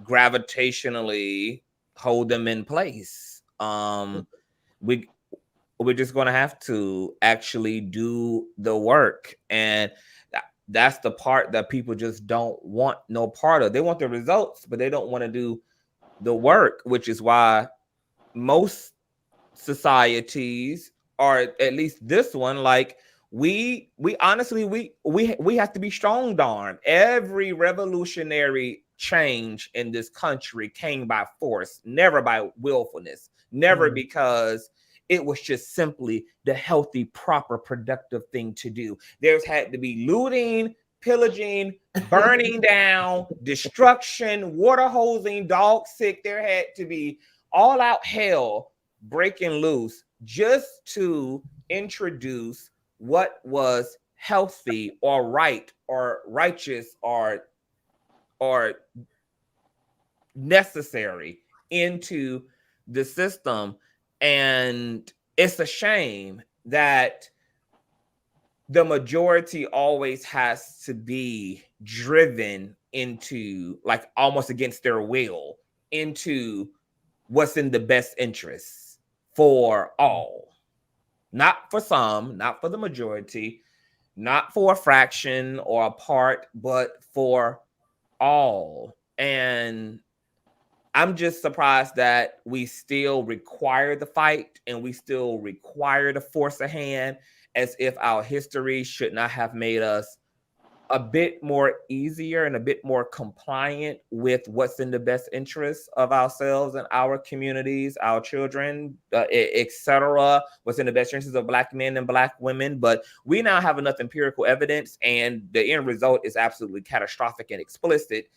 gravitationally hold them in place. We're just going to have to actually do the work, and that's the part that people just don't want no part of. They want the results, but they don't want to do the work, which is why most societies, or at least this one, like, we honestly we have to be strong armed. Every revolutionary change in this country came by force, never by willfulness, never because it was just simply the healthy, proper, productive thing to do. There's had to be looting, pillaging, burning down, destruction, water hosing, dog sick. There had to be all out hell breaking loose just to introduce what was healthy or right or righteous or necessary into the system. And it's a shame that the majority always has to be driven into, like, almost against their will, into what's in the best interests for all. Not for some, not for the majority, not for a fraction or a part, but for all. And I'm just surprised that we still require the fight, and we still require to force a hand, as if our history should not have made us a bit more easier and a bit more compliant with what's in the best interest of ourselves and our communities, our children, etc. What's in the best interest of Black men and Black women. But we now have enough empirical evidence, and the end result is absolutely catastrophic and explicit,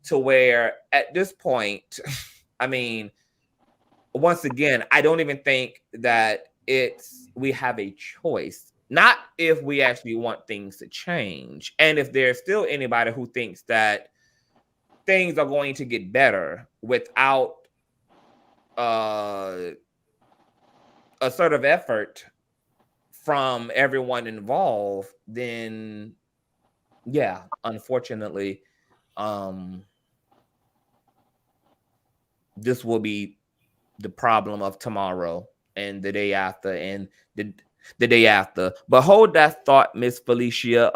to where at this point, I mean, once again, I don't even think that we have a choice. Not if we actually want things to change. And if there's still anybody who thinks that things are going to get better without a sort of effort from everyone involved, then yeah, unfortunately, this will be the problem of tomorrow and the day after and the day after. But hold that thought, Miss Felicia.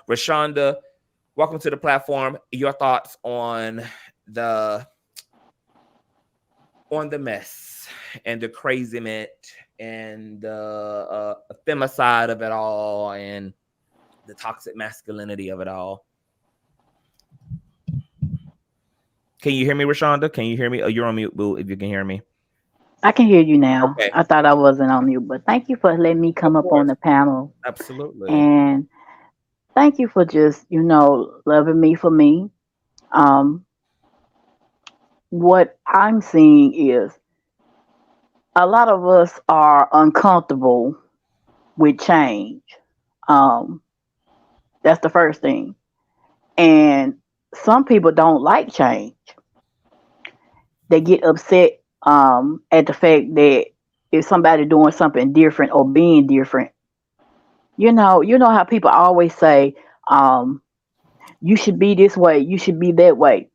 Rashonda, welcome to the platform. Your thoughts on the mess and the craziness and the femicide of it all and the toxic masculinity of it all. Can you hear me, Rashonda? Can you hear me? Oh, you're on mute, boo, if you can hear me. I can hear you now. Okay. I thought I wasn't on mute, but thank you for letting me come up on the panel. Absolutely. And thank you for just, loving me for me. What I'm seeing is a lot of us are uncomfortable with change. That's the first thing. And some people don't like change. They get upset at the fact that if somebody doing something different or being different, you know how people always say, you should be this way, you should be that way.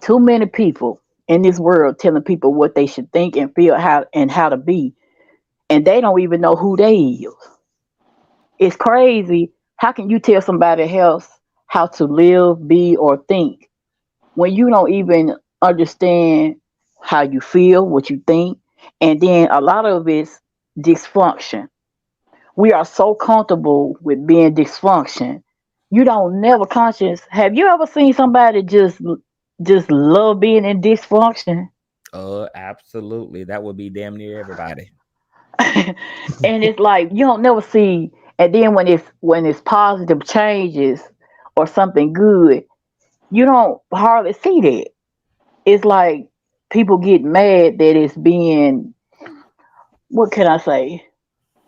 Too many people in this world telling people what they should think and feel how to be, and they don't even know who they is. It's crazy. How can you tell somebody else how to live, be, or think when you don't even understand how you feel, what you think? And then a lot of it's dysfunction. We are so comfortable with being dysfunction. You don't never conscious. Have you ever seen somebody just love being in dysfunction? Absolutely. That would be damn near everybody. And it's like you don't never see. And then when it's positive changes or something good, you don't hardly see that. It's like people get mad that it's being, what can I say?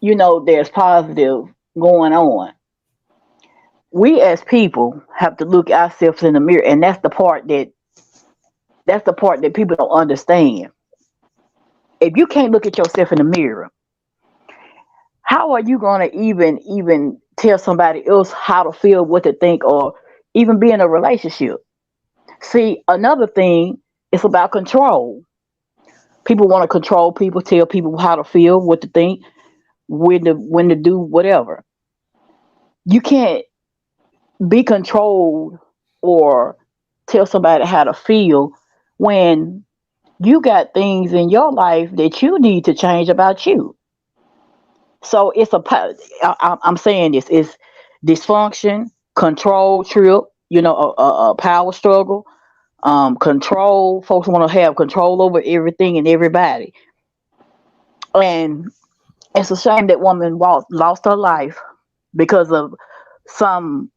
There's positive going on. We as people have to look ourselves in the mirror, and that's the part that people don't understand. If you can't look at yourself in the mirror, how are you going to even tell somebody else how to feel, what to think, or even be in a relationship? See, another thing is about control. People want to control people, tell people how to feel, what to think, when to do whatever. You can't be controlled or tell somebody how to feel when you got things in your life that you need to change about you. So I'm saying this is dysfunction, control trip, a power struggle, control. Folks want to have control over everything and everybody. And it's a shame that woman lost her life because of some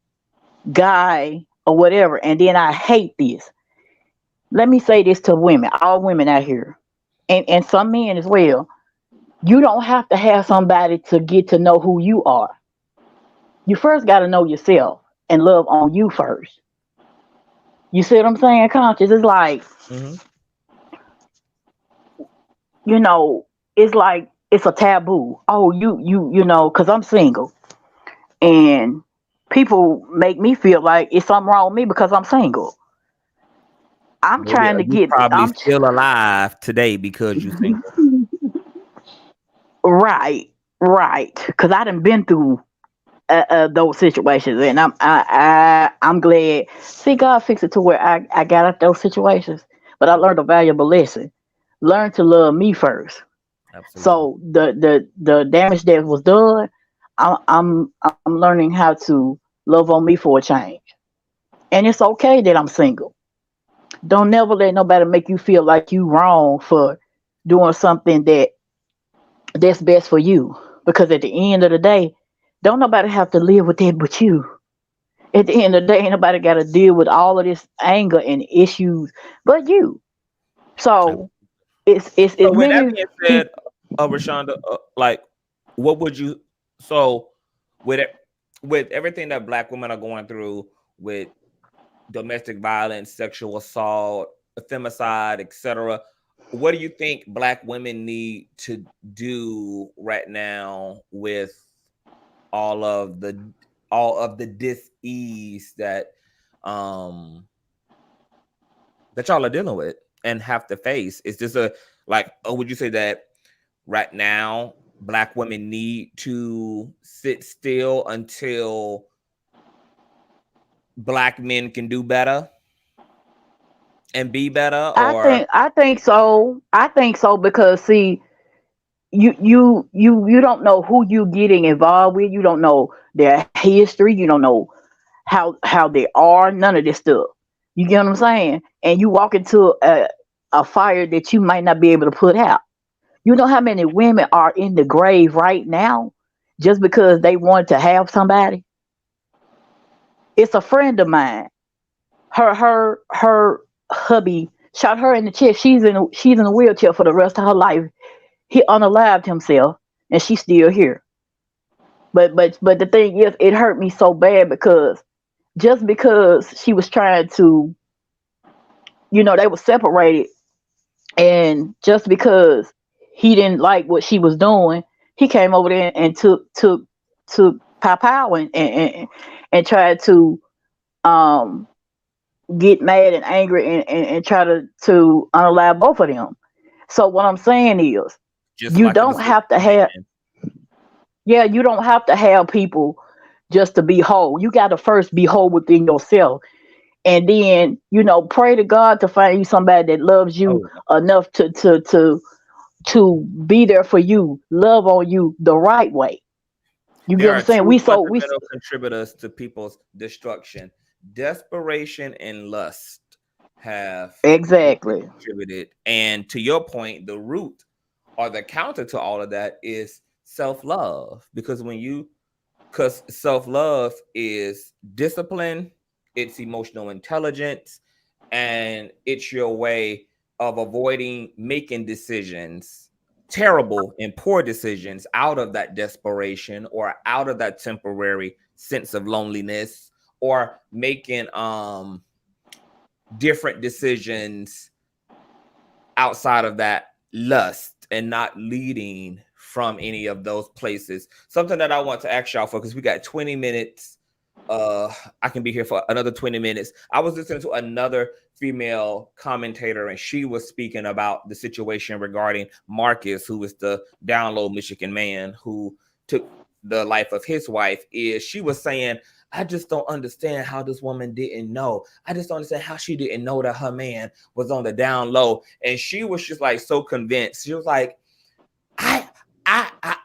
guy or whatever. And then I hate this. Let me say this to women, all women out here, and some men as well. You don't have to have somebody to get to know who you are. You first got to know yourself and love on you first. You see what I'm saying, Conscious? It's like, it's like it's a taboo. Oh, because I'm single. And people make me feel like it's something wrong with me because I'm single. I'm trying to get... I'm still alive today because you single. Right. Because I done been through those situations, and I'm glad. See, God fixed it to where I got out those situations, but I learned a valuable lesson. Learn to love me first. Absolutely. So the damage that was done, I'm learning how to love on me for a change. And it's okay that I'm single. Don't never let nobody make you feel like you wrong for doing something that's best for you. Because at the end of the day, don't nobody have to live with that but you. At the end of the day, ain't nobody got to deal with all of this anger and issues but you. So So it's with that many being said, people. Rashonda, like, what would you? So with it, with everything that Black women are going through with domestic violence, sexual assault, femicide, etc., what do you think Black women need to do right now with all of the dis-ease um that y'all are dealing with and have to face? Is this a like, or would you say that right now Black women need to sit still until Black men can do better and be better? Or I think so. I think so because see, you don't know who you getting involved with. You don't know their history. You don't know how they are. None of this stuff. You get what I'm saying? And you walk into a fire that you might not be able to put out. You know how many women are in the grave right now just because they wanted to have somebody? It's a friend of mine. Her hubby shot her in the chest. She's in a wheelchair for the rest of her life. He unalived himself, and she's still here. But the thing is, it hurt me so bad because just because she was trying to, they were separated, and just because he didn't like what she was doing, he came over there and took pow and tried to um get mad and angry and try to unalive both of them. So what I'm saying is, just you like the don't decision have to you have making? yeah, you don't have to have people just to be whole. You got to first be whole within yourself, and then pray to God to find you somebody that loves you Oh, enough to be there for you, love on you the right way. You get there what I'm are saying? two We fundamental contributors to people's destruction: desperation and lust have exactly. contributed. And to your point, the root or the counter to all of that is self-love. Because self-love is discipline, it's emotional intelligence, and it's your way of avoiding making decisions, terrible and poor decisions, out of that desperation or out of that temporary sense of loneliness, or making different decisions outside of that lust and not leading from any of those places. Something that I want to ask y'all for, because we got 20 minutes. I can be here for another 20 minutes. I was listening to another female commentator, and she was speaking about the situation regarding Marcus, who is the DOWNLOW Michigan man who took the life of his wife. Is she was saying, I just don't understand how this woman didn't know. I just don't understand how she didn't know that her man was on the down low. And she was just like so convinced. She was like, I I I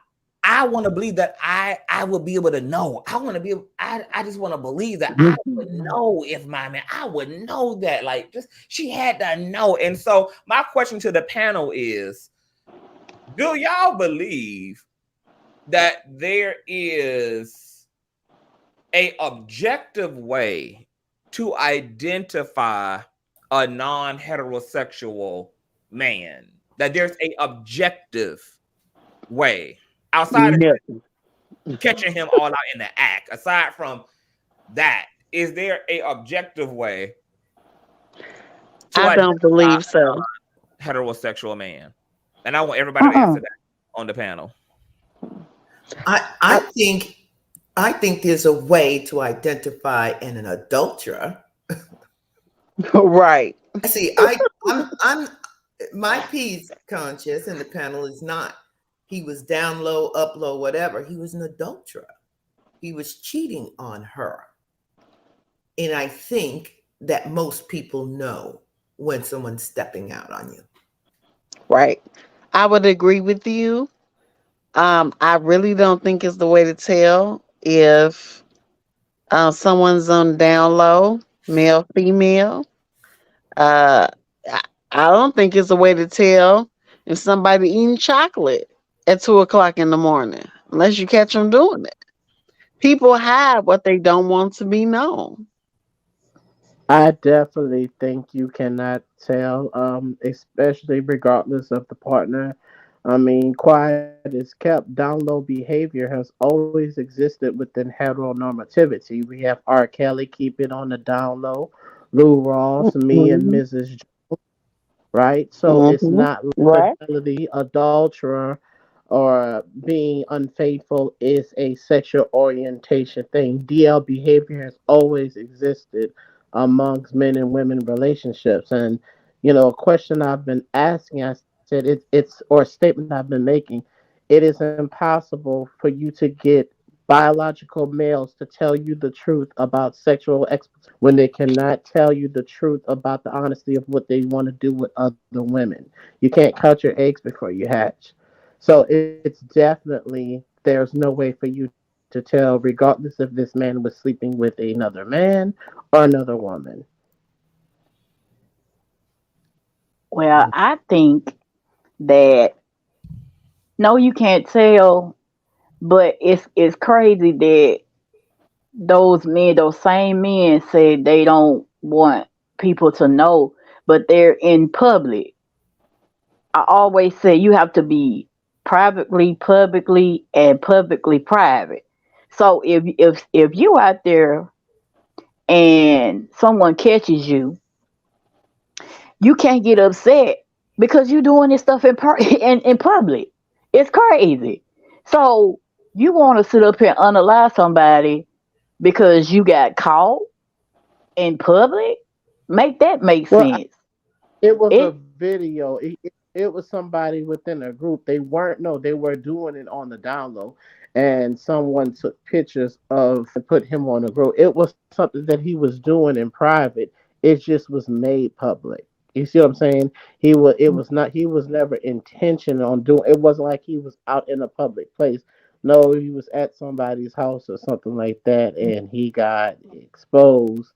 I want to believe that I will be able to know. I want to be I just want to believe that I would know if my man, I would know that. Like, just she had to know. And so my question to the panel is, do y'all believe that there is a objective way to identify a non-heterosexual man? That there's a objective way outside of No. catching him all out in the act. Aside from that, is there a objective way to I don't identify believe so. a heterosexual man? And I want everybody to Uh-uh. answer that on the panel. I think there's a way to identify an adulterer. Right. See, I'm my piece, conscious, and the panel is not. He was down low, up low, whatever. He was an adulterer. He was cheating on her. And I think that most people know when someone's stepping out on you. Right. I would agree with you. I really don't think it's the way to tell if someone's on down low, male, female. Uh, I, I don't think it's a way to tell if somebody eating chocolate at 2 o'clock in the morning, unless you catch them doing it. People hide what they don't want to be known. I definitely think you cannot tell, especially regardless of the partner. I mean, quiet is kept. Down low behavior has always existed within heteronormativity. We have R. Kelly keep it on the down low, Lou Ross, me and Hmm. Mrs. Right? So it's Hmm. not Right. infidelity, adulterer, or being unfaithful is a sexual orientation thing. DL behavior has always existed amongst men and women relationships. And, a question I've been asking, I said it's or a statement I've been making, it is impossible for you to get biological males to tell you the truth about sexual exploitation when they cannot tell you the truth about the honesty of what they want to do with other women. You can't count your eggs before you hatch. So it's definitely, there's no way for you to tell, regardless if this man was sleeping with another man or another woman. Well, I think that no, you can't tell, but it's crazy that those same men say they don't want people to know, but they're in public. I always say you have to be privately publicly and publicly private. So if you out there and someone catches you, you can't get upset because you're doing this stuff in public. It's crazy. So you want to sit up here and unalive somebody because you got caught in public? Make that make Well, sense. it was a It video. It was somebody within a group. They weren't, no, they were doing it on the down low. And someone took pictures of and put him on the group. It was something that he was doing in private. It just was made public. You see what I'm saying? It was not, he was never intentional on doing, it wasn't like he was out in a public place. No, he was at somebody's house or something like that, and he got exposed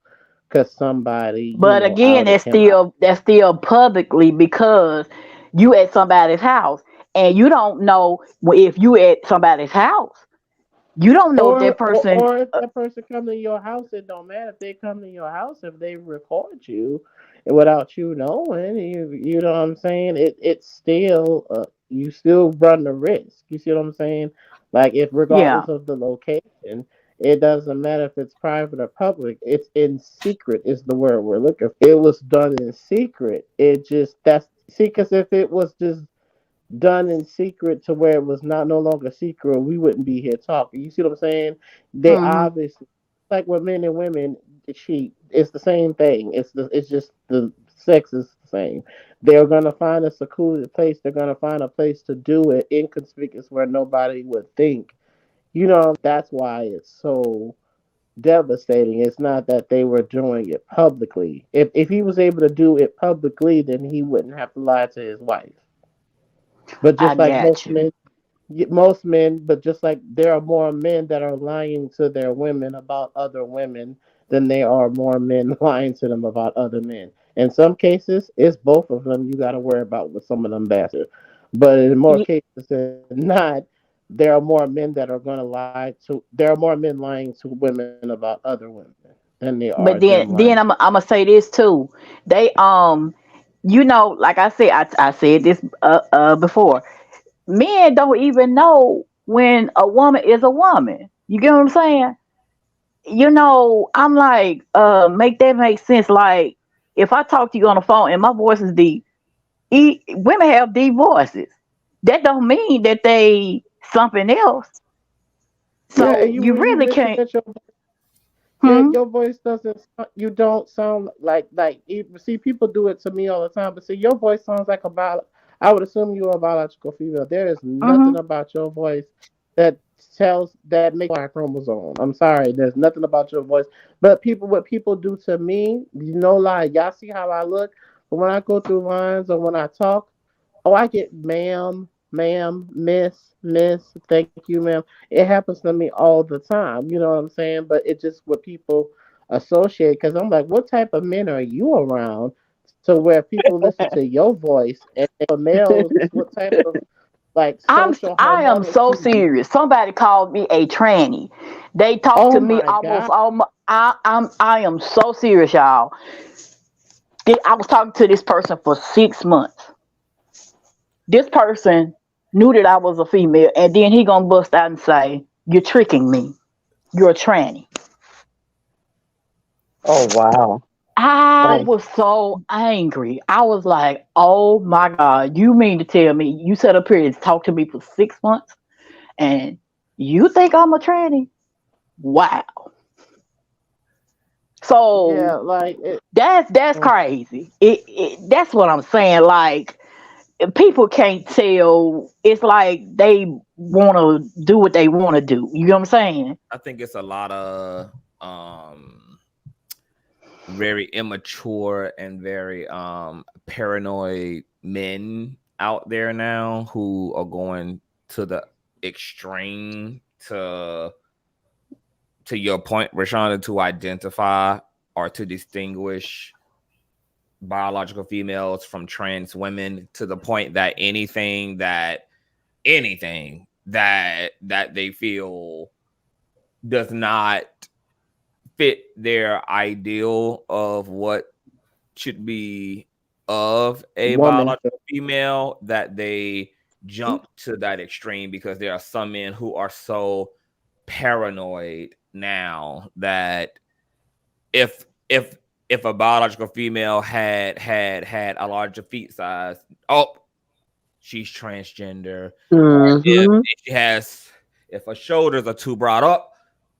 because somebody, But again, outed him. that's still publicly because you at somebody's house and you don't know if you at somebody's house. You don't know if Or, that person. or if that person come to your house, it don't matter if they come to your house. If they record you without you knowing, you know what I'm saying. It's still you still run the risk. You see what I'm saying? Like, if Yeah, regardless of the location, it doesn't matter if it's private or public. It's in secret is the word we're looking for. It was done in secret. It just that's see, because if it was just done in secret to where it was not no longer secret, we wouldn't be here talking. You see what I'm saying? They hmm obviously, like with men and women cheat. It's the same thing. It's just the sex is the same. They're gonna find a secluded place. They're gonna find a place to do it inconspicuous where nobody would think. That's why it's so devastating. It's not that they were doing it publicly. If he was able to do it publicly, then he wouldn't have to lie to his wife. But I just like got you. most men, but just like there are more men that are lying to their women about other women than there are more men lying to them about other men. In some cases, it's both of them you got to worry about with some of them bastards. But in more Ye- cases than not, there are more men that are going to lie to. There are more men lying to women about other women than there are But them lying then to. I'm gonna say this too. They like I said, I said this before. Men don't even know when a woman is a woman. You get what I'm saying? I'm like, make that make sense. Like, if I talk to you on the phone and my voice is deep, women have deep voices. That don't mean that they something else. Yeah, and So you when you really listen can't. at Hmm? your voice doesn't. You don't sound like. See, people do it to me all the time, but see, your voice sounds like a bio. I would assume you are a biological female. There is Hmm. nothing about your voice that that makes my chromosome. I'm sorry, there's nothing about your voice. But what people do to me, no lie. Y'all see how I look, but when I go through lines or when I talk, oh, I get ma'am. ma'am, miss, thank you, ma'am. It happens to me all the time. You know what I'm saying? But it's just what people associate. Because I'm like, what type of men are you around to where people listen to your voice? And for males, what type of like social I am so harmonic? serious. Somebody called me a tranny. They talk Oh to me my almost God. almost. I am so serious, y'all. I was talking to this person for 6 months. This person knew that I was a female, and then he gonna bust out and say, "You're tricking me. You're a tranny." Oh wow. I Oh. was so angry. I was like, "Oh my God, you mean to tell me you set up here and talk to me for 6 months, and you think I'm a tranny? Wow." Yeah, So like it. that's crazy. That's what I'm saying. Like, people can't tell. It's like they want to do what they want to do. You know what I'm saying? I think it's a lot of very immature and very paranoid men out there now who are going to the extreme to your point, Rashonda, to identify or to distinguish biological females from trans women to the point that anything that they feel does not fit their ideal of what should be of a Woman. biological female, that they jump to that extreme, because there are some men who are so paranoid now that if if if a biological female had a larger feet size, oh, she's transgender. Or Mm-hmm. if she has, if her shoulders are too broad up,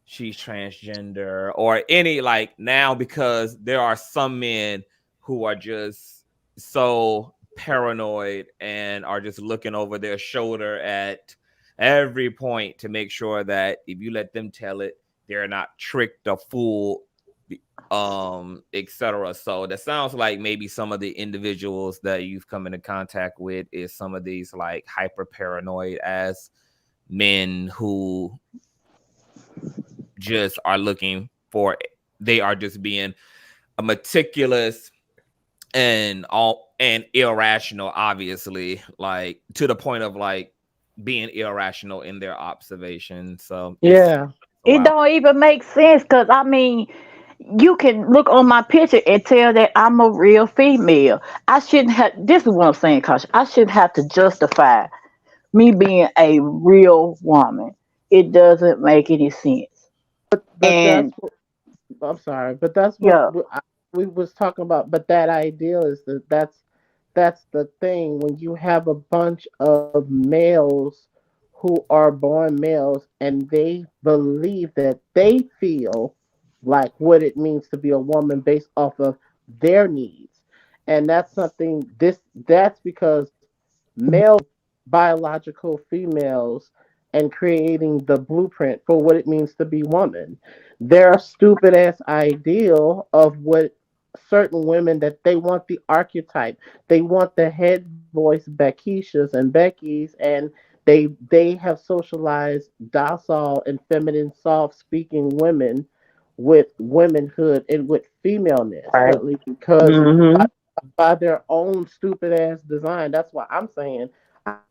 she's transgender. Or any, like, now, because there are some men who are just so paranoid and are just looking over their shoulder at every point to make sure that if you let them tell it, they're not tricked or fooled, etc. So that sounds like maybe some of the individuals that you've come into contact with is some of these like hyper paranoid as men who just are looking for, they are just being a meticulous and irrational, obviously, like to the point of like being irrational in their observation. So it's Yeah. It wow. don't even make sense because I mean, you can look on my picture and tell that I'm a real female. I shouldn't have. This is what I'm saying, Kasha. I shouldn't have to justify me being a real woman. It doesn't make any sense. But And I'm sorry, but that's what yeah, we was talking about. But that ideal is that's the thing when you have a bunch of males who are born males and they believe that they feel like what it means to be a woman based off of their needs, and that's something this that's because male biological females and creating the blueprint for what it means to be woman. Their stupid ass ideal of what certain women that they want the archetype, they want the head voice Beckishas and Beckys, and they have socialized docile and feminine, soft speaking women with womanhood and with femaleness, Right. because Mm-hmm. by their own stupid ass design. That's why I'm saying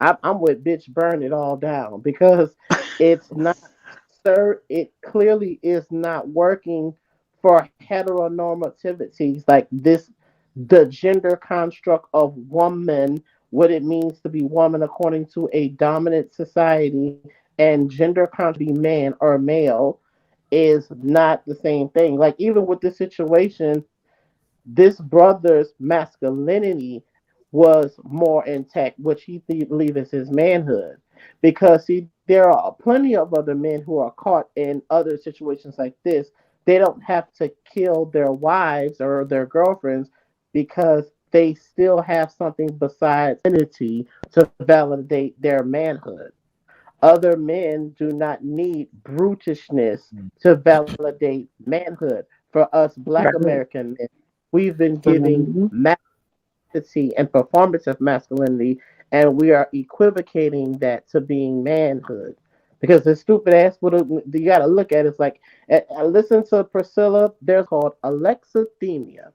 I'm with bitch burn it all down because it's not, sir. It clearly is not working for heteronormativities like this, the gender construct of woman, what it means to be woman according to a dominant society, and gender construct be man or male is not the same thing. Like even with this situation, this brother's masculinity was more intact, which he believed is his manhood. Because see, there are plenty of other men who are caught in other situations like this. They don't have to kill their wives or their girlfriends because they still have something besides identity to validate their manhood. Other men do not need brutishness to validate manhood. For us black Right. American men, we've been giving Mm-hmm. masculinity and performative masculinity and we are equivocating that to being manhood. Because the stupid ass, what you got to look at is like, listen to Priscilla. There's called alexithymia,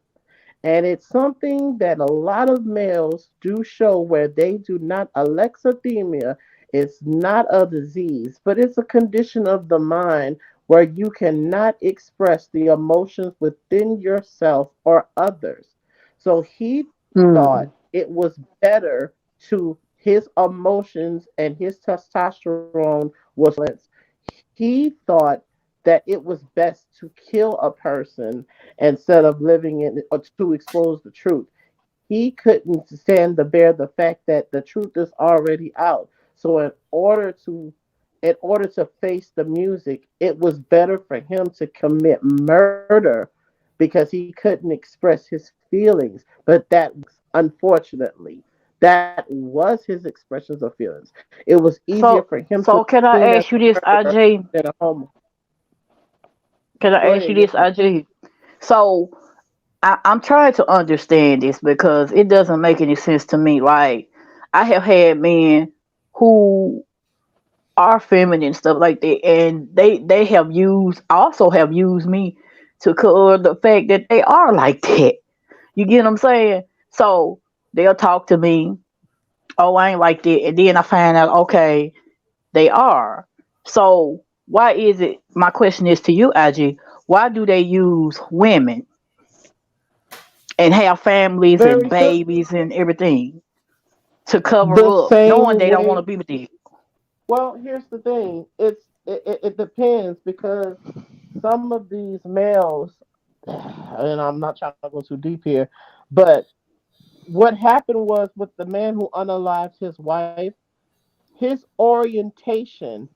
and it's something that a lot of males do show where they do not. Alexithymia is not a disease, but it's a condition of the mind where you cannot express the emotions within yourself or others. So he thought Mm. it was better to his emotions and his testosterone was he thought that it was best to kill a person instead of living in or to expose the truth. He couldn't stand to bear the fact that the truth is already out. So in order to face the music, it was better for him to commit murder because he couldn't express his feelings. But that unfortunately that was his expressions of feelings. It was easier So for him to so can be seen I as ask you this, a murderer IJ? than a homo. Can Go I ask ahead, you yes, this, ma'am. IJ? So I'm trying to understand this because it doesn't make any sense to me. Like I have had men who are feminine and stuff like that, and they have used me to cover the fact that they are like that. You get what I'm saying? So they'll talk to me, oh, I ain't like that, and then I find out, okay, they are. So why is it? My question is to you, IG. Why do they use women and have families and Very simple. babies and everything to The cover up, knowing same they don't want way. to be with you? Well, here's the thing. It depends because some of these males, and I'm not trying to go too deep here, but what happened was with the man who unalived his wife, his orientation,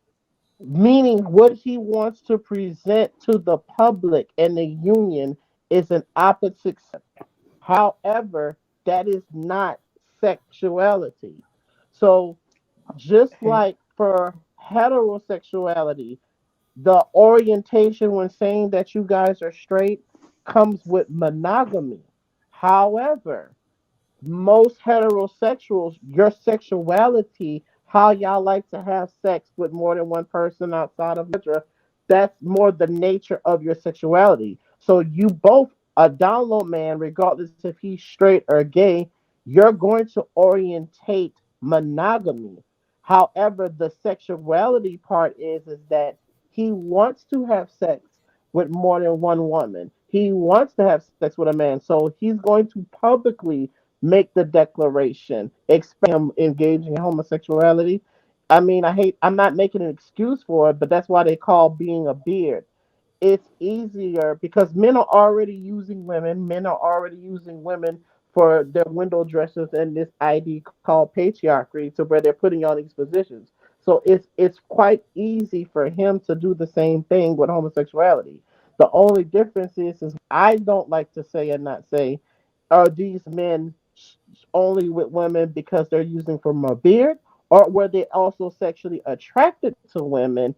meaning what he wants to present to the public and the union, is an opposite sex. However, that is not sexuality. So just Okay. like for heterosexuality, the orientation when saying that you guys are straight comes with monogamy. However, most heterosexuals, your sexuality, how y'all like to have sex with more than one person outside of that's more the nature of your sexuality. So you both, a download man, regardless if he's straight or gay, you're going to orientate monogamy. However, the sexuality part is that he wants to have sex with more than one woman. He wants to have sex with a man. So he's going to publicly make the declaration, expand him engaging in homosexuality. I mean, I'm not making an excuse for it, but that's why they call being a beard. It's easier because men are already using women. Men are already using women for their window dressers and this ID called patriarchy, to where they're putting you on these positions. So it's quite easy for him to do the same thing with homosexuality. The only difference is I don't like to say and not say, are these men only with women because they're using from a beard, or were they also sexually attracted to women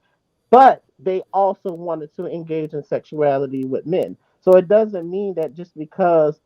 but they also wanted to engage in sexuality with men. So it doesn't mean that just because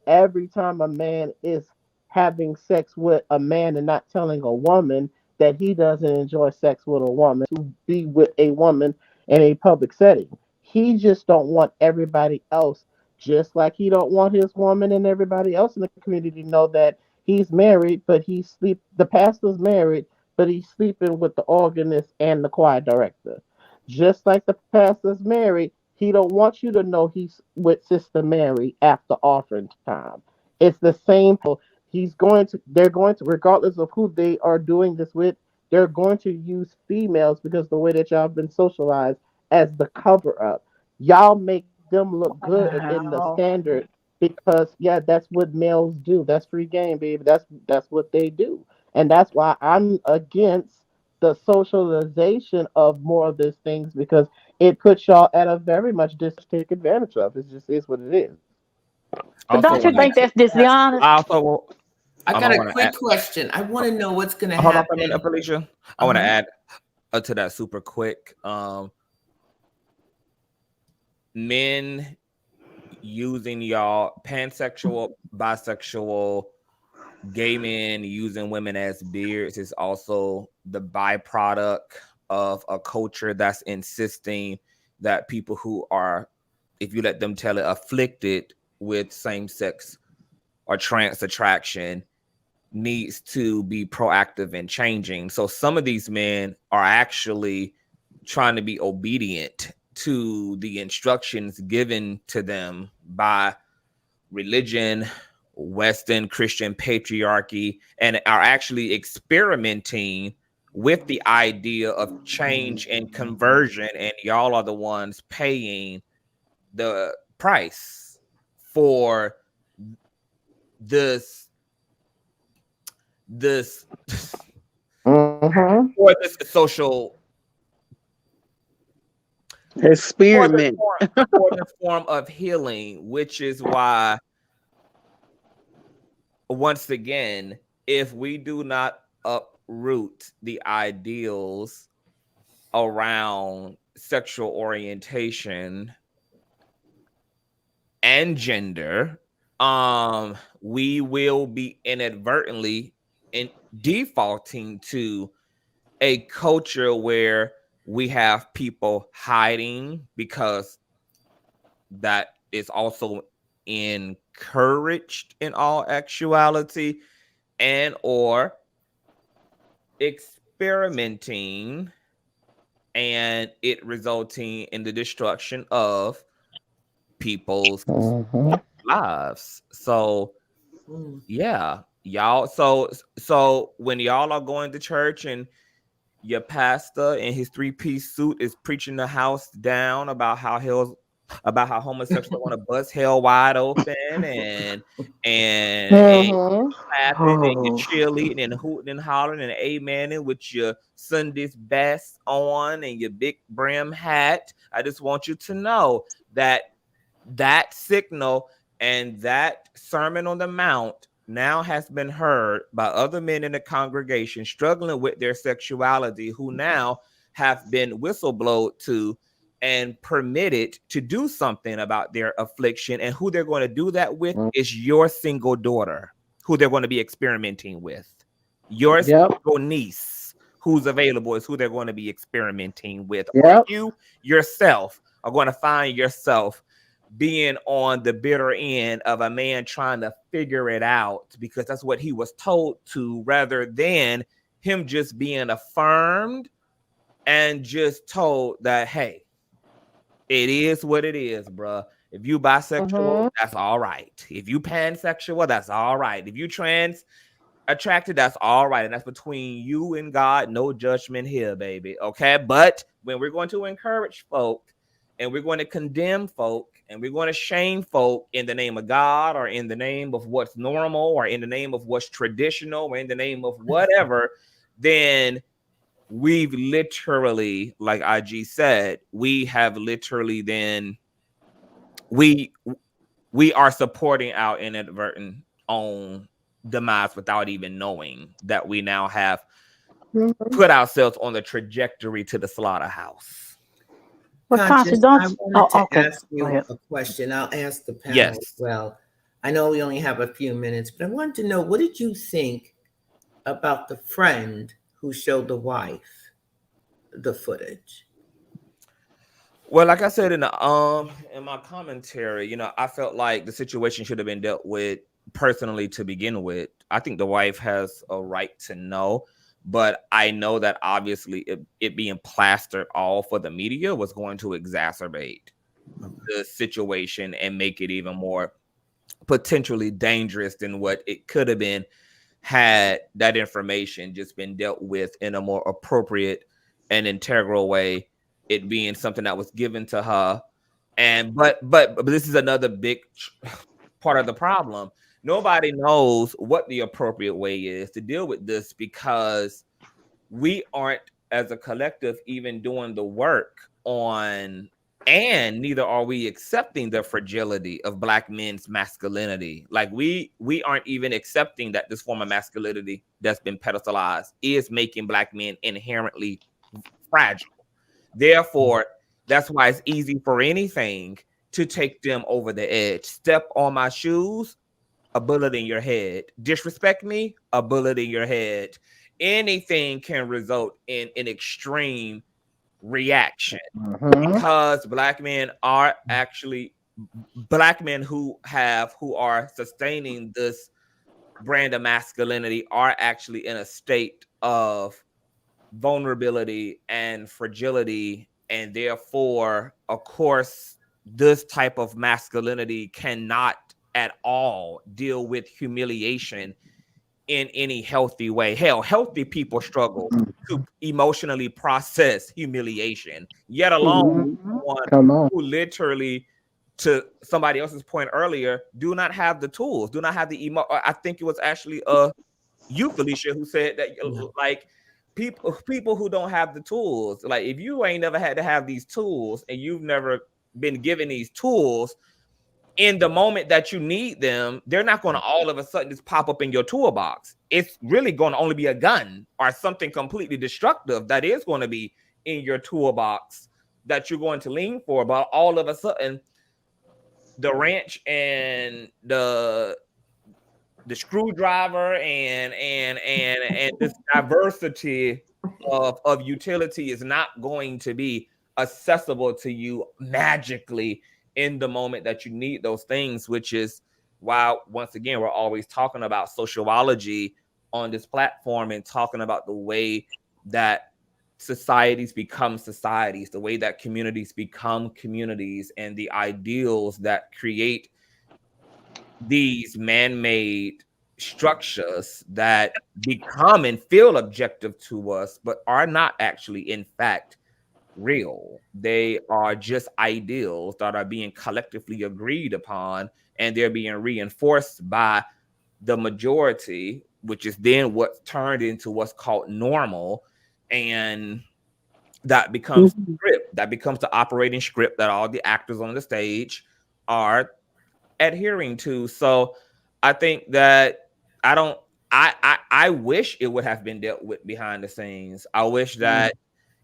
every time a man is having sex with a man and not telling a woman that he doesn't enjoy sex with a woman to be with a woman in a public setting. He just don't want everybody else, just like he don't want his woman and everybody else in the community to know that he's married, but the pastor's married, but he's sleeping with the organist and the choir director. Just like the pastor's married, he don't want you to know he's with Sister Mary after offering time. It's the same. They're going to, regardless of who they are doing this with, they're going to use females because the way that y'all have been socialized as the cover up. Y'all make them look good in the Wow. standard because yeah, that's what males do. That's free game, baby. That's what they do. And that's why I'm against the socialization of more of these things because it puts y'all at a very much take advantage of. It just is what it is. But Also don't I'd you want to like think to that's ask. dishonest? I also I I got a want to quick add. question. I want to know what's going to Hold on for a minute, happen. Felicia. I Uh want to huh. add to that super quick. Men using y'all pansexual, bisexual, gay men using women as beards is also the byproduct of a culture that's insisting that people who are, if you let them tell it, afflicted with same-sex or trans attraction needs to be proactive in changing. So some of these men are actually trying to be obedient to the instructions given to them by religion, Western Christian patriarchy, and are actually experimenting with the idea of change and conversion. And y'all are the ones paying the price for this Mm-hmm. for this social Experiment. for this form of healing, which is why, once again, if we do not uproot the ideals around sexual orientation and gender, we will be inadvertently in defaulting to a culture where we have people hiding, because that is also encouraged in all actuality, and or experimenting and it resulting in the destruction of people's Mhm. lives. So Mm. yeah, y'all. So when y'all are going to church and your pastor in his three-piece suit is preaching the house down about how homosexuals want to bust hell wide open, and Mm-hmm. clapping and you're Oh, cheerleading and hooting and hollering and amening with your Sunday's best on and your big brim hat. I just want you to know that that signal and that Sermon on the Mount now has been heard by other men in the congregation struggling with their sexuality, who now have been whistleblowed to and permitted to do something about their affliction. And who they're going to do that with is your single daughter, who they're going to be experimenting with. Your Yep. single niece who's available is who they're going to be experimenting with. Or Yep. you yourself are going to find yourself being on the bitter end of a man trying to figure it out because that's what he was told to, rather than him just being affirmed and just told that, hey, it is what it is, bruh. If you bisexual, Mm-hmm. that's all right. If you pansexual, that's all right. If you trans attracted, that's all right. And that's between you and God. No judgment here, baby. Okay. But when we're going to encourage folk and we're going to condemn folk and we're going to shame folk in the name of God or in the name of what's normal or in the name of what's traditional or in the name of whatever, then we've literally, like IG said, we have literally then we are supporting our inadvertent own demise without even knowing that we now have Mm-hmm. put ourselves on the trajectory to the slaughterhouse. well, Conscious, Conscious, don't. I wanted Oh, to okay. ask Go you ahead. a question. I'll ask the panel as Yes. well. I know we only have a few minutes, but I wanted to know, what did you think about the friend who showed the wife the footage? Well, like I said in my commentary, I felt like the situation should have been dealt with personally to begin with. I think the wife has a right to know, but I know that obviously it being plastered all for the media was going to exacerbate the situation and make it even more potentially dangerous than what it could have been had that information just been dealt with in a more appropriate and integral way, it being something that was given to her. And but this is another big part of the problem. Nobody knows what the appropriate way is to deal with this, because we aren't, as a collective, even doing the work on, and neither are we accepting the fragility of Black men's masculinity. Like we aren't even accepting that this form of masculinity that's been pedestalized is making Black men inherently fragile. Therefore, that's why it's easy for anything to take them over the edge. Step on my shoes, a bullet in your head. Disrespect me, a bullet in your head. Anything can result in an extreme reaction because black men are actually black men who are sustaining this brand of masculinity are actually in a state of vulnerability and fragility, and therefore of course this type of masculinity cannot at all deal with humiliation in any healthy way. Hell, healthy people struggle to emotionally process humiliation, yet alone one Come on. who literally, to somebody else's point earlier, do not have the tools, do not have the I think it was actually you, Felicia, who said that like people who don't have the tools, like if you ain't never had to have these tools and you've never been given these tools in the moment that you need them, they're not going to all of a sudden just pop up in your toolbox. It's really going to only be a gun or something completely destructive that is going to be in your toolbox that you're going to lean for. But all of a sudden, the wrench and the screwdriver and this diversity of utility is not going to be accessible to you magically in the moment that you need those things, which is why once again we're always talking about sociology on this platform and talking about the way that societies become societies, the way that communities become communities, and the ideals that create these man-made structures that become and feel objective to us, but are not actually, in fact, real. They are just ideals that are being collectively agreed upon, and they're being reinforced by the majority, which is then what's turned into what's called normal, and that becomes the script, that becomes the operating script that all the actors on the stage are adhering to. So I think that I wish it would have been dealt with behind the scenes. I wish that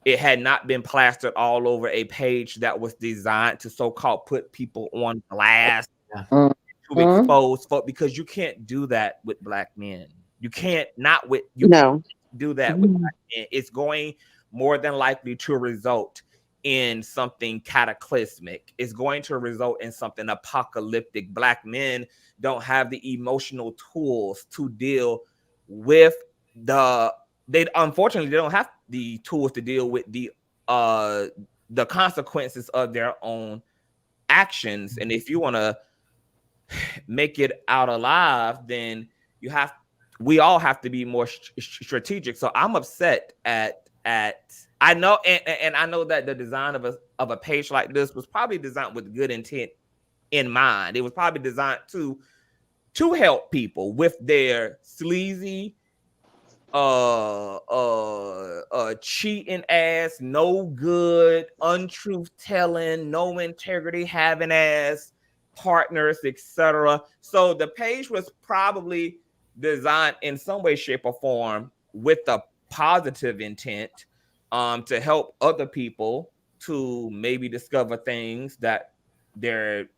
it had not been plastered all over a page that was designed to so-called put people on blast, to expose folk, because you can't do that with black men. You can't do that with black men. It's going more than likely to result in something cataclysmic. It's going to result in something apocalyptic. Black men don't have the emotional tools to deal with they unfortunately they don't have the tools to deal with the consequences of their own actions. And if you want to make it out alive, then we all have to be more strategic. So I'm upset at I know, and I know that the design of a page like this was probably designed with good intent in mind. It was probably designed to help people with their sleazy, cheating ass, no good, untruth telling, no integrity having ass partners, etc. So the page was probably designed in some way, shape, or form with a positive intent, to help other people to maybe discover things that their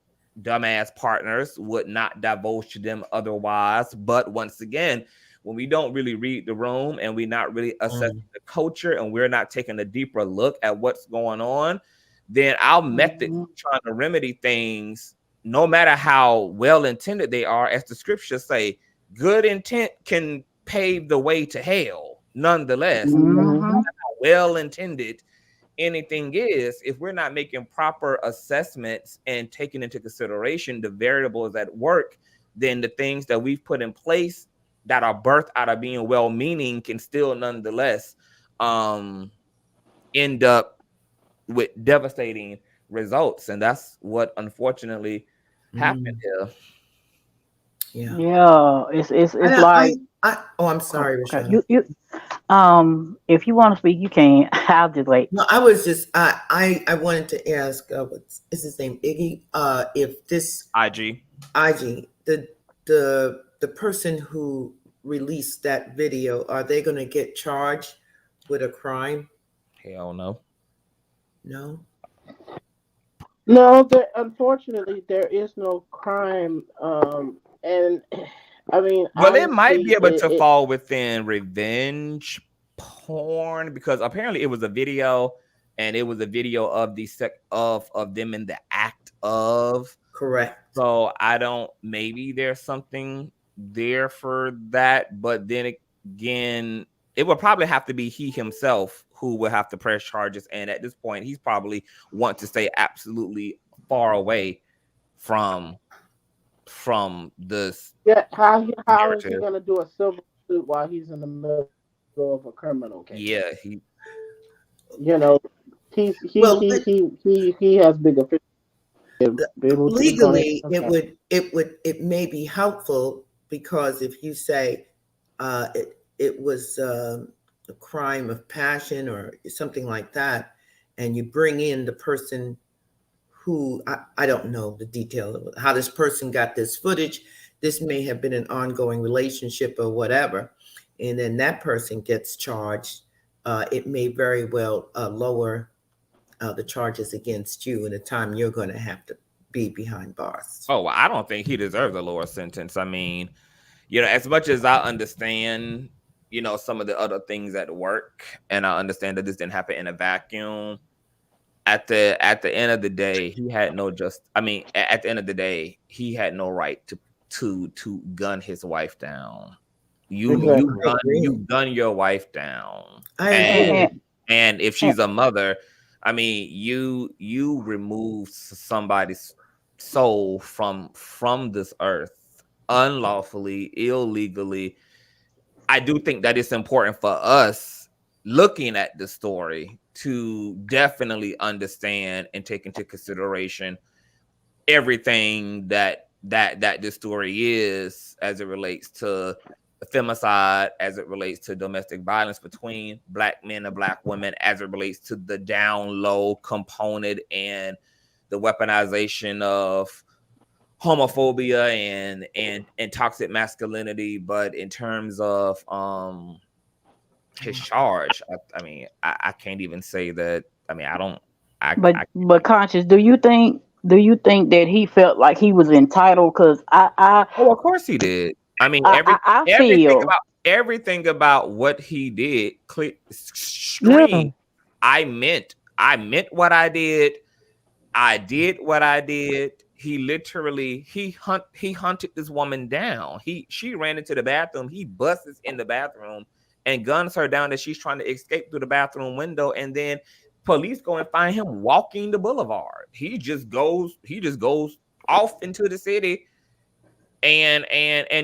dumbass partners would not divulge to them otherwise. But once again, when we don't really read the room and we're not really assessing the culture and we're not taking a deeper look at what's going on, then our methods trying to remedy things, no matter how well intended they are, as the scriptures say, good intent can pave the way to hell. Nonetheless, well intended anything is, if we're not making proper assessments and taking into consideration the variables at work, then the things that we've put in place that are birthed out of being well-meaning can still nonetheless end up with devastating results. And that's what unfortunately happened here. Yeah, it's like I'm sorry, okay. Rashada. You if you want to speak, you can. I'll just wait. No, I was just I wanted to ask what's is his name, Iggy? If this IG the person who released that video, are they going to get charged with a crime? Hell no. No. No, unfortunately, there is no crime And I mean, Well, it might be honestly, able to fall within revenge porn because apparently it was a video, and it was a video of the of them in the act of. Correct. So I don't. Maybe there's something there for that, but then again, it would probably have to be he himself who would have to press charges, and at this point, he's probably want to stay absolutely far away from this yeah, how is he narrative. gonna do a civil suit while he's in the middle of a criminal case? Yeah, he. You know, he's Well, he has bigger fish to be able to be going. legally, it may be helpful because if you say it was a crime of passion or something like that, and you bring in the person who I don't know the detail of how this person got this footage. This may have been an ongoing relationship or whatever, and then that person gets charged. It may very well lower the charges against you, and the time you're going to have to be behind bars. Oh, well, I don't think he deserves a lower sentence. I mean, as much as I understand, some of the other things at work, and I understand that this didn't happen in a vacuum. At the end of the day, he had no at the end of the day, he had no right to gun his wife down. You gun your wife down. I agree. And if she's a mother, I mean, you remove somebody's soul from this earth unlawfully, illegally. I do think that it's important for us looking at the story to definitely understand and take into consideration everything that this story is as it relates to femicide, as it relates to domestic violence between Black men and Black women, as it relates to the down low component and the weaponization of homophobia and toxic masculinity. But in terms of his charge, I mean, I can't even say that. I mean, I don't. But Conscious, do you think that he felt like he was entitled? Because oh, of course he did. I mean, everything about what he did, scream. I meant what I did. I did what I did. He literally he hunted this woman down. She ran into the bathroom. He busts in the bathroom and guns her down as she's trying to escape through the bathroom window. And then police go and find him walking the boulevard. He just goes off into the city and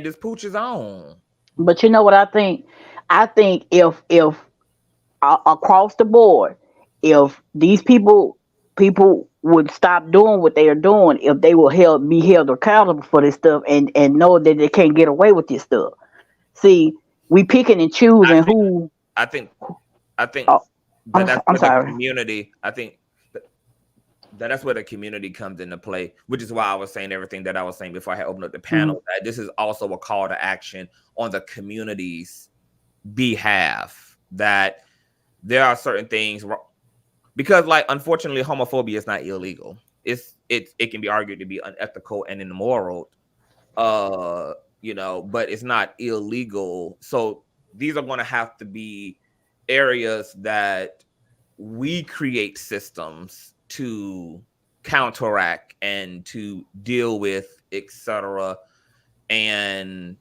just pooches on. But you know what I think? I think if across the board, if these people would stop doing what they are doing, if they will be held accountable for this stuff and know that they can't get away with this stuff. See, we picking and choosing who. I think Oh, that's I'm where sorry. the community. I think that's where the community comes into play, which is why I was saying everything that I was saying before I had opened up the panel. Mm-hmm. That this is also a call to action on the community's behalf. That there are certain things because, like, unfortunately, homophobia is not illegal. It can be argued to be unethical and immoral, but it's not illegal. So these are going to have to be areas that we create systems to counteract and to deal with, etc. And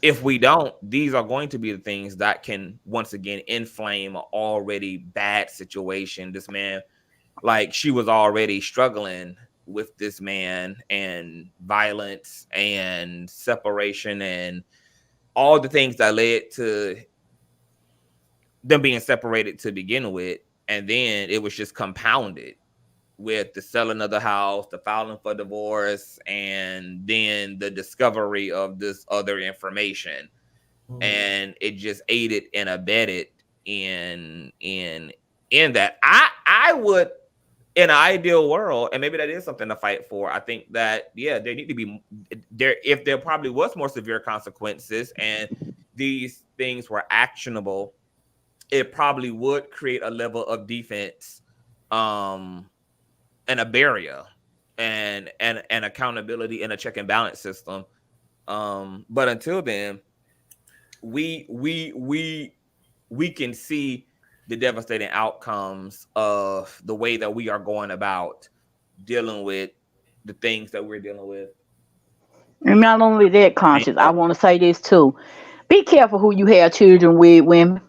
if we don't, these are going to be the things that can once again inflame an already bad situation. This man, like, she was already struggling with this man and violence and separation and all the things that led to them being separated to begin with. And then it was just compounded with the selling of the house, the filing for divorce, and then the discovery of this other information. Mm-hmm. And it just aided and abetted in that. I would, in an ideal world, and maybe that is something to fight for, I think that, yeah, there need to be there, if there probably was more severe consequences and these things were actionable, it probably would create a level of defense and a barrier and accountability and a check and balance system But until then, we we we we can see the devastating outcomes of the way that we are going about dealing with the things that we're dealing with. And not only that, conscious, I want to say this too. Be careful who you have children with, women.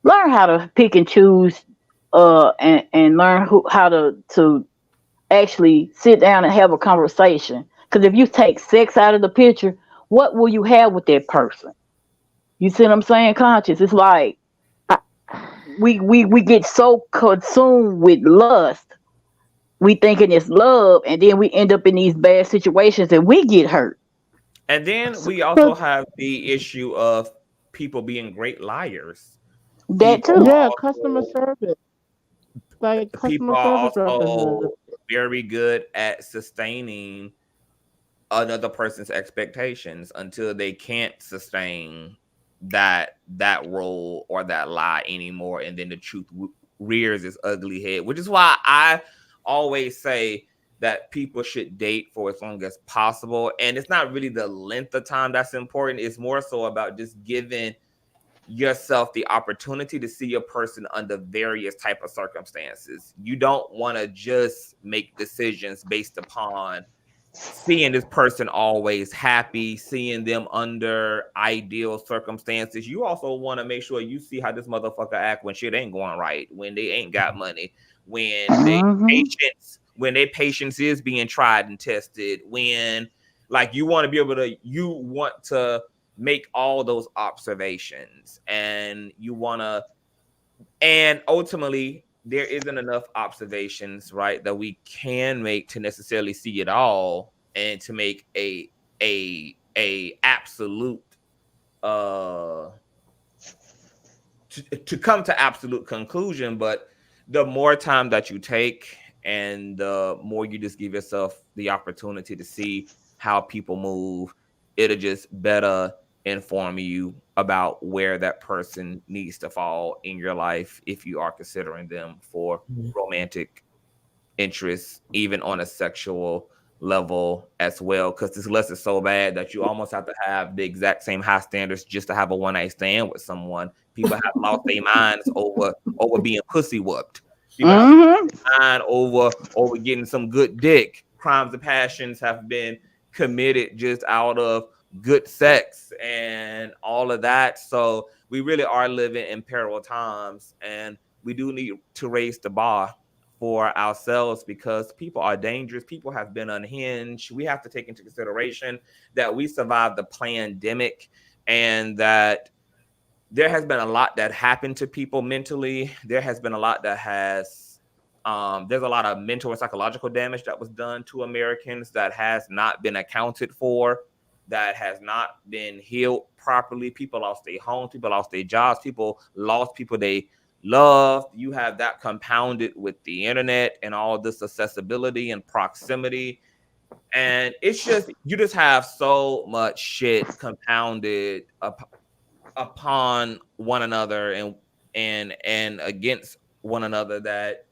Learn how to pick and choose, and learn how to actually sit down and have a conversation. Because if you take sex out of the picture, what will you have with that person? You see what I'm saying, conscious? It's like we get so consumed with lust, we thinking it's love, and then we end up in these bad situations and we get hurt. And then we also have the issue of people being great liars. That People too. Yeah, are customer also, service. Like people customer are service also representative. very good at sustaining another person's expectations until they can't sustain that role or that lie anymore, and then the truth rears its ugly head, which is why I always say that people should date for as long as possible. And it's not really the length of time that's important, it's more so about just giving yourself the opportunity to see a person under various type of circumstances. You don't want to just make decisions based upon seeing this person always happy, seeing them under ideal circumstances. You also want to make sure you see how this motherfucker act when shit ain't going right, when they ain't got money, when Mm-hmm. their patience is being tried and tested, when like you want to make all those observations, and you want to, and ultimately there isn't enough observations, right, that we can make to necessarily see it all and to make a absolute uh to come to absolute conclusion. But the more time that you take and the more you just give yourself the opportunity to see how people move, it'll just better inform you about where that person needs to fall in your life if you are considering them for romantic interests, even on a sexual level as well. Because this lust is so bad that you almost have to have the exact same high standards just to have a one night stand with someone. People have lost their minds over being pussy whooped. People have Mm-hmm. mind over getting some good dick. Crimes of passions have been committed just out of good sex and all of that. So we really are living in parallel times, and we do need to raise the bar for ourselves because people are dangerous. People have been unhinged. We have to take into consideration that we survived the pandemic and that there has been a lot that happened to people mentally. There has been a lot that has there's a lot of mental and psychological damage that was done to Americans that has not been accounted for, that has not been healed properly. People lost their homes, people lost their jobs, people lost people they loved. You have that compounded with the internet and all this accessibility and proximity. And it's just, you just have so much shit compounded upon one another and against one another that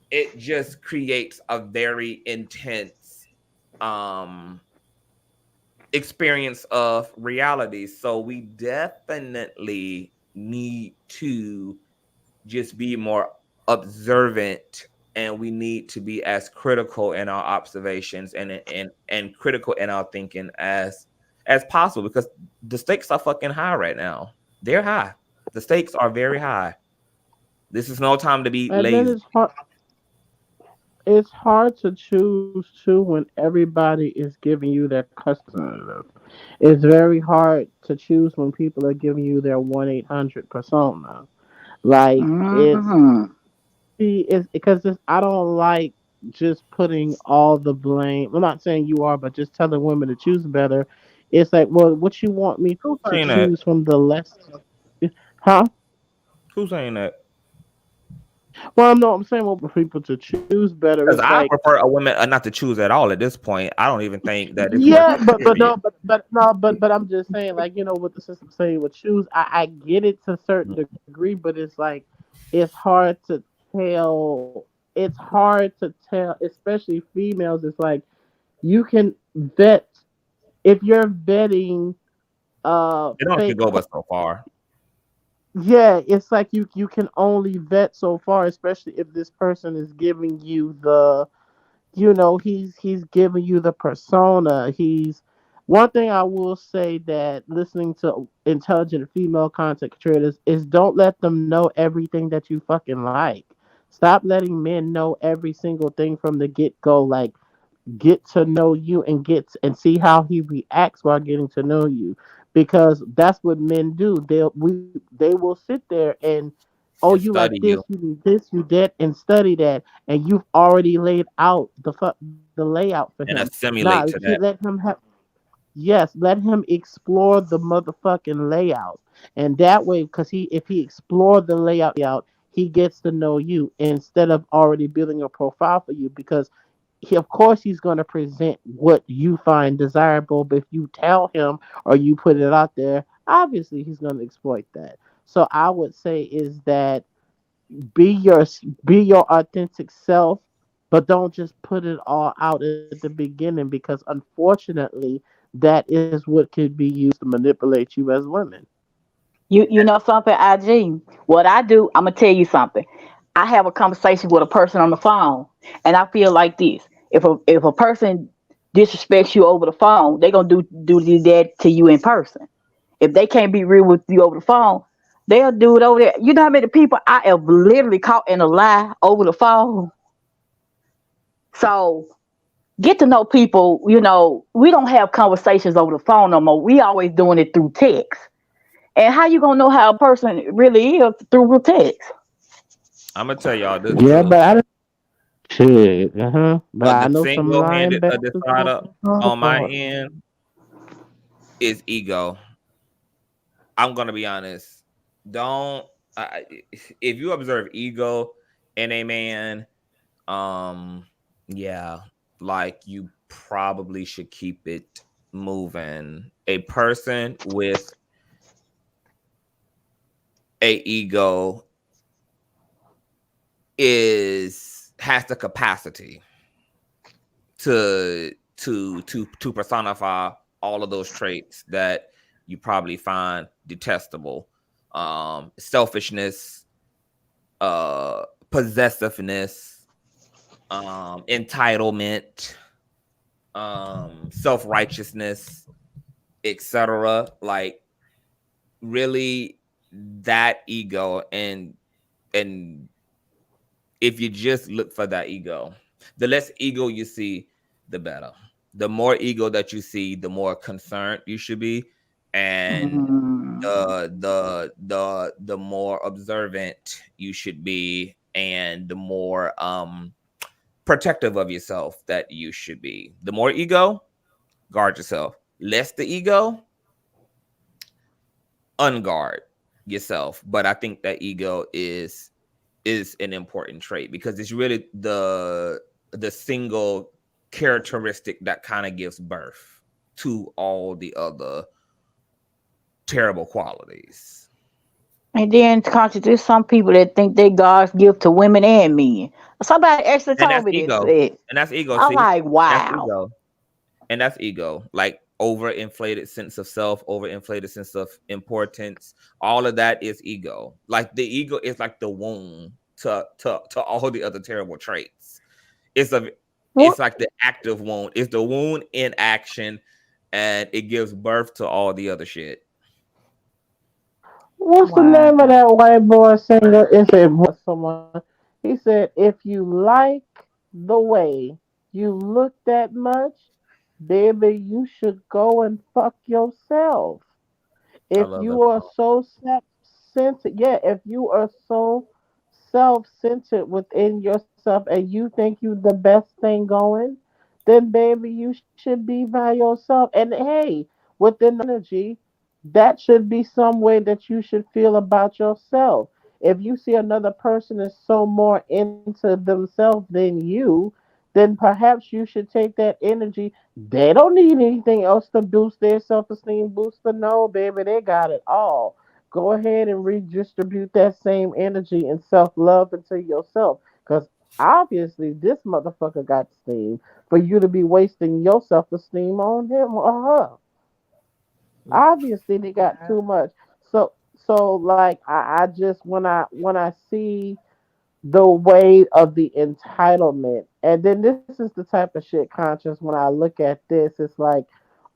it just creates a very intense um experience of reality. So we definitely need to just be more observant, and we need to be as critical in our observations and critical in our thinking as possible, because the stakes are fucking high right now. They're high. The stakes are very high. This is no time to be And then lazy. it's hard to choose too when everybody is giving you their customer. It's very hard to choose when people are giving you their 1-800 persona. Like Mm-hmm. it's because I don't like just putting all the blame. I'm not saying you are, but just telling women to choose better. It's like, well, what you want me Who's to saying that? choose from the less, huh? Who's saying that? Well, no, I'm saying well, for people to choose better. Because It's I like, prefer a woman not to choose at all at this point. I don't even think that it's worth yeah, it. but Period. no, but I'm just saying, like, what the system saying with choose. I get it to a certain degree, but it's like it's hard to tell. It's hard to tell, especially females. It's like you can vet if you're vetting It only could fake, go but so far. yeah, it's like you can only vet so far, especially if this person is giving you the, he's giving you the persona. He's one thing I will say that listening to intelligent female content creators is don't let them know everything that you fucking like. Stop letting men know every single thing from the get go. Like, get to know you and see how he reacts while getting to know you, because that's what men do. They will sit there and, oh, And you like study this, you you need this, you that, and study that, and you've already laid out the layout for him. and Nah, assimilate to that. let him have. Yes, let him explore the motherfucking layout, and that way, because if he explored the layout, he gets to know you instead of already building a profile for you. Because of course he's going to present what you find desirable, but if you tell him or you put it out there, obviously he's going to exploit that. So I would say is that be your be your authentic self, but don't just put it all out at the beginning, because unfortunately that is what could be used to manipulate you as women. You know something, IG? What I do, I'm gonna tell you something. I have a conversation with a person on the phone, and I feel like this: if a person disrespects you over the phone, they gonna do that to you in person. If they can't be real with you over the phone, they'll do it over there. You know how many people I have literally caught in a lie over the phone? So get to know people. We don't have conversations over the phone no more. We always doing it through text. And how you gonna know how a person really is through text? I'm gonna tell y'all this Yeah, too. but I don't shit. But I The know some lying single-handed bastards decider on the on my phone. end is ego. I'm gonna be honest. Don't if you observe ego in a man, um, yeah, like you probably should keep it moving. A person with a ego has the capacity to personify all of those traits that you probably find detestable. Selfishness, possessiveness, entitlement, self-righteousness, etc. Like really that ego, and if you just look for that ego, the less ego you see, the better. The more ego that you see, the more concerned you should be, and Mm. the more observant you should be, and the more protective of yourself that you should be. The more ego, guard yourself. Less the ego, unguard yourself. But I think that ego is an important trait because it's really the single characteristic that kind of gives birth to all the other terrible qualities. And then conscious, there's some people that think they God's gift to women and men. Somebody actually And told that's me this. ego. And that's ego. I'm See, like, that's wow. ego. And that's ego. Like overinflated sense of self, overinflated sense of importance. All of that is ego. Like the ego is like the womb to all the other terrible traits. It's a it's What? like the active wound. It's the wound in action, and it gives birth to all the other shit. What's the Wow. name of that white boy singer? It's a someone. He said, "If you like the way you look that much, baby, you should go and fuck yourself. I If love that you are song. so self-centered, yeah, if you are so self-centered within yourself and you think you the best thing going, then baby, you should be by yourself. And hey, within energy, that should be some way that you should feel about yourself. If you see another person is so more into themselves than you, then perhaps you should take that energy. They don't need anything else to boost their self-esteem booster. No, baby, they got it all. Go ahead and redistribute that same energy and self-love into yourself. Because Obviously, this motherfucker got steam for you to be wasting your self esteem on him or her. Obviously, they got too much. So like I just when I see the way of the entitlement. And then this is the type of shit conscious when I look at this. It's like,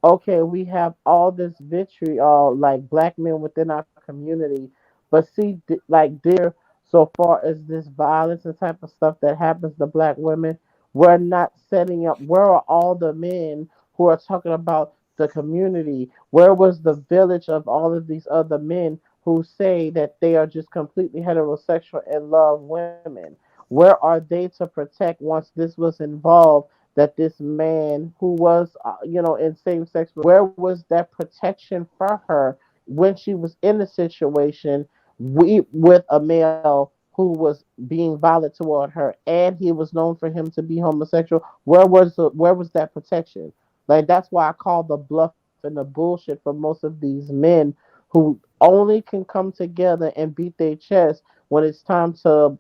okay, we have all this vitriol, like black men within our community, but see, like there, so far as this violence and type of stuff that happens to black women, we're not setting up. Where are all the men who are talking about the community? Where was the village of all of these other men who say that they are just completely heterosexual and love women? Where are they to protect once this was involved? That this man who was, in same sex, where was that protection for her when she was in a situation with a male who was being violent toward her, and he was known for him to be homosexual? Where was that protection? Like that's why I call the bluff and the bullshit for most of these men who only can come together and beat their chest when it's time to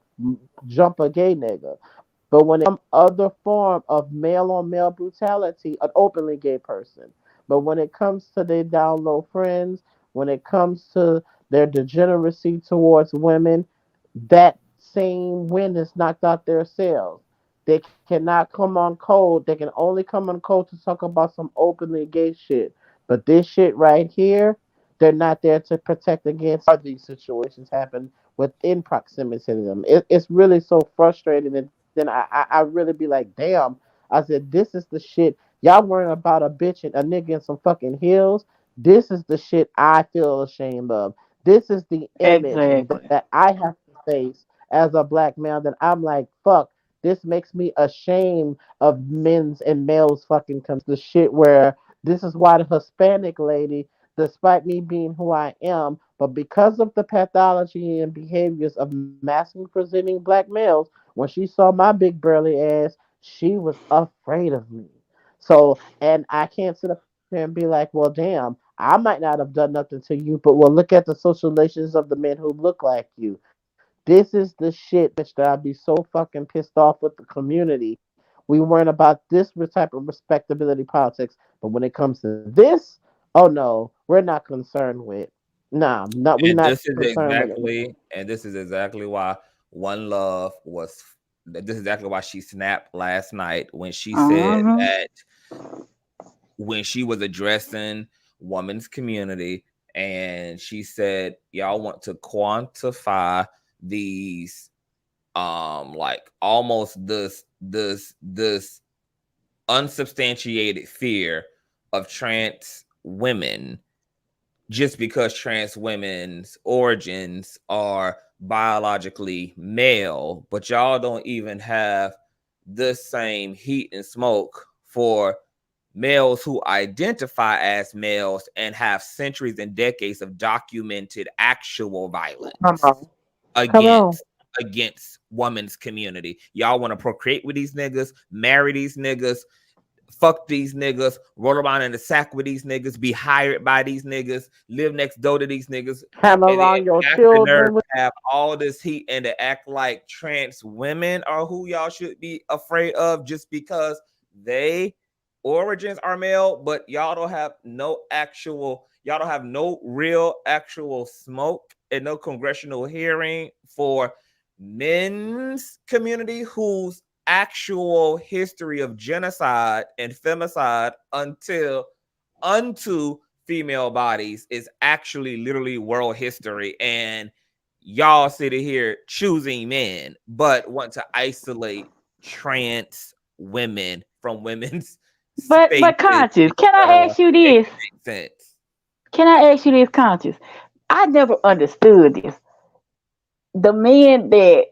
jump a gay nigga. But when it comes other form of male on male brutality, an openly gay person. But when it comes to their down low friends, when it comes to their degeneracy towards women, that same wind is knocked out their sails. They cannot come on cold. They can only come on cold to talk about some openly gay shit. But this shit right here, they're not there to protect against these situations happen within proximity to them. It's really so frustrating. And then I really be like, damn. I said, this is the shit. Y'all worrying about a bitch and a nigga in some fucking heels. This is the shit I feel ashamed of. This is the image Exactly. that I have to face as a black male that I'm like, fuck, this makes me ashamed of men's and males fucking the shit where this is why the Hispanic lady, despite me being who I am, but because of the pathology and behaviors of masculine presenting black males, when she saw my big burly ass, she was afraid of me. So, and I can't sit up here and be like, well, damn, I might not have done nothing to you, but well, look at the social relations of the men who look like you. This is the shit that I'd be so fucking pissed off with the community. We weren't about this type of respectability politics, but when it comes to this, oh no, we're not concerned with. Nah, not we And not concerned with it. this is exactly why One Love was. This is exactly why she snapped last night when she said Uh-huh. that when she was addressing women's community, and she said, "Y'all want to quantify these, like almost this unsubstantiated fear of trans women." Just because trans women's origins are biologically male, but y'all don't even have the same heat and smoke for males who identify as males and have centuries and decades of documented actual Come violence on. Come on. against women's community. Y'all want to procreate with these niggas, marry these niggas, fuck these niggas, roll around in the sack with these niggas, be hired by these niggas, live next door to these niggas, Come and then around your got the nerve children with. to have all this heat and to act like trans women are who y'all should be afraid of just because they origins are male, but y'all don't have no real actual smoke and no congressional hearing for men's community whose actual history of genocide and femicide unto female bodies is actually literally world history. And y'all sitting here choosing men but want to isolate trans women from women's But spaces, conscious, can I ask you make this? it make sense. Can I ask you this, conscious? I never understood this. The men that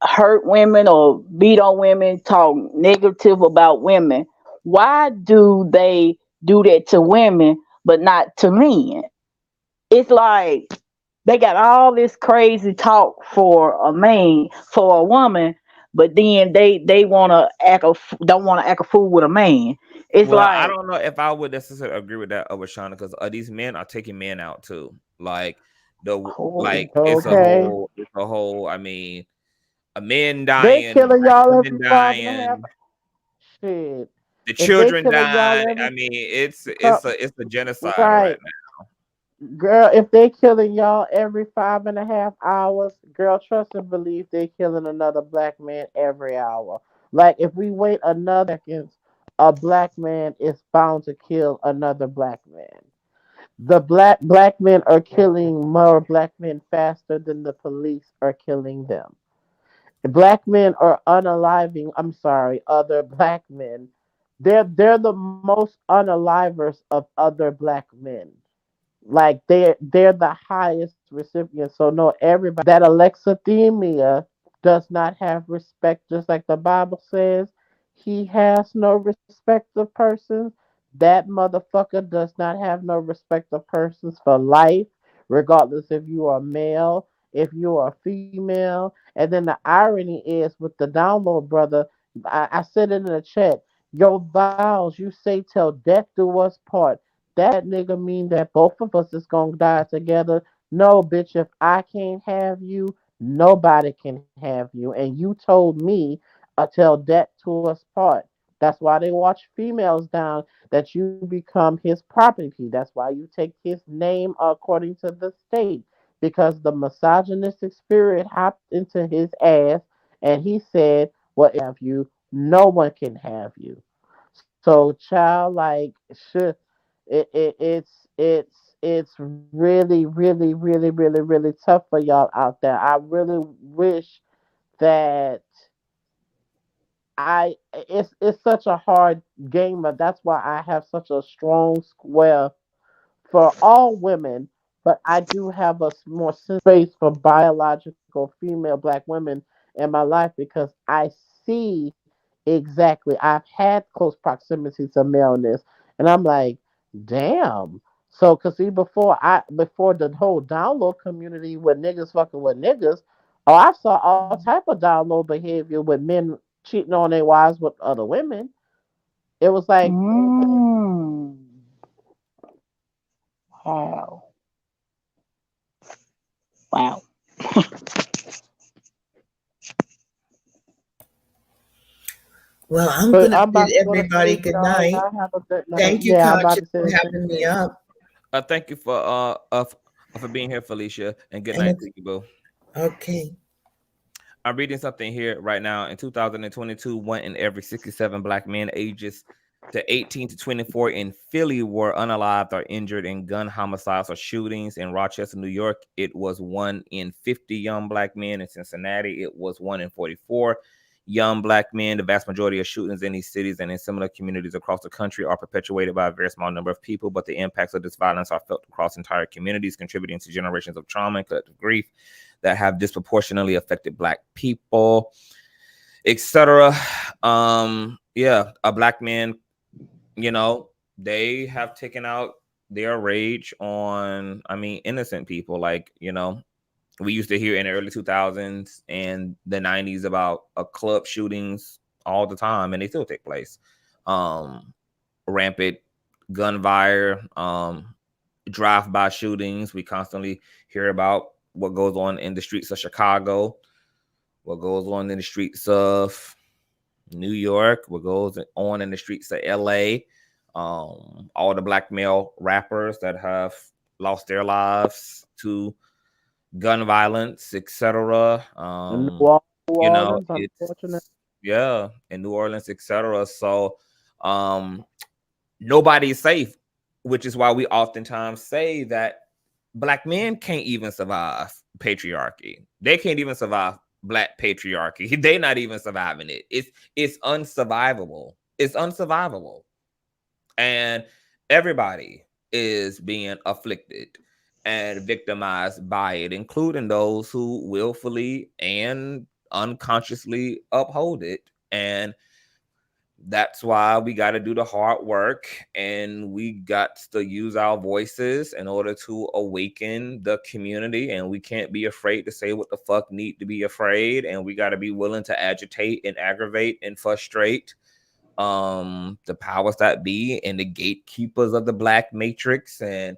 hurt women or beat on women, talk negative about women, why do they do that to women but not to men? It's like they got all this crazy talk for a man, for a woman, but then they don't want to act a fool with a man. It's Well, I like, don't know if I would necessarily agree with that over Shauna, because these men are taking men out too. Like like Okay. it's a whole. I mean, a men They dying, killing black y'all women every 5.5. dying, Shit. the If they children killing y'all dying. every I mean, it's co- it's a genocide right right, girl, if they killing y'all every 5.5 hours, girl, trust and believe they killing another black man every hour. Like if we wait another seconds, a black man is bound to kill another black man. The black men are killing more black men faster than the police are killing them. Black men are unaliving. I'm sorry, other black men. They're the most unalivers of other black men. Like they're the highest recipients. So no, everybody that alexithymia does not have respect, just like the Bible says. He has no respect of persons. That motherfucker does not have no respect of persons for life, regardless if you are male, if you are female. And then the irony is with the download brother, I said it in the chat. Your vows, you say till death do us part. That nigga mean that both of us is gonna die together. No, bitch, if I can't have you, nobody can have you. And you told me until death to us part. That's why they watch females down, that you become his property. That's why you take his name according to the state. Because the misogynistic spirit hopped into his ass and he said, well, have you, no one can have you. So, child, like, should it's really, really, really, really, really tough for y'all out there. I really wish that it's such a hard game, but that's why I have such a strong square for all women, but I do have a more space for biological female black women in my life because I see exactly. I've had close proximity to maleness, and I'm like, damn. So, cause see, before the whole download community with niggas fucking with niggas, oh, I saw all type of download behavior with men cheating on their wives with other women. It was like, Mm. Wow. Wow. Well, I'm but going to I'm about bid to go to everybody sleep, good y'all. night. Y'all have a good night. Thank you, Yeah, I'm about Conscious, to say for the same having me thing. up. Thank you for being here, Felicia, and good And night it's to you, boo. okay. I'm reading something here right now. In 2022, one in every 67 black men ages to 18 to 24 in Philly were unalived or injured in gun homicides or shootings. In Rochester, New York, it was 1 in 50 young black men. In Cincinnati, it was 1 in 44 young black men. The vast majority of shootings in these cities and in similar communities across the country are perpetuated by a very small number of people, but the impacts of this violence are felt across entire communities, contributing to generations of trauma and collective grief that have disproportionately affected black people, etc. Yeah, a black man, they have taken out their rage on, I mean, innocent people. Like, we used to hear in the early 2000s and the 90s about club shootings all the time, and they still take place. Rampant gun fire, drive-by shootings. We constantly hear about what goes on in the streets of Chicago, what goes on in the streets of New York, what goes on in the streets of LA. All the black male rappers that have lost their lives to gun violence, etc. In New Orleans, unfortunate. It's yeah, in New Orleans, etc. So nobody's safe, which is why we oftentimes say that black men can't even survive patriarchy. They can't even survive black patriarchy. They're not even surviving it. It's unsurvivable. It's unsurvivable. And everybody is being afflicted and victimized by it, including those who willfully and unconsciously uphold it. And that's why we got to do the hard work, and we got to use our voices in order to awaken the community. And we can't be afraid to say what the fuck need to be afraid, and we got to be willing to agitate and aggravate and frustrate the powers that be and the gatekeepers of the black matrix. And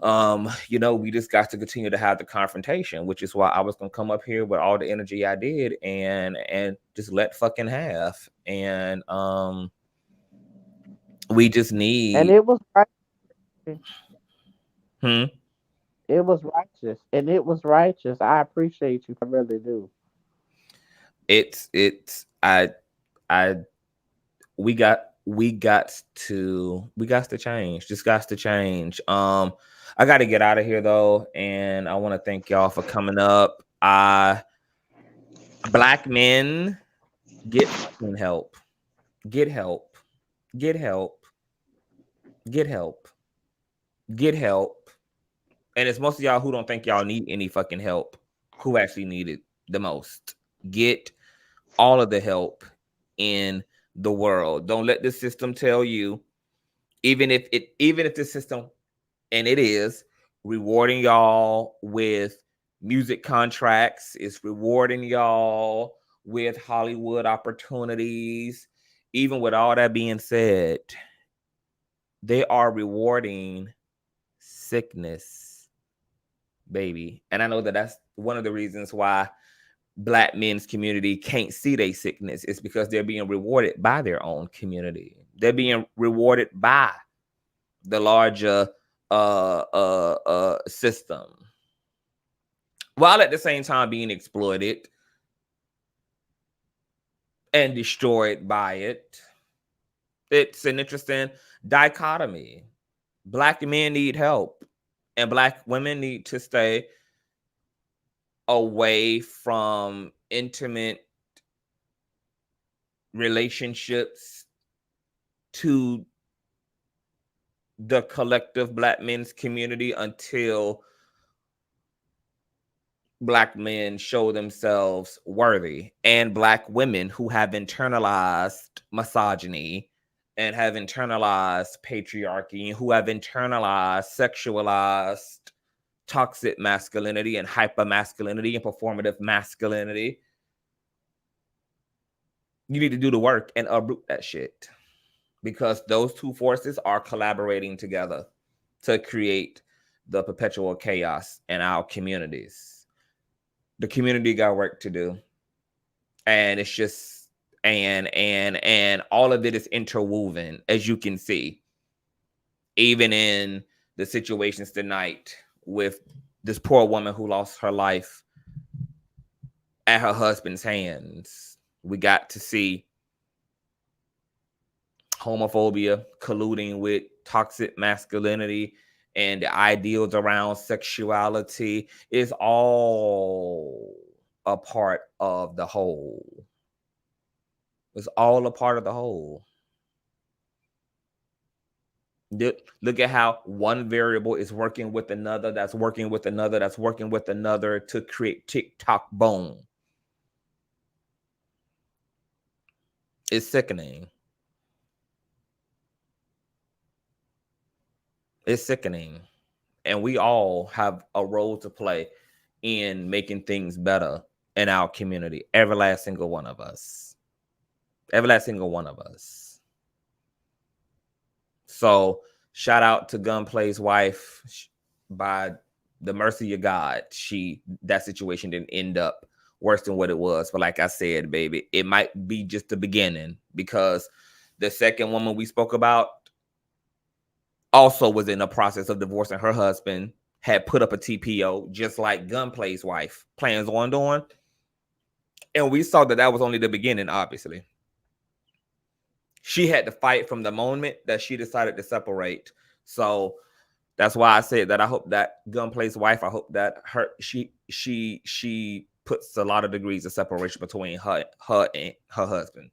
We just got to continue to have the confrontation, which is why I was gonna come up here with all the energy I did and just let fucking have. And we just need And it was right. hmm? It was righteous, and it was righteous. I appreciate you. I really do. It's I we got to change. Just got to change. I got to get out of here though, and I want to thank y'all for coming up. Black men, get fucking help. Get help. Get help. Get help. Get help. And it's most of y'all who don't think y'all need any fucking help, who actually need it the most. Get all of the help in the world. Don't let the system tell you, even if the system, and it is rewarding y'all with music contracts, it's rewarding y'all with Hollywood opportunities. Even with all that being said, they are rewarding sickness, baby. And I know that that's one of the reasons why Black men's community can't see their sickness. It's because they're being rewarded by their own community. They're being rewarded by the larger system, while at the same time being exploited and destroyed by it. It's an interesting dichotomy. Black men need help, and Black women need to stay away from intimate relationships to the collective Black men's community until Black men show themselves worthy, and Black women who have internalized misogyny and have internalized patriarchy, who have internalized sexualized toxic masculinity and hypermasculinity and performative masculinity. You need to do the work and uproot that shit, because those two forces are collaborating together to create the perpetual chaos in our communities. The community got work to do, and it's just and all of it is interwoven, as you can see, even in the situations tonight with this poor woman who lost her life at her husband's hands. We got to see homophobia colluding with toxic masculinity, and the ideals around sexuality is all a part of the whole. It's all a part of the whole. Look at how one variable is working with another, that's working with another, that's working with another to create TikTok boom. It's sickening. It's sickening. And we all have a role to play in making things better in our community. Every last single one of us. Every last single one of us. So shout out to Gunplay's wife. By the mercy of God, that situation didn't end up worse than what it was. But like I said, baby, it might be just the beginning, because the second woman we spoke about also was in the process of divorcing her husband, had put up a TPO, just like Gunplay's wife plans on doing. And we saw that was only the beginning, obviously. She had to fight from the moment that she decided to separate. So that's why I said that I hope that Gunplay's wife, I hope that she puts a lot of degrees of separation between her and her husband.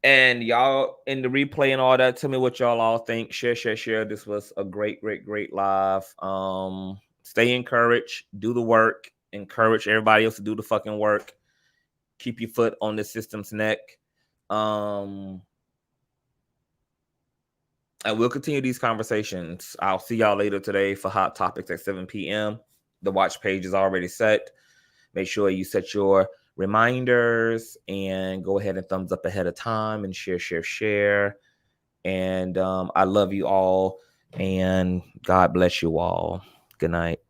And y'all in the replay and all that, tell me what y'all all think. Share. This was a great live. Stay encouraged, do the work, encourage everybody else to do the fucking work. Keep your foot on the system's neck. And we'll continue these conversations. I'll see y'all later today for Hot Topics at 7 p.m. The watch page is already set. Make sure you set your reminders and go ahead and thumbs up ahead of time and share. And I love you all. And God bless you all. Good night.